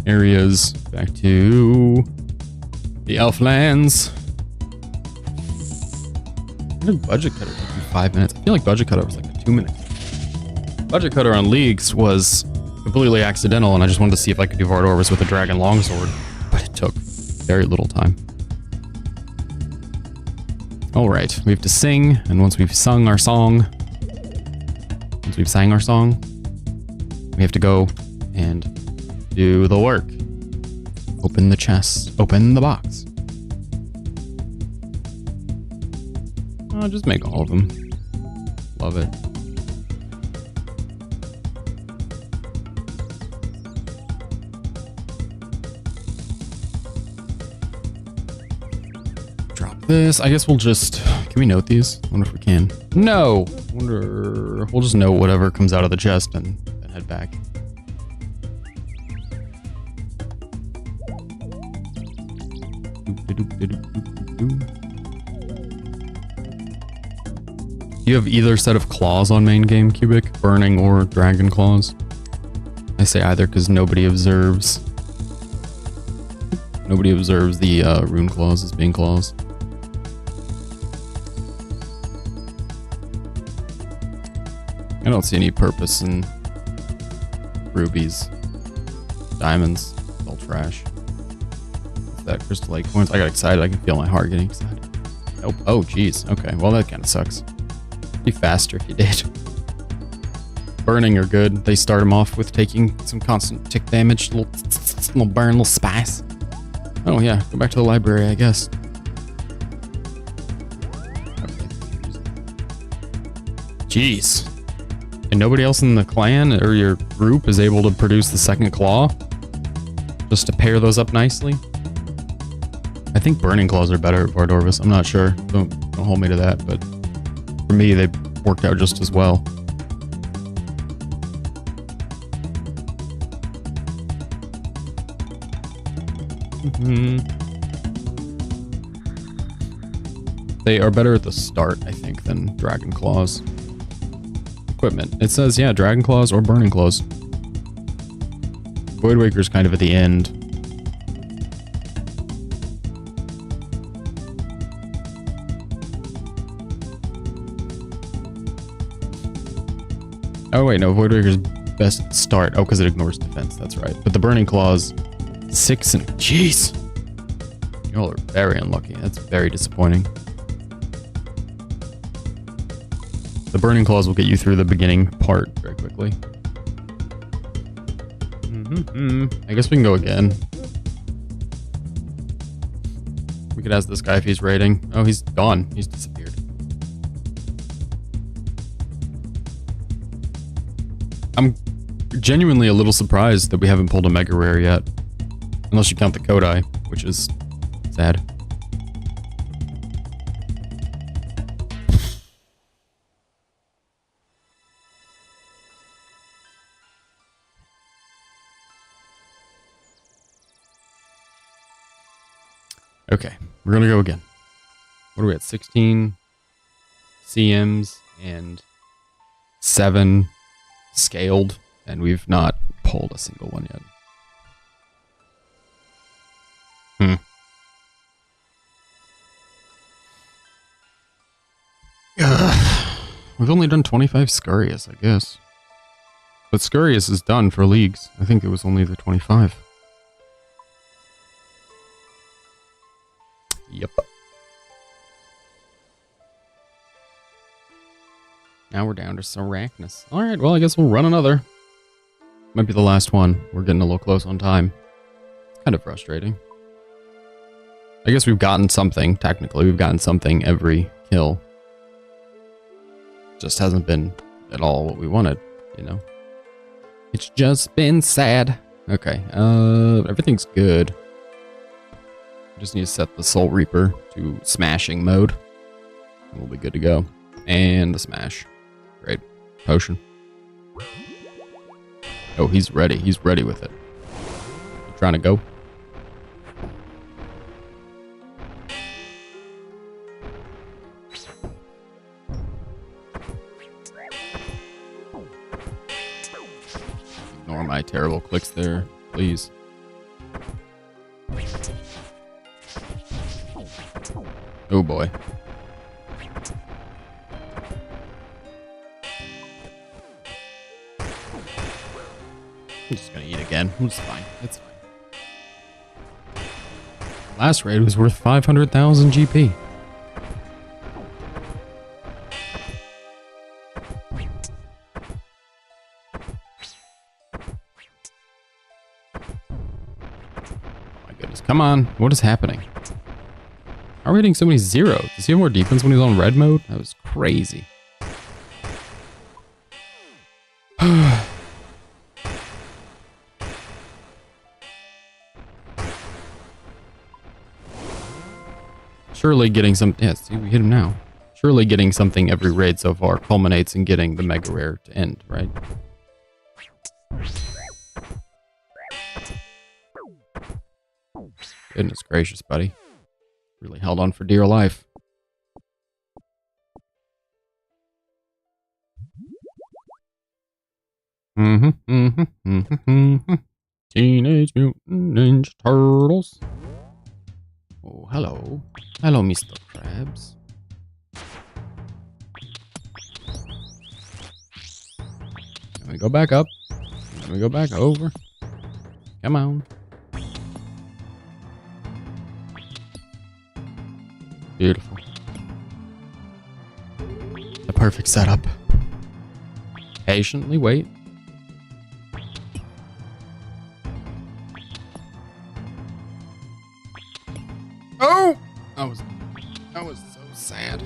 Areas back to the Elflands. Why did Budget Cutter take you 5 minutes? I feel like Budget Cutter was like 2 minutes. Budget Cutter on Leagues was completely accidental, and I just wanted to see if I could do Vardorvis with a Dragon Longsword, but it took very little time. All right, we have to sing, and once we've sang our song, we have to go and do the work. Open the chest, open the box. I'll just make all of them. Love it. This, I guess we'll just, can we note these? I wonder if we can. No! We'll just note whatever comes out of the chest and then head back. You have either set of claws on main game, Cubic? Burning or dragon claws? I say either because nobody observes the rune claws as being claws. I don't see any purpose in rubies, diamonds, it's all trash. What's that crystal lake points? I got excited. I can feel my heart getting excited. Nope. Oh, geez. Okay. Well, that kind of sucks. Be faster if you did. Burning are good. They start them off with taking some constant tick damage, little burn, little spice. Oh yeah, go back to the library, I guess. Jeez. And nobody else in the clan or your group is able to produce the second claw? Just to pair those up nicely? I think burning claws are better at Vardorvis. I'm not sure. Don't hold me to that, but for me, they worked out just as well. They are better at the start, I think, than Dragon Claws. The equipment. It says, yeah, Dragon Claws or Burning Claws. Void Waker's kind of at the end. Oh wait, no, Void Waker's best start. Oh, because it ignores defense, that's right. But the Burning Claws, 6 and... Jeez! Y'all are very unlucky. That's very disappointing. The Burning Claws will get you through the beginning part very quickly. I guess we can go again. We could ask this guy if he's raiding. Oh, he's gone. He's disappeared. I'm genuinely a little surprised that we haven't pulled a Mega Rare yet. Unless you count the Kodai, which is sad. Okay, we're gonna go again. What are we at? 16 CMs and 7 scaled, and we've not pulled a single one yet. We've only done 25 Scurious, I guess. But Scurious is done for leagues. I think it was only the 25. Yep. Now we're down to Sarachnis. Alright, well, I guess we'll run another. Might be the last one. We're getting a little close on time. It's kind of frustrating. I guess we've gotten something, technically. We've gotten something every kill. Just hasn't been at all what we wanted, you know? It's just been sad. Okay, everything's good. Just need to set the Soul Reaper to smashing mode. And we'll be good to go. And the smash. Great. Potion. Oh, he's ready. He's ready with it. You trying to go? Ignore my terrible clicks there, please. Oh boy. I'm just gonna eat again. It's fine. It's fine. Last raid was worth 500,000 GP. Oh my goodness. Come on. What is happening? How are we hitting so many zeros? Does he have more defense when he's on red mode? That was crazy. Surely getting some... Yeah, see, we hit him now. Surely getting something every raid so far culminates in getting the Mega Rare to end, right? Goodness gracious, buddy. Really held on for dear life. Teenage Mutant Ninja Turtles. Oh, hello. Hello, Mr. Krabs. Can we go back up? Can we go back over? Come on. Beautiful. The perfect setup. Patiently wait. Oh! That was so sad.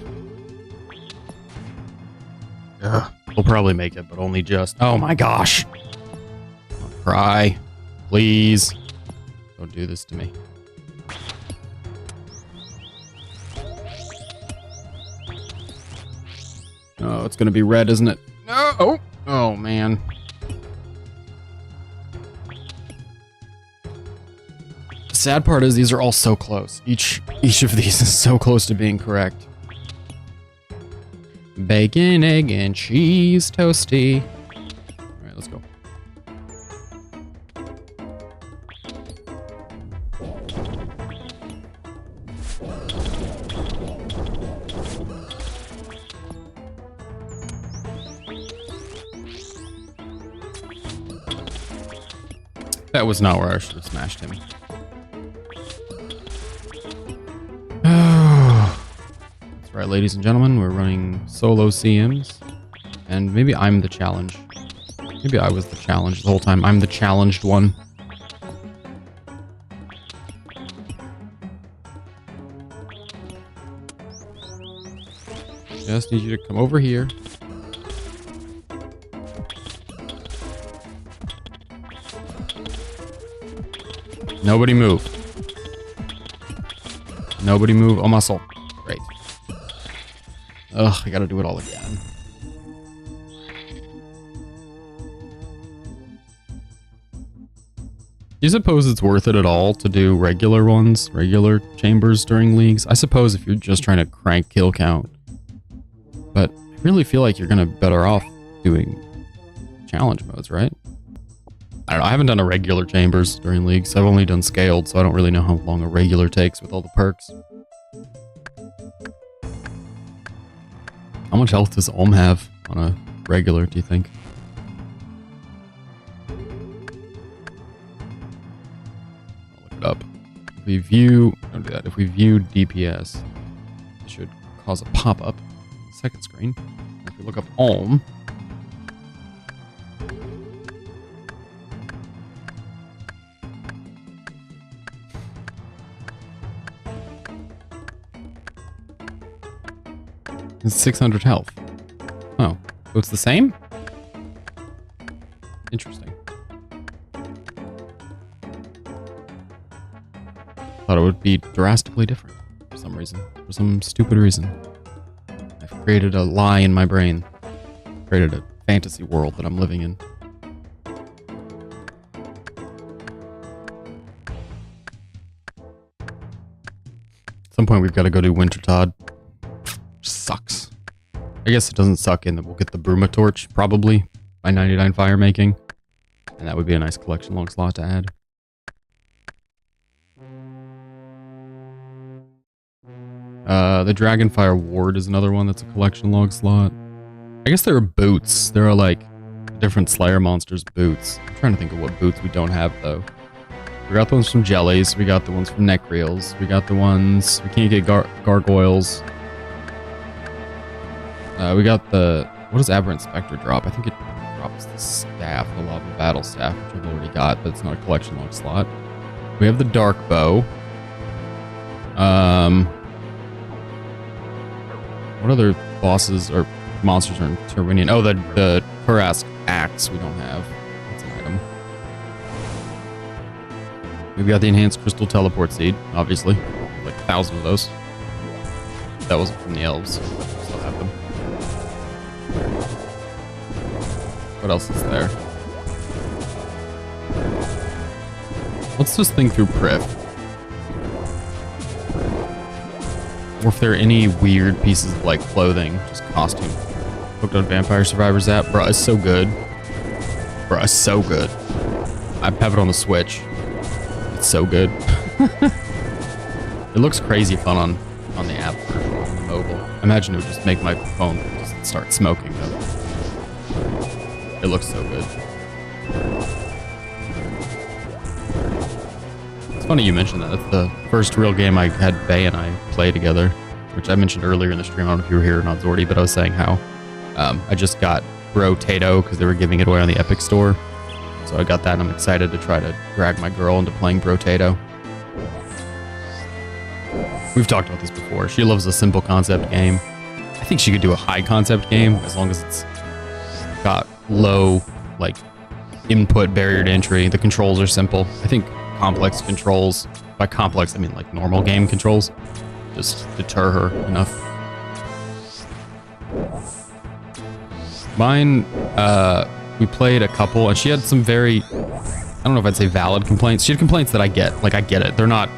Ugh. We'll probably make it, but only just. Oh my gosh! I'll cry. Please. Don't do this to me. Oh, it's gonna be red, isn't it? No! Oh! Oh, man. The sad part is these are all so close. Each of these is so close to being correct. Bacon, egg, and cheese toasty. All right, let's go. That was not where I should have smashed him. That's right, ladies and gentlemen. We're running solo CMs. And maybe I'm the challenge. Maybe I was the challenge the whole time. I'm the challenged one. Just need you to come over here. Nobody move. Nobody move. Oh, muscle. Great. Ugh, I gotta do it all again. Do you suppose it's worth it at all to do regular ones, regular chambers during leagues? I suppose if you're just trying to crank kill count. But I really feel like you're gonna be better off doing challenge modes, right? I don't know, I haven't done a regular chambers during leagues. I've only done scaled, so I don't really know how long a regular takes with all the perks. How much health does Olm have on a regular, do you think? I'll look it up. If we view, don't do that. If we view DPS, it should cause a pop-up on the second screen. If we look up Olm, it's 600 health. Oh, so it's the same? Interesting. Thought it would be drastically different for some reason. For some stupid reason. I've created a lie in my brain. Created a fantasy world that I'm living in. At some point we've got to go do Wintertod. Sucks. I guess it doesn't suck in that we'll get the Bruma Torch, probably, by 99 fire making. And that would be a nice collection log slot to add. The Dragonfire Ward is another one that's a collection log slot. I guess there are boots. There are like different Slayer monsters boots. I'm trying to think of what boots we don't have though. We got the ones from Jellies. We got the ones from Necreals. We got the ones... We can't get Gargoyles. We got the... What does Aberrant Spectre drop? I think it drops the staff, the Lava Battle Staff, which I've already got, but it's not a collection log slot. We have the Dark Bow. What other bosses or monsters are in Terwinian? Oh, the Kurask Axe we don't have. That's an item. We've got the Enhanced Crystal Teleport Seed, obviously. Like 1,000 of those. That wasn't from the elves. Still have them. What else is there? Let's just think through Prif. Or if there are any weird pieces of like clothing, just costume. Hooked on Vampire Survivors app. Bruh, it's so good. Bruh, it's so good. I have it on the Switch. It's so good. It looks crazy fun on the app version, on the mobile. I imagine it would just make my phone just start smoking though. It looks so good. It's funny you mentioned that. That's the first real game I had Bay and I play together, which I mentioned earlier in the stream. I don't know if you were here or not, Zordy, but I was saying how I just got Brotato because they were giving it away on the Epic Store. So I got that and I'm excited to try to drag my girl into playing Brotato. We've talked about this before. She loves a simple concept game. I think she could do a high concept game as long as it's got low, like, input barrier to entry. The controls are simple. I think complex controls, by complex I mean like normal game controls, just deter her enough. Mine, we played a couple and she had some very, I don't know if I'd say valid complaints. She had complaints that I get. Like, I get it. They're not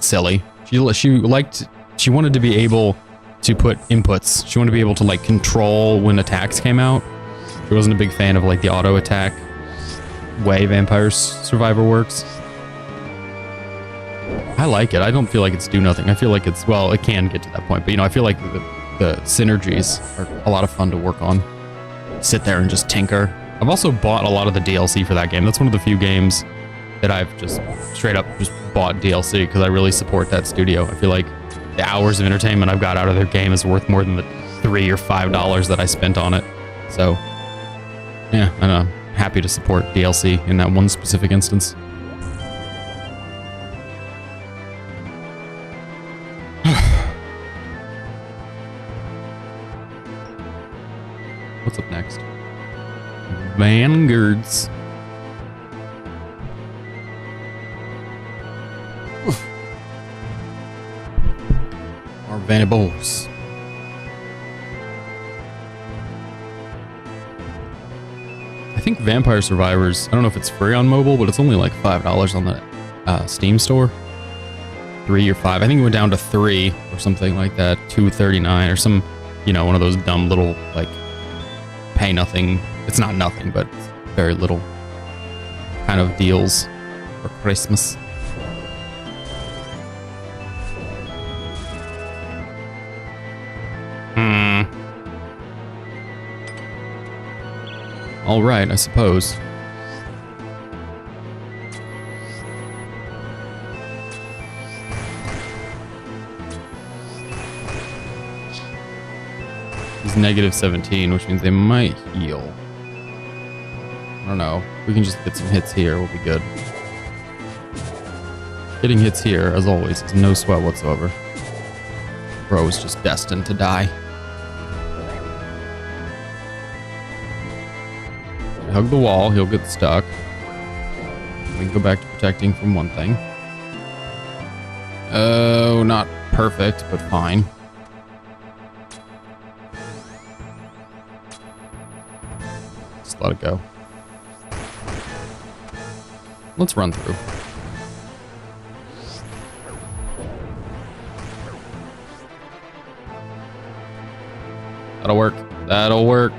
silly. She wanted to be able to put inputs. She wanted to be able to like control when attacks came out. She wasn't a big fan of like the auto attack way Vampire Survivor works. I like it. I don't feel like it's do nothing. I feel like it's, well, it can get to that point, but you know, I feel like the synergies are a lot of fun to work on. Sit there and just tinker. I've also bought a lot of the DLC for that game. That's one of the few games that I've just straight up just bought DLC because I really support that studio. I feel like the hours of entertainment I've got out of their game is worth more than the $3 or $5 that I spent on it. So, yeah, I'm happy to support DLC in that one specific instance. What's up next? Vanguards. Our Vanibos. I think Vampire Survivors, I don't know if it's free on mobile, but it's only like $5 on the Steam store. 3 or 5. I think it went down to 3 or something like that. $2.39 or some, you know, one of those dumb little like pay nothing. It's not nothing, but it's very little kind of deals for Christmas. All right, I suppose. He's negative 17, which means they might heal. I don't know. We can just get some hits here. We'll be good. Getting hits here, as always, is no sweat whatsoever. Bro is just destined to die. Hug the wall, he'll get stuck. We can go back to protecting from one thing. Oh, not perfect, but fine. Just let it go. Let's run through. That'll work. That'll work.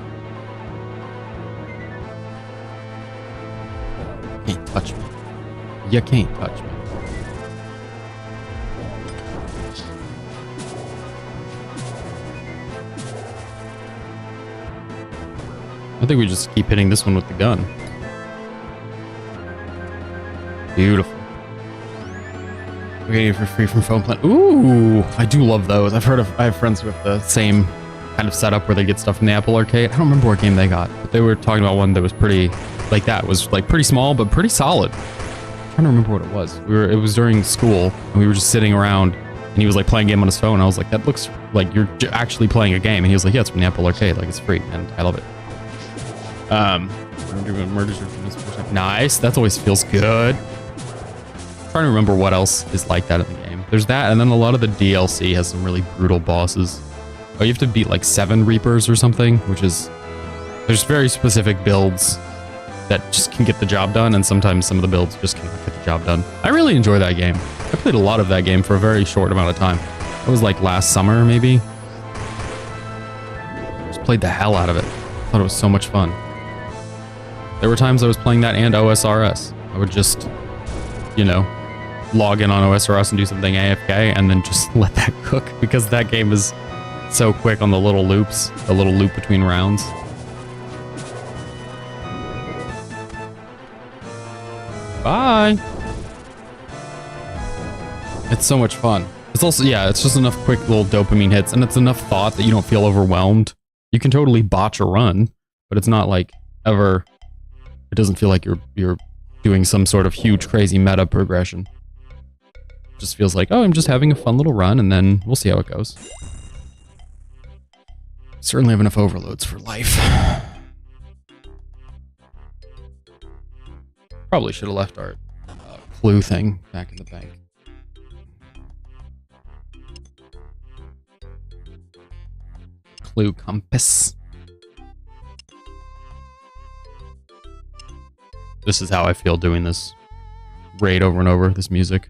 Can't touch me. You can't touch me. I think we just keep hitting this one with the gun. Beautiful. We're getting it for free from phone plan. Ooh, I do love those. I have friends with the same kind of setup where they get stuff from the Apple Arcade. I don't remember what game they got, but they were talking about one that was pretty, like that. It was like pretty small, but pretty solid. I'm trying to remember what it was. It was during school, and we were just sitting around, and he was like playing a game on his phone. I was like, that looks like you're actually playing a game. And he was like, yeah, it's from the Apple Arcade. Like, it's free, and I love it. Nice. That always feels good. I'm trying to remember what else is like that in the game. There's that, and then a lot of the DLC has some really brutal bosses. Oh, you have to beat like 7 Reapers or something, which is... There's very specific builds that just can get the job done, and sometimes some of the builds just can't get the job done. I really enjoy that game. I played a lot of that game for a very short amount of time. It was like last summer, maybe. Just played the hell out of it. Thought it was so much fun. There were times I was playing that and OSRS. I would just, you know, log in on OSRS and do something AFK and then just let that cook because that game is so quick on the little loops, the little loop between rounds. Bye. It's so much fun. It's also, yeah, it's just enough quick little dopamine hits and it's enough thought that you don't feel overwhelmed. You can totally botch a run, but it's not like ever... It doesn't feel like you're doing some sort of huge, crazy meta progression. It just feels like, oh, I'm just having a fun little run, and then we'll see how it goes. Certainly have enough overloads for life. Probably should have left our clue thing back in the bank. Clue compass. This is how I feel doing this raid over and over, this music.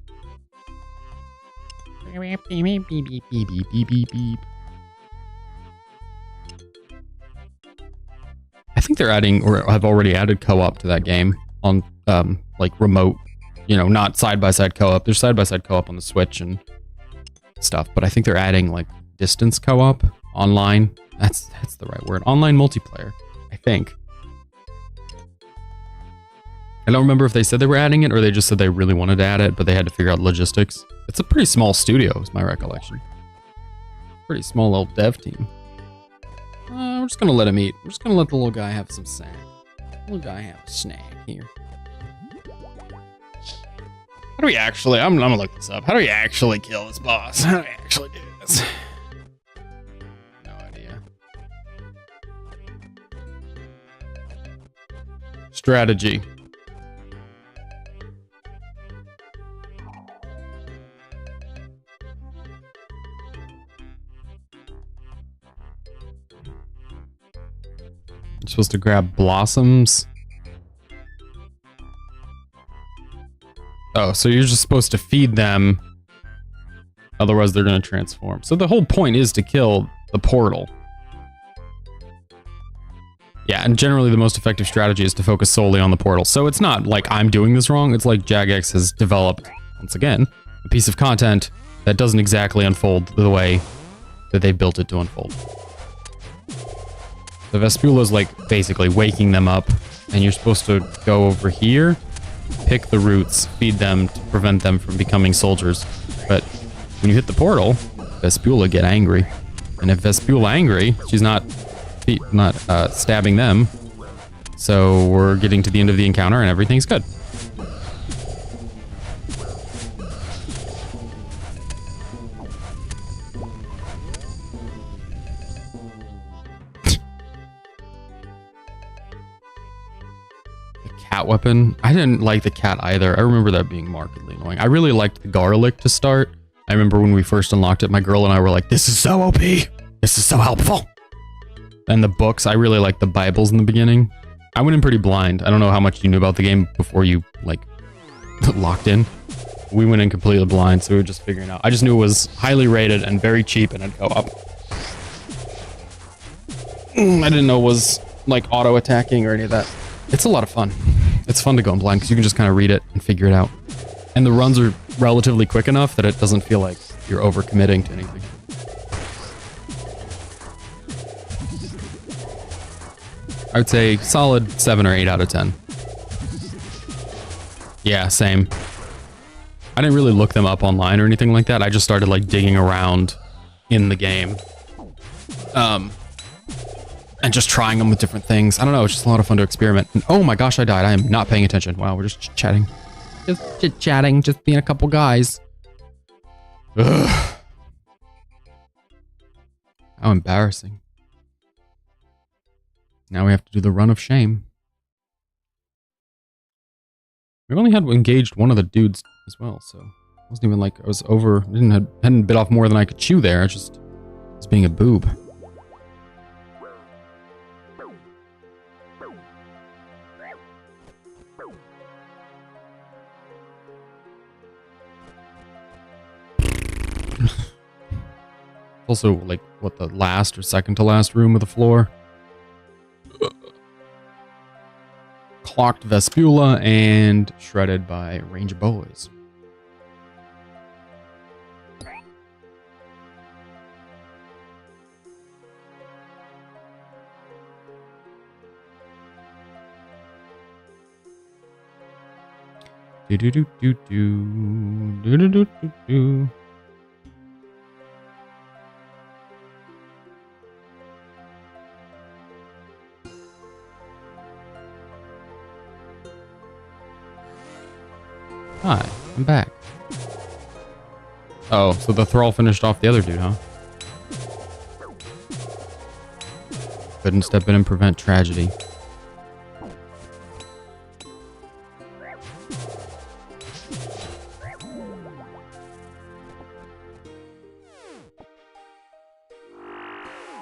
think they're adding, or have already added co-op to that game on like remote, you know, not side-by-side co-op. There's side-by-side co-op on the Switch and stuff, but I think they're adding like distance co-op online. That's the right word. Online multiplayer, I think. I don't remember if they said they were adding it or they just said they really wanted to add it, but they had to figure out logistics. It's a pretty small studio, is my recollection. Pretty small little dev team. We're just gonna let him eat. We're just gonna let the little guy have some snack. Little guy have a snack here. How do we actually, I'm gonna look this up. How do we actually kill this boss? How do we actually do this? No idea. Strategy. You're supposed to grab blossoms. Oh, so you're just supposed to feed them. Otherwise, they're going to transform. So the whole point is to kill the portal. Yeah, and generally the most effective strategy is to focus solely on the portal. So it's not like I'm doing this wrong. It's like Jagex has developed, once again, a piece of content that doesn't exactly unfold the way that they built it to unfold. The Vespula's like basically waking them up, and you're supposed to go over here, pick the roots, feed them to prevent them from becoming soldiers. But when you hit the portal, Vespula get angry. And if Vespula angry, she's not stabbing them. So we're getting to the end of the encounter and everything's good. Cat weapon. I didn't like the cat either. I remember that being markedly annoying. I really liked the garlic to start. I remember when we first unlocked it, my girl and I were like, this is so OP. This is so helpful. And the books, I really liked the Bibles in the beginning. I went in pretty blind. I don't know how much you knew about the game before you like locked in. We went in completely blind, so we were just figuring out. I just knew it was highly rated and very cheap and had co-op. I didn't know it was like auto attacking or any of that. It's a lot of fun. It's fun to go in blind because you can just kind of read it and figure it out. And the runs are relatively quick enough that it doesn't feel like you're overcommitting to anything. I would say solid 7 or 8 out of 10. Yeah, same. I didn't really look them up online or anything like that. I just started like digging around in the game. And just trying them with different things. I don't know, it's just a lot of fun to experiment. And oh my gosh, I died. I am not paying attention. Wow, we're just chit-chatting. Just chit-chatting, just being a couple guys. Ugh. How embarrassing. Now we have to do the run of shame. We only had engaged one of the dudes as well, so it wasn't even like I was over. Hadn't bit off more than I could chew there. I just was being a boob. Also, like, what, the last or second to last room of the floor? Clocked Vespula and shredded by Ranger Boys. Do do do do do do do do do do. Hi, I'm back. Oh, so the thrall finished off the other dude, huh? Couldn't step in and prevent tragedy.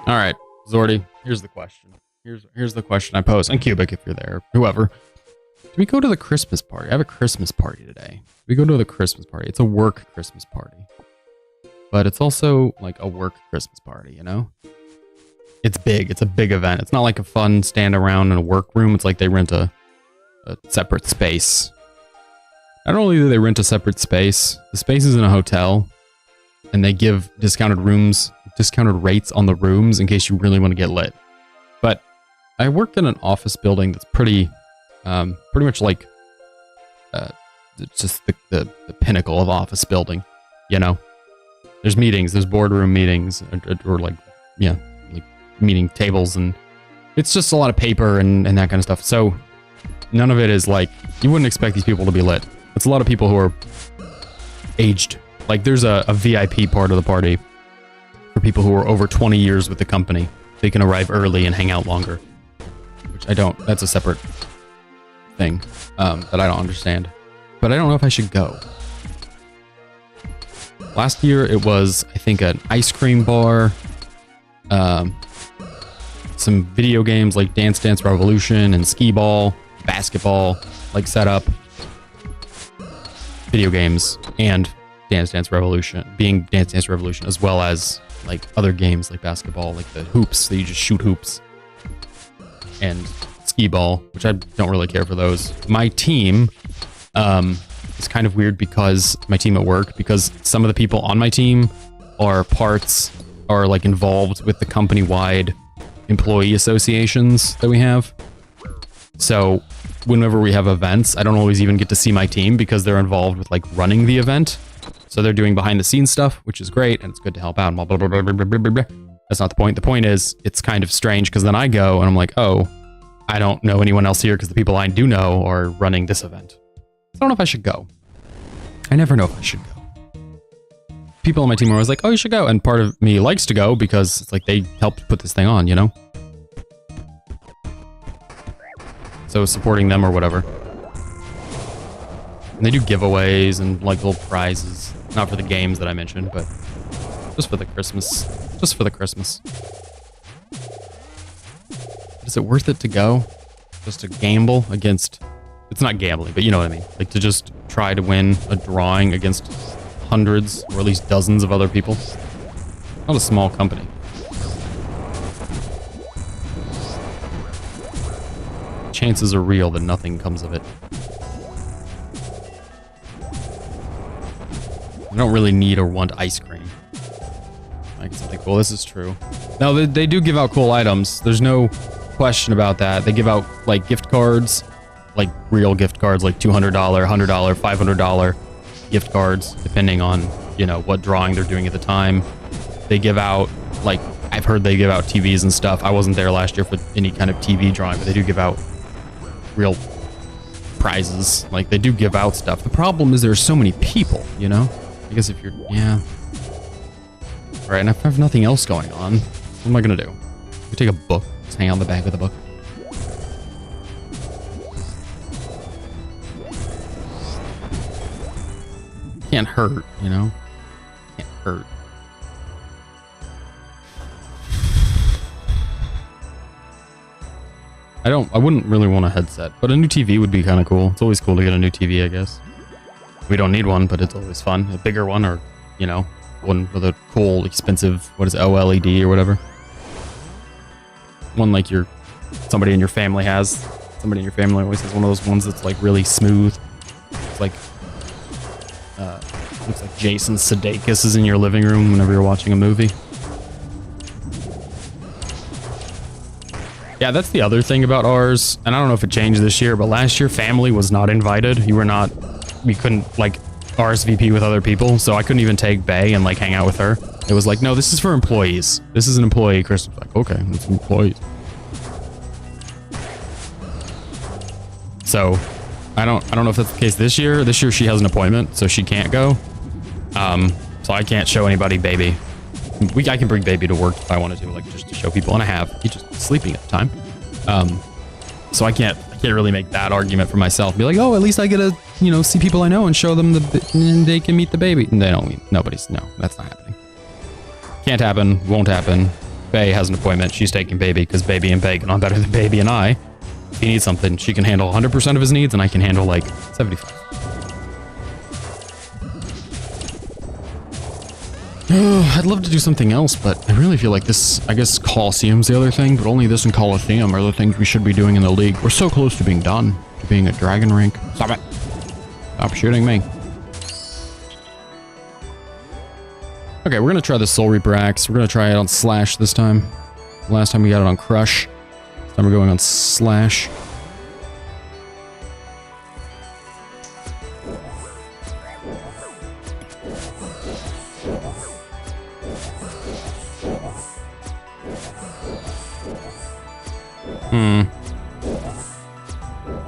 All right, Zordy, here's the question. Here's the question I pose, and Cubic if you're there, whoever. Do we go to the Christmas party? I have a Christmas party today. We go to the Christmas party. It's a work Christmas party. But it's also like a work Christmas party, you know? it's big. It's a big event. It's not like a fun stand around in a workroom. It's like they rent a separate space. Not only do they rent a separate space, the space is in a hotel, and they give discounted rates on the rooms in case you really want to get lit. But I worked in an office building that's pretty much like it's just the pinnacle of office building, you know? There's meetings, there's boardroom meetings, or like, yeah, like meeting tables, and it's just a lot of paper and that kind of stuff. So none of it is like, you wouldn't expect these people to be lit. It's a lot of people who are aged. Like there's a VIP part of the party for people who are over 20 years with the company. They can arrive early and hang out longer, which I don't, that's a separate thing that I don't understand. But I don't know if I should go. Last year it was, I think, an ice cream bar, some video games like Dance Dance Revolution and Skee Ball, basketball, like setup, video games, and Dance Dance Revolution, being Dance Dance Revolution, as well as like other games like basketball, like the hoops, that you just shoot hoops, and Skee Ball, which I don't really care for those. My team, it's kind of weird because my team at work, because some of the people on my team are like involved with the company-wide employee associations that we have. So whenever we have events, I don't always even get to see my team because they're involved with like running the event. So they're doing behind the scenes stuff, which is great, and it's good to help out and blah, blah, blah, blah, blah, blah, blah, blah. That's not the point. The point is, it's kind of strange because then I go and I'm like, oh, I don't know anyone else here because the people I do know are running this event. I don't know if I should go. I never know if I should go. People on my team are always like, oh, you should go. And part of me likes to go because it's like they helped put this thing on, you know? So supporting them or whatever. And they do giveaways and like little prizes. Not for the games that I mentioned, but just for the Christmas. Just for the Christmas. Is it worth it to go? Just to gamble against... It's not gambling, but you know what I mean. Like to just try to win a drawing against hundreds or at least dozens of other people. Not a small company. Chances are real that nothing comes of it. I don't really need or want ice cream. I guess I think, well, this is true. No, they do give out cool items. There's no question about that. They give out like gift cards. Like real gift cards, like $200, $100, $500 gift cards, depending on, you know, what drawing they're doing at the time. They give out, like, I've heard they give out TVs and stuff. I wasn't there last year for any kind of TV drawing, but they do give out real prizes. Like, they do give out stuff. The problem is there are so many people, you know? I guess if you're, yeah. All right, and if I have nothing else going on, what am I gonna do? I take a book, just hang out in the back with a book. Can't hurt, you know? Can't hurt. I wouldn't really want a headset, but a new TV would be kind of cool. It's always cool to get a new TV, I guess. We don't need one, but it's always fun. A bigger one, or, you know, one with a cool, expensive, what is it, OLED or whatever. One like somebody in your family has. Somebody in your family always has one of those ones that's like really smooth. It's like, looks like Jason Sudeikis is in your living room whenever you're watching a movie. Yeah, that's the other thing about ours, and I don't know if it changed this year, but last year family was not invited. We couldn't like RSVP with other people, so I couldn't even take Bae and like hang out with her. It was like, no, this is for employees. This is an employee Christmas. Like, okay, it's employees. So I don't know if that's the case this year. This year she has an appointment, so she can't go. So I can't show anybody Baby. I can bring Baby to work if I wanted to, like just to show people, and I have. He's just sleeping at the time. So I can't really make that argument for myself. Be like, oh, at least I get to, you know, see people I know and show them and they can meet the baby. And they don't meet, no, that's not happening. Can't happen, won't happen. Bae has an appointment. She's taking Baby because Baby and Bae get on better than Baby and I. If he needs something, she can handle 100% of his needs, and I can handle like 75. I'd love to do something else, but I really feel like this, I guess Coliseum's the other thing, but only this and Coliseum are the things we should be doing in the league. We're so close to being done, to being a dragon rink. Stop it. Stop shooting me. Okay, we're going to try the Soul Reaper Axe. We're going to try it on Slash this time. Last time we got it on Crush. This time we're going on Slash.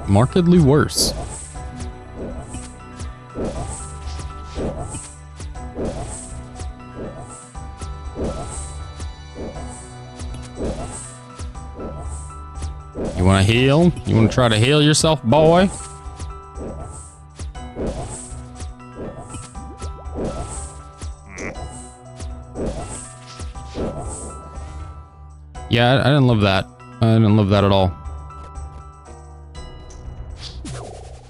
Markedly worse. You want to heal? You want to try to heal yourself, boy? Yeah, I didn't love that. I didn't love that at all.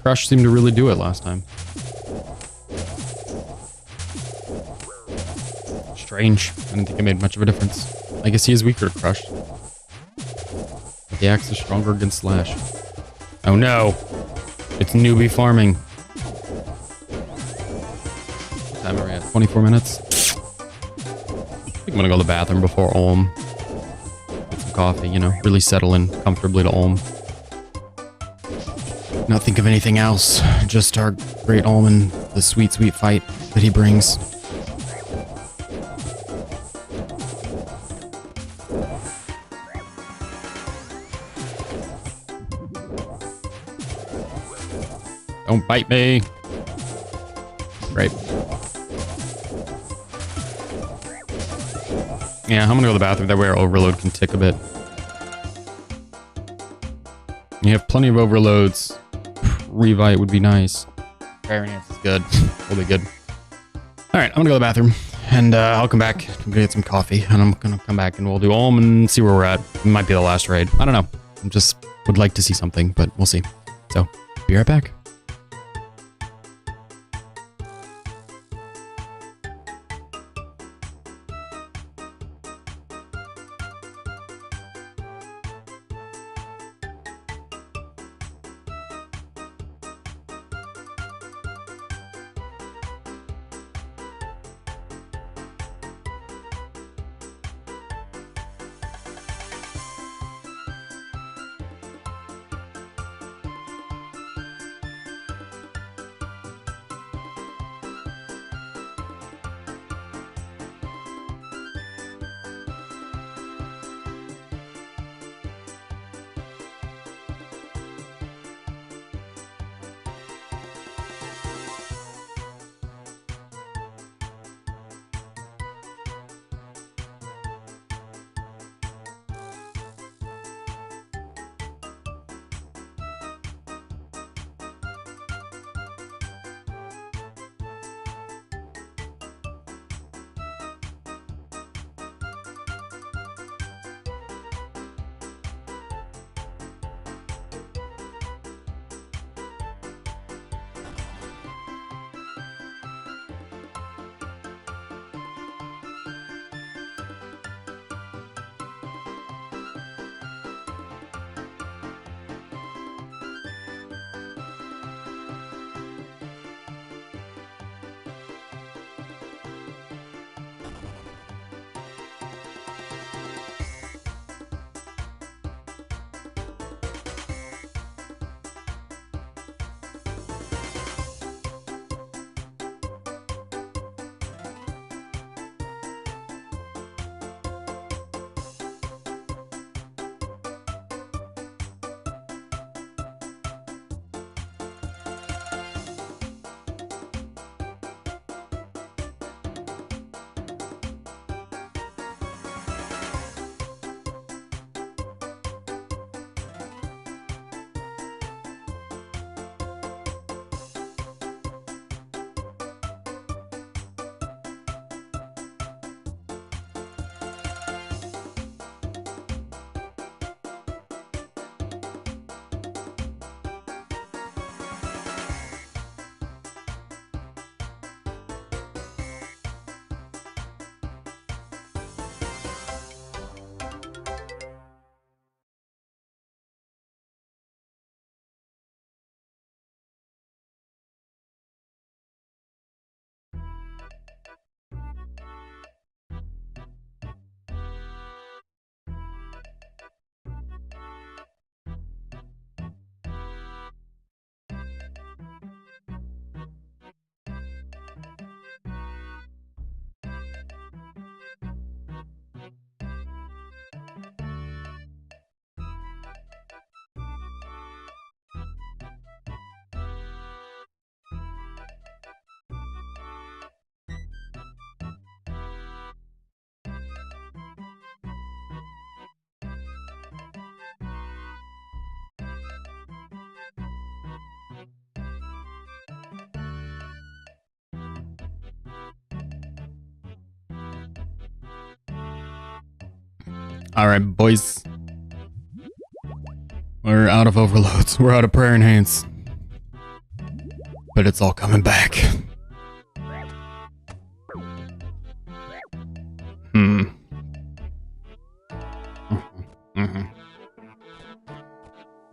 Crush seemed to really do it last time. Strange. I didn't think it made much of a difference. I guess he is weaker to Crush. But the axe is stronger against Slash. Oh no! It's newbie farming. What time are we at? 24 minutes? I think I'm gonna go to the bathroom before Ulm. Get some coffee, you know, really settle in comfortably to Ulm. Not think of anything else. Just our great Ulm and the sweet, sweet fight that he brings. Don't bite me. Great. Yeah, I'm gonna go to the bathroom. That way our overload can tick a bit. You have plenty of overloads. Revite would be nice. Variance is good. Will be good. Alright, I'm gonna go to the bathroom. And I'll come back. I'm gonna get some coffee. And I'm gonna come back and we'll do Ulm and see where we're at. It might be the last raid. I don't know. I just would like to see something, but we'll see. So, be right back. Alright, boys. We're out of overloads. We're out of prayer enhance. But it's all coming back.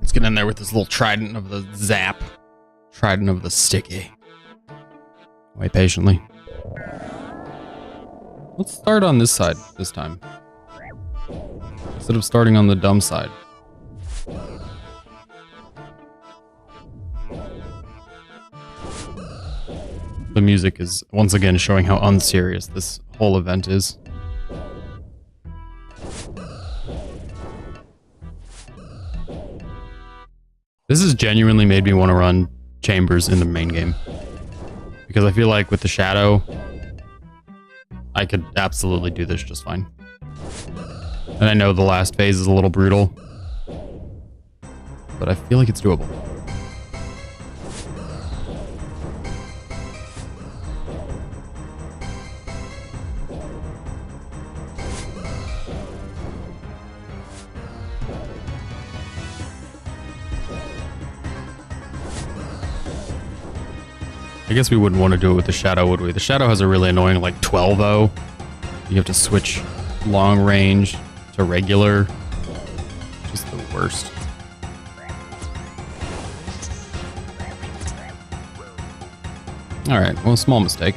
Let's get in there with this little trident of the zap. Trident of the sticky. Wait patiently. Let's start on this side this time. Instead of starting on the dumb side. The music is once again showing how unserious this whole event is. This has genuinely made me want to run chambers in the main game. Because I feel like with the shadow, I could absolutely do this just fine. And I know the last phase is a little brutal, but I feel like it's doable. I guess we wouldn't want to do it with the shadow, would we? The shadow has a really annoying, like, 12-0. You have to switch long range to regular. Just the worst. Alright, well, small mistake.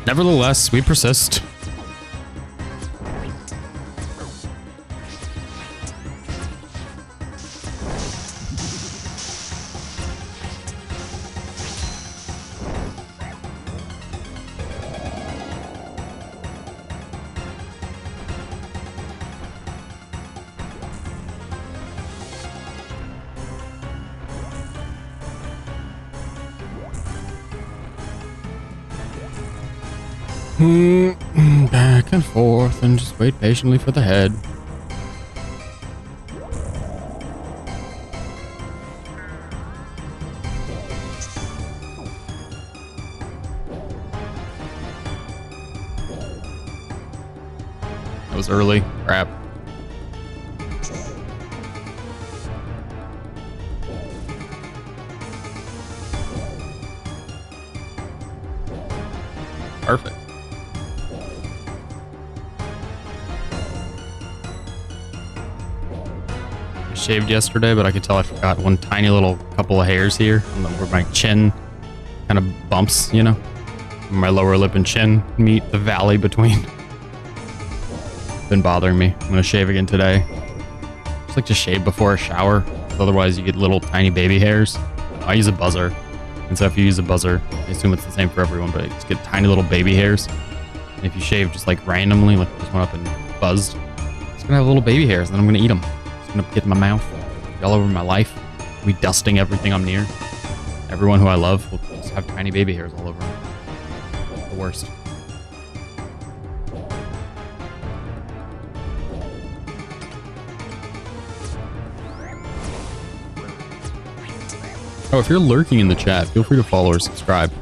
Nevertheless, we persist. Back and forth and just wait patiently for the head. That was early. Crap. Perfect. I shaved yesterday, but I could tell I forgot one tiny little couple of hairs here where my chin kind of bumps, you know? My lower lip and chin meet the valley between. Been bothering me. I'm gonna shave again today. Just like to shave before a shower, otherwise you get little tiny baby hairs. I use a buzzer, and so if you use a buzzer, I assume it's the same for everyone, but you just get tiny little baby hairs. And if you shave just like randomly, like just went up and buzzed, it's gonna have little baby hairs, and then I'm gonna eat them. It's gonna get in my mouth, be all over my life. I'll be dusting everything I'm near. Everyone who I love will just have tiny baby hairs all over them. The worst. Oh, if you're lurking in the chat, feel free to follow or subscribe.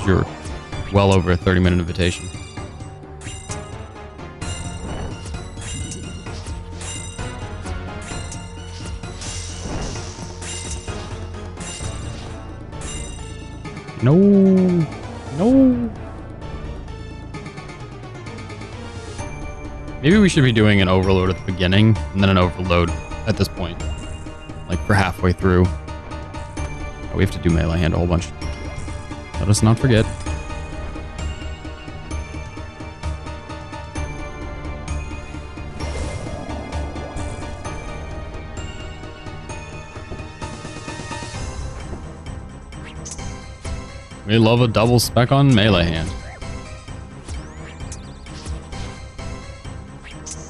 You're well over a 30-minute invitation. No. No. Maybe we should be doing an overload at the beginning and then an overload at this point. Like for halfway through. We have to do melee hand a whole bunch. Let us not forget. We love a double spec on melee hand.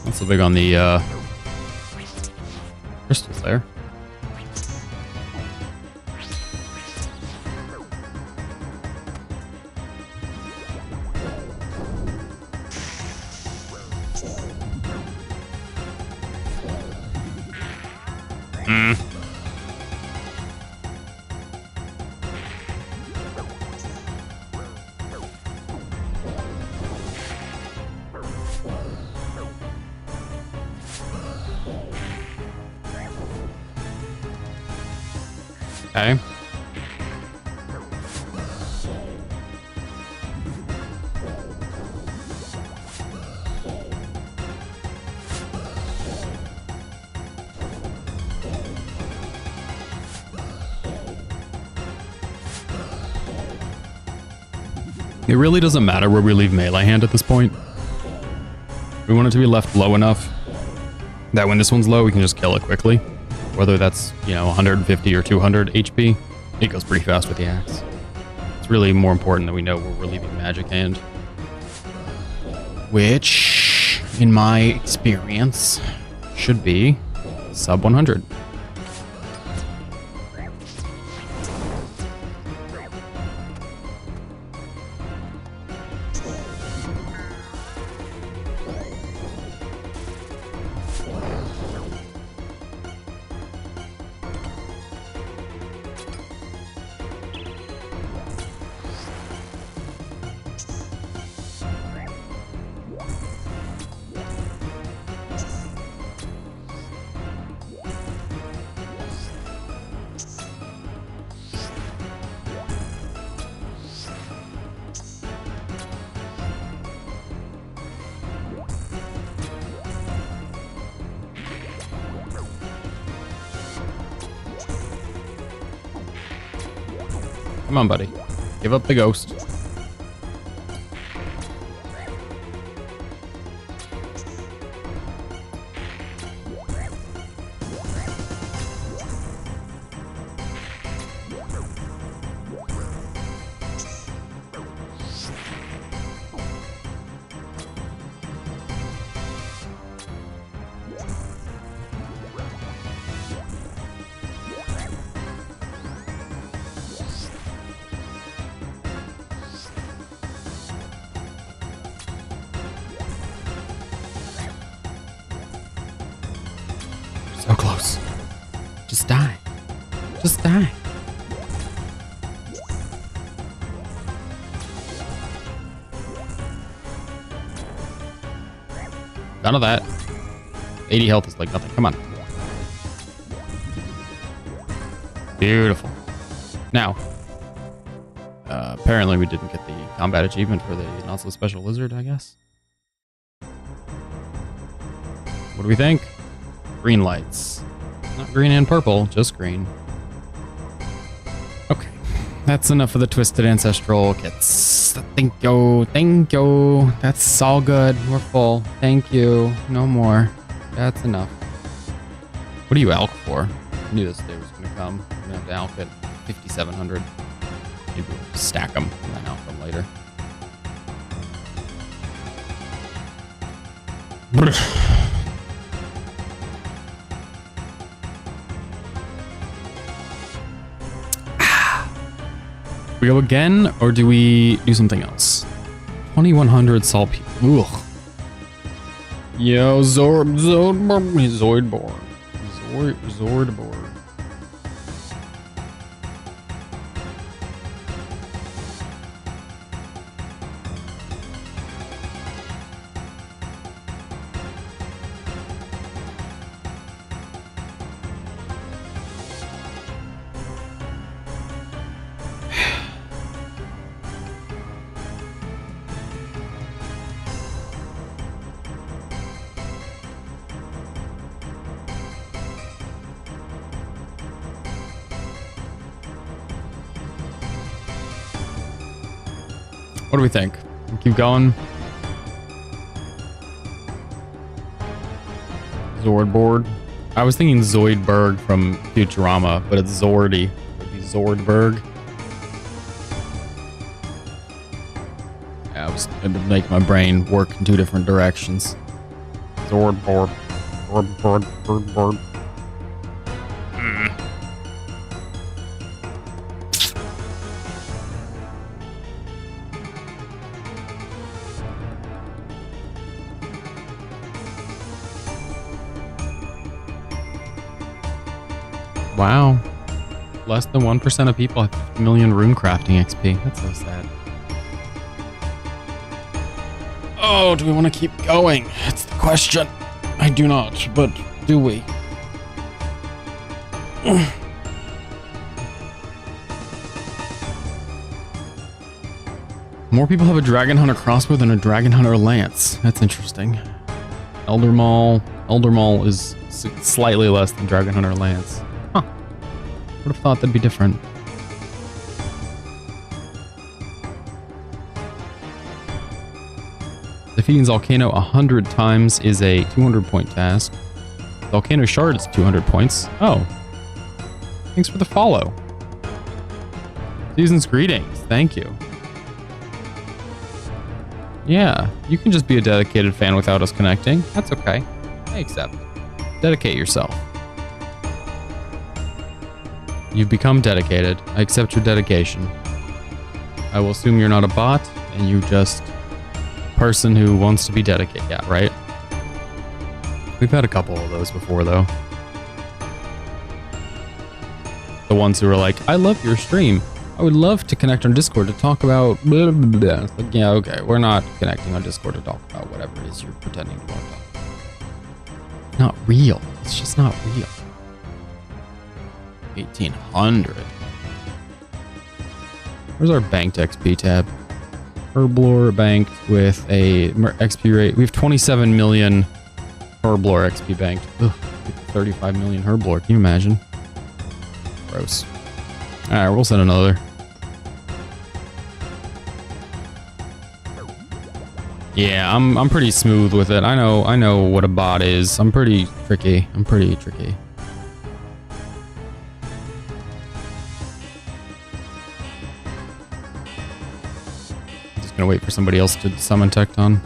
Not so big on the crystals there. Okay. It really doesn't matter where we leave melee hand at this point. We want it to be left low enough that when this one's low, we can just kill it quickly. Whether that's, 150 or 200 HP, it goes pretty fast with the axe. It's really more important that we know where we're leaving magic hand. Which, in my experience, should be sub 100. Come on, buddy. Give up the ghost. So close. Just die. Just die. None of that. 80 health is like nothing. Come on. Beautiful. Now, apparently we didn't get the combat achievement for the not so special lizard, I guess. What do we think? Green lights. Not green and purple, just green. Okay. That's enough of the twisted ancestral kits. Thank you. Thank you. That's all good. We're full. Thank you. No more. That's enough. What do you alch for? I knew this day was going to come. I'm going to have to alch at 5,700. Maybe we'll stack them and then alch them later. We go again, or do we do something else? 2,100 saltpeter. Ugh. Yo, Zoidborg. What do we think? Keep going. Zordboard. I was thinking Zoidberg from Futurama, but it's Zordy. It would be Zordberg. Yeah, it would make my brain work in two different directions. Zordboard. Zordboard. Wow. Less than 1% of people have 50 million rune crafting XP. That's so sad. Oh, do we want to keep going? That's the question. I do not, but do we? More people have a Dragon Hunter crossbow than a Dragon Hunter lance. That's interesting. Elder Maul is slightly less than Dragon Hunter lance. Huh. Would have thought that'd be different. Defeating Volcano 100 times is a 200-point task. Volcano Shard is 200 points. Oh. Thanks for the follow. Season's greetings. Thank you. Yeah, you can just be a dedicated fan without us connecting. That's okay. I accept. Dedicate yourself. You've become dedicated. I accept your dedication. I will assume you're not a bot, and you just a person who wants to be dedicated. Yeah, right? We've had a couple of those before, though. The ones who are like, I love your stream. I would love to connect on Discord to talk about blah, blah, blah. It's like, yeah, okay, we're not connecting on Discord to talk about whatever it is you're pretending to want to talk about. Not real. It's just not real. 1800. Where's our banked XP tab? Herblore banked with a XP rate. We have 27 million Herblore XP banked. Ugh, 35 million Herblore. Can you imagine? Gross. Alright, we'll send another. Yeah, I'm pretty smooth with it. I know what a bot is. I'm pretty tricky. I'm just gonna wait for somebody else to summon Tecton.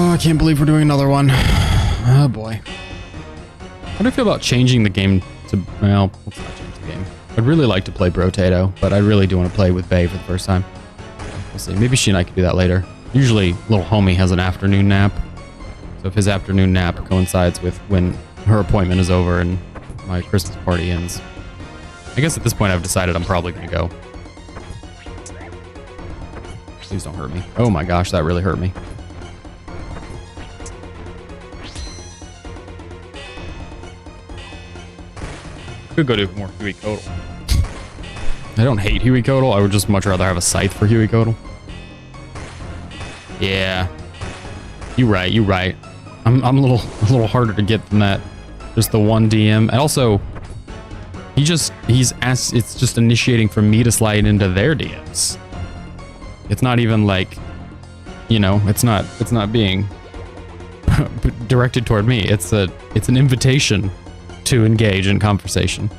I can't believe we're doing another one. Oh boy. How do you feel about changing the game to, well, let's not change the game. I'd really like to play Brotato, but I really do want to play with Bae for the first time. We'll see. Maybe she and I could do that later. Usually, little homie has an afternoon nap. So if his afternoon nap coincides with when her appointment is over and my Christmas party ends. I guess at this point I've decided I'm probably going to go. Please don't hurt me. Oh my gosh, that really hurt me. Could go to more Huey Codal. I don't hate Huey Codal. I would just much rather have a scythe for Huey Codal. Yeah. You're right. I'm a little harder to get than that. Just the one DM. And also, it's just initiating for me to slide into their DMs. It's not even like, you know, it's not being directed toward me. It's an invitation to engage in conversation.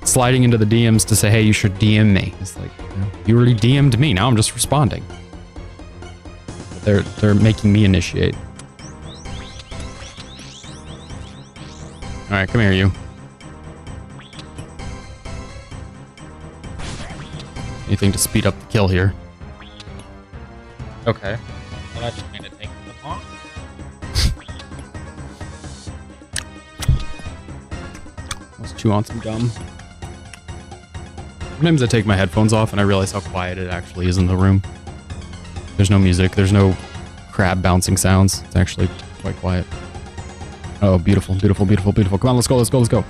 Sliding into the DMs to say, hey, you should DM me. It's like, you already DM'd me. Now I'm just responding. They're making me initiate. All right, come here, you. Anything to speed up the kill here? Okay. Well, that just made it take the long. Let's chew on some gum. Sometimes I take my headphones off and I realize how quiet it actually is in the room. There's no music. There's no crab bouncing sounds. It's actually quite quiet. Oh, beautiful, beautiful, beautiful, beautiful. Come on, let's go, let's go, let's go.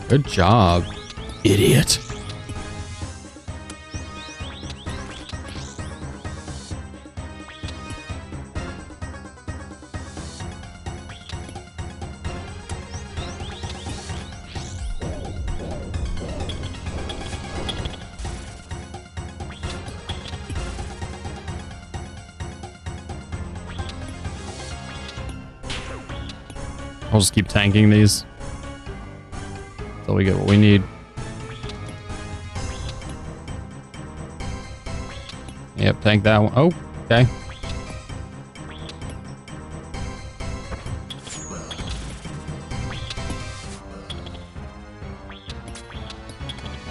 Good job, idiot. I'll just keep tanking these until we get what we need. Yep, tank that one. Oh, okay.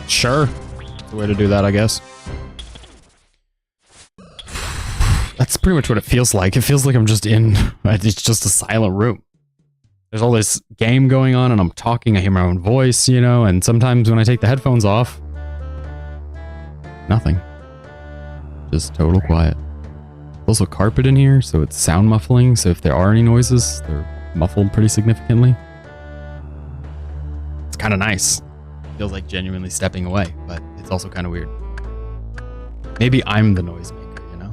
Sure. That's the way to do that, I guess. That's pretty much what it feels like. It feels like I'm just in, it's just a silent room. There's all this game going on and I'm talking, I hear my own voice, you know, and sometimes when I take the headphones off, nothing. Just total quiet. Also carpet in here, so it's sound muffling, so if there are any noises, they're muffled pretty significantly. It's kind of nice. Feels like genuinely stepping away, but it's also kind of weird. Maybe I'm the noisemaker, you know?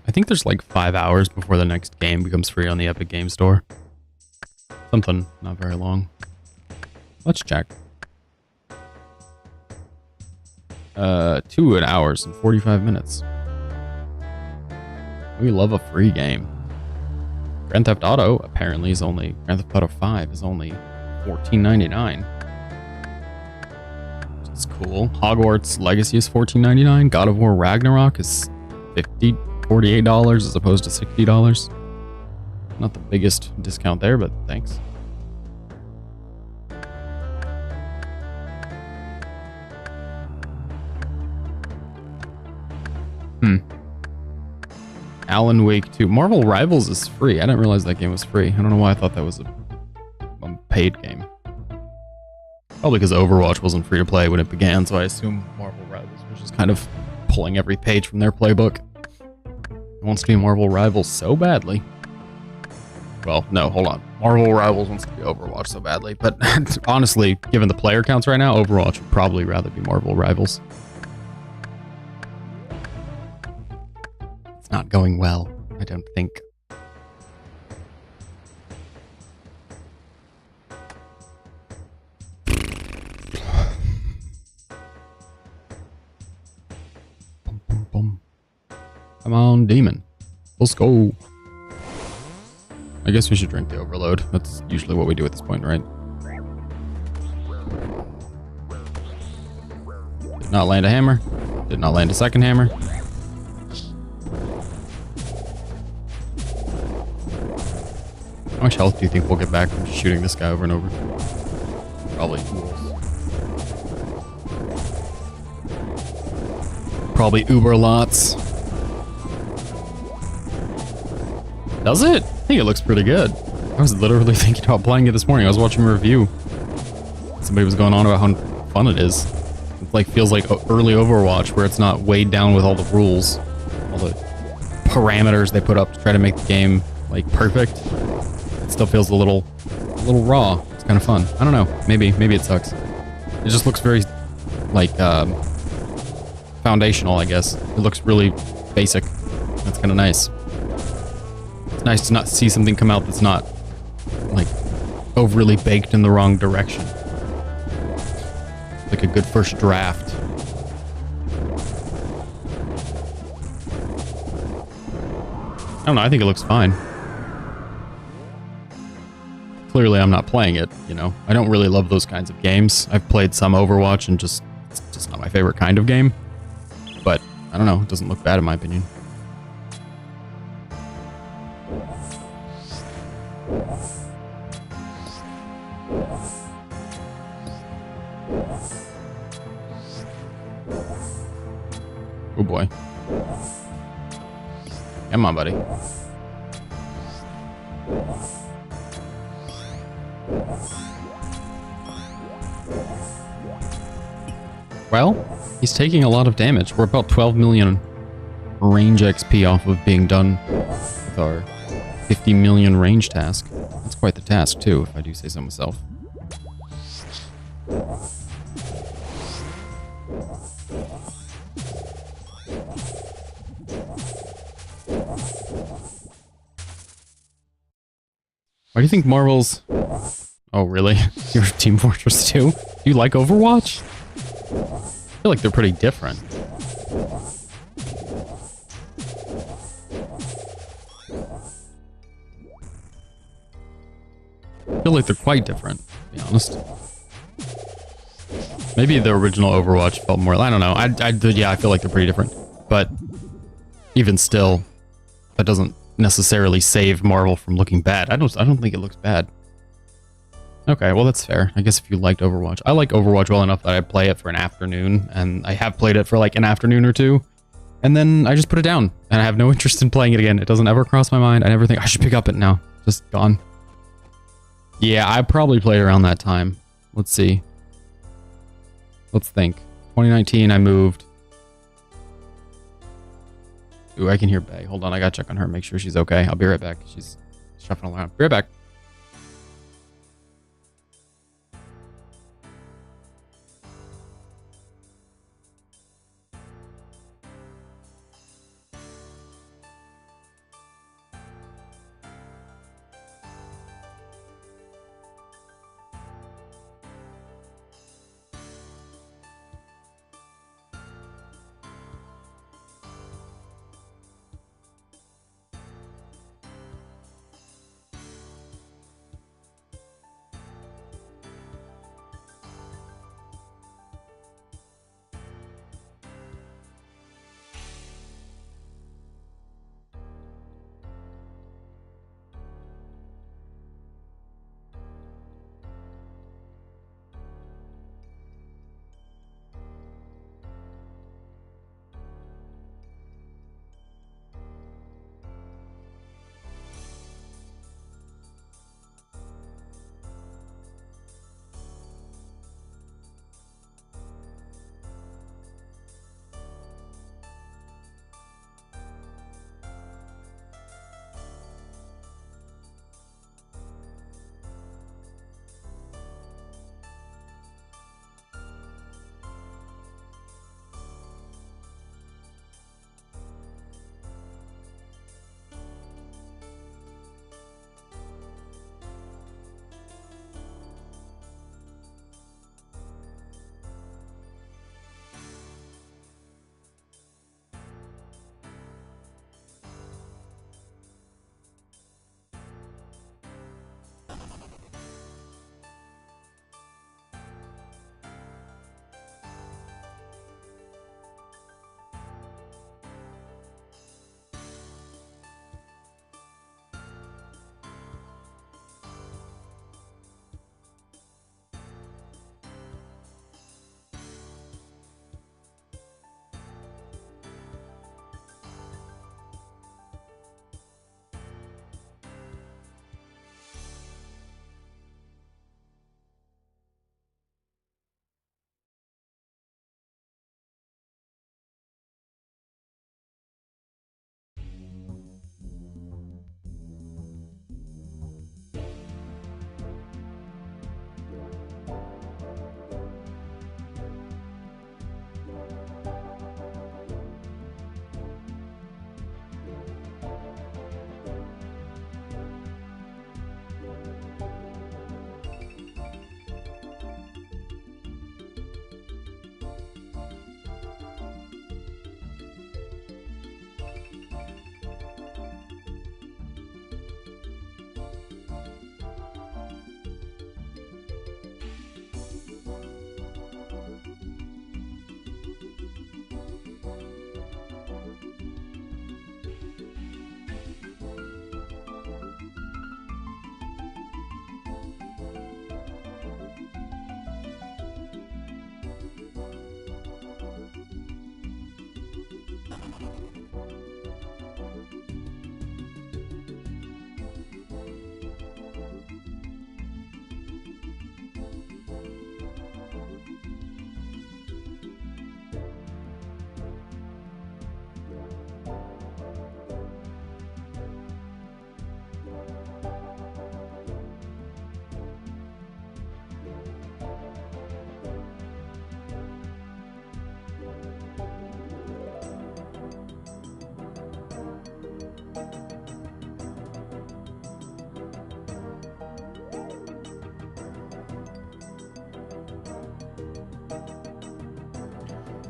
I think there's like 5 hours before the next game becomes free on the Epic Game Store. Something not very long. Let's check. 2 hours and 45 minutes. We love a free game. Grand Theft Auto apparently is only, Grand Theft Auto 5 is only $14.99. Which is cool. Hogwarts Legacy is $14.99. God of War Ragnarok is $48 as opposed to $60. Not the biggest discount there, but thanks. Alan Wake 2. Marvel Rivals is free. I didn't realize that game was free. I don't know why I thought that was a paid game. Probably because Overwatch wasn't free to play when it began, so I assume Marvel Rivals was just kind of pulling every page from their playbook. It wants to be Marvel Rivals so badly. Well, no, hold on. Marvel Rivals wants to be Overwatch so badly, but honestly, given the player counts right now, Overwatch would probably rather be Marvel Rivals. Not going well, I don't think. Boom, boom, boom. Come on, demon. Let's go. I guess we should drink the overload. That's usually what we do at this point, right? Did not land a hammer. Did not land a second hammer. How much health do you think we'll get back from just shooting this guy over and over? Probably Probably uber lots. Does it? I think it looks pretty good. I was literally thinking about playing it this morning. I was watching a review. Somebody was going on about how fun it is. It like feels like early Overwatch where it's not weighed down with all the rules, all the parameters they put up to try to make the game like perfect. Still feels a little raw. It's kind of fun. I don't know. Maybe it sucks. It just looks very like foundational, I guess. It looks really basic. That's kind of nice. It's nice to not see something come out that's not like overly baked in the wrong direction. Like a good first draft. I don't know. I think it looks fine. Clearly, I'm not playing it, you know. I don't really love those kinds of games. I've played some Overwatch and it's just not my favorite kind of game. But, I don't know, it doesn't look bad in my opinion. Oh boy. Come on, buddy. Well, he's taking a lot of damage. We're about 12 million range XP off of being done with our 50 million range task. That's quite the task, too, if I do say so myself. Why do you think Marvel's... Oh, really? You're Team Fortress 2? Do you like Overwatch? I feel like they're pretty different. I feel like they're quite different, to be honest. Maybe the original Overwatch felt more... I don't know. Yeah, I feel like they're pretty different. But even still, that doesn't necessarily save Marvel from looking bad. I don't think it looks bad. Okay, well that's fair. I guess if you liked Overwatch. I like Overwatch well enough that I play it for an afternoon, and I have played it for like an afternoon or two, and then I just put it down, and I have no interest in playing it again. It doesn't ever cross my mind. I never think I should pick up it now. Just gone. Yeah, I probably played around that time. Let's see. Let's think. 2019, I moved. Ooh, I can hear Bay. Hold on, I gotta check on her, make sure she's okay. I'll be right back. She's shuffling around. Be right back.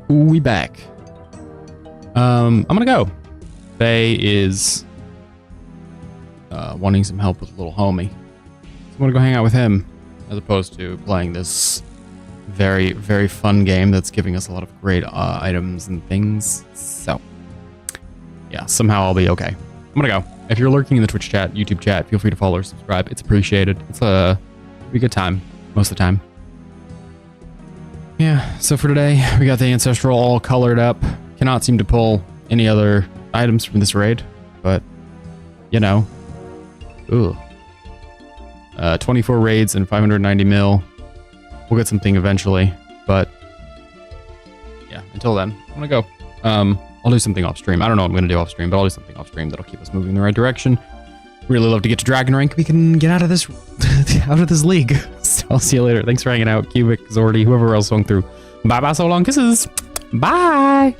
We back. I'm gonna go. Faye is wanting some help with a little homie. So I'm gonna go hang out with him as opposed to playing this very, very fun game that's giving us a lot of great items and things. So yeah, somehow I'll be okay. I'm gonna go. If you're lurking in the Twitch chat, YouTube chat, feel free to follow or subscribe. It's appreciated. It's a good time most of the time. Yeah, so for today, we got the Ancestral all colored up. Cannot seem to pull any other items from this raid, but, you know. Ooh. 24 raids and 590 mil. We'll get something eventually, but yeah, until then, I'm gonna go. I'll do something off stream. I don't know what I'm gonna do off stream, but I'll do something off stream that'll keep us moving in the right direction. Really love to get to Dragon Rank. We can get out of this league. So I'll see you later. Thanks for hanging out, Cubic, Zordy, whoever else swung through. Bye bye, so long kisses. Bye.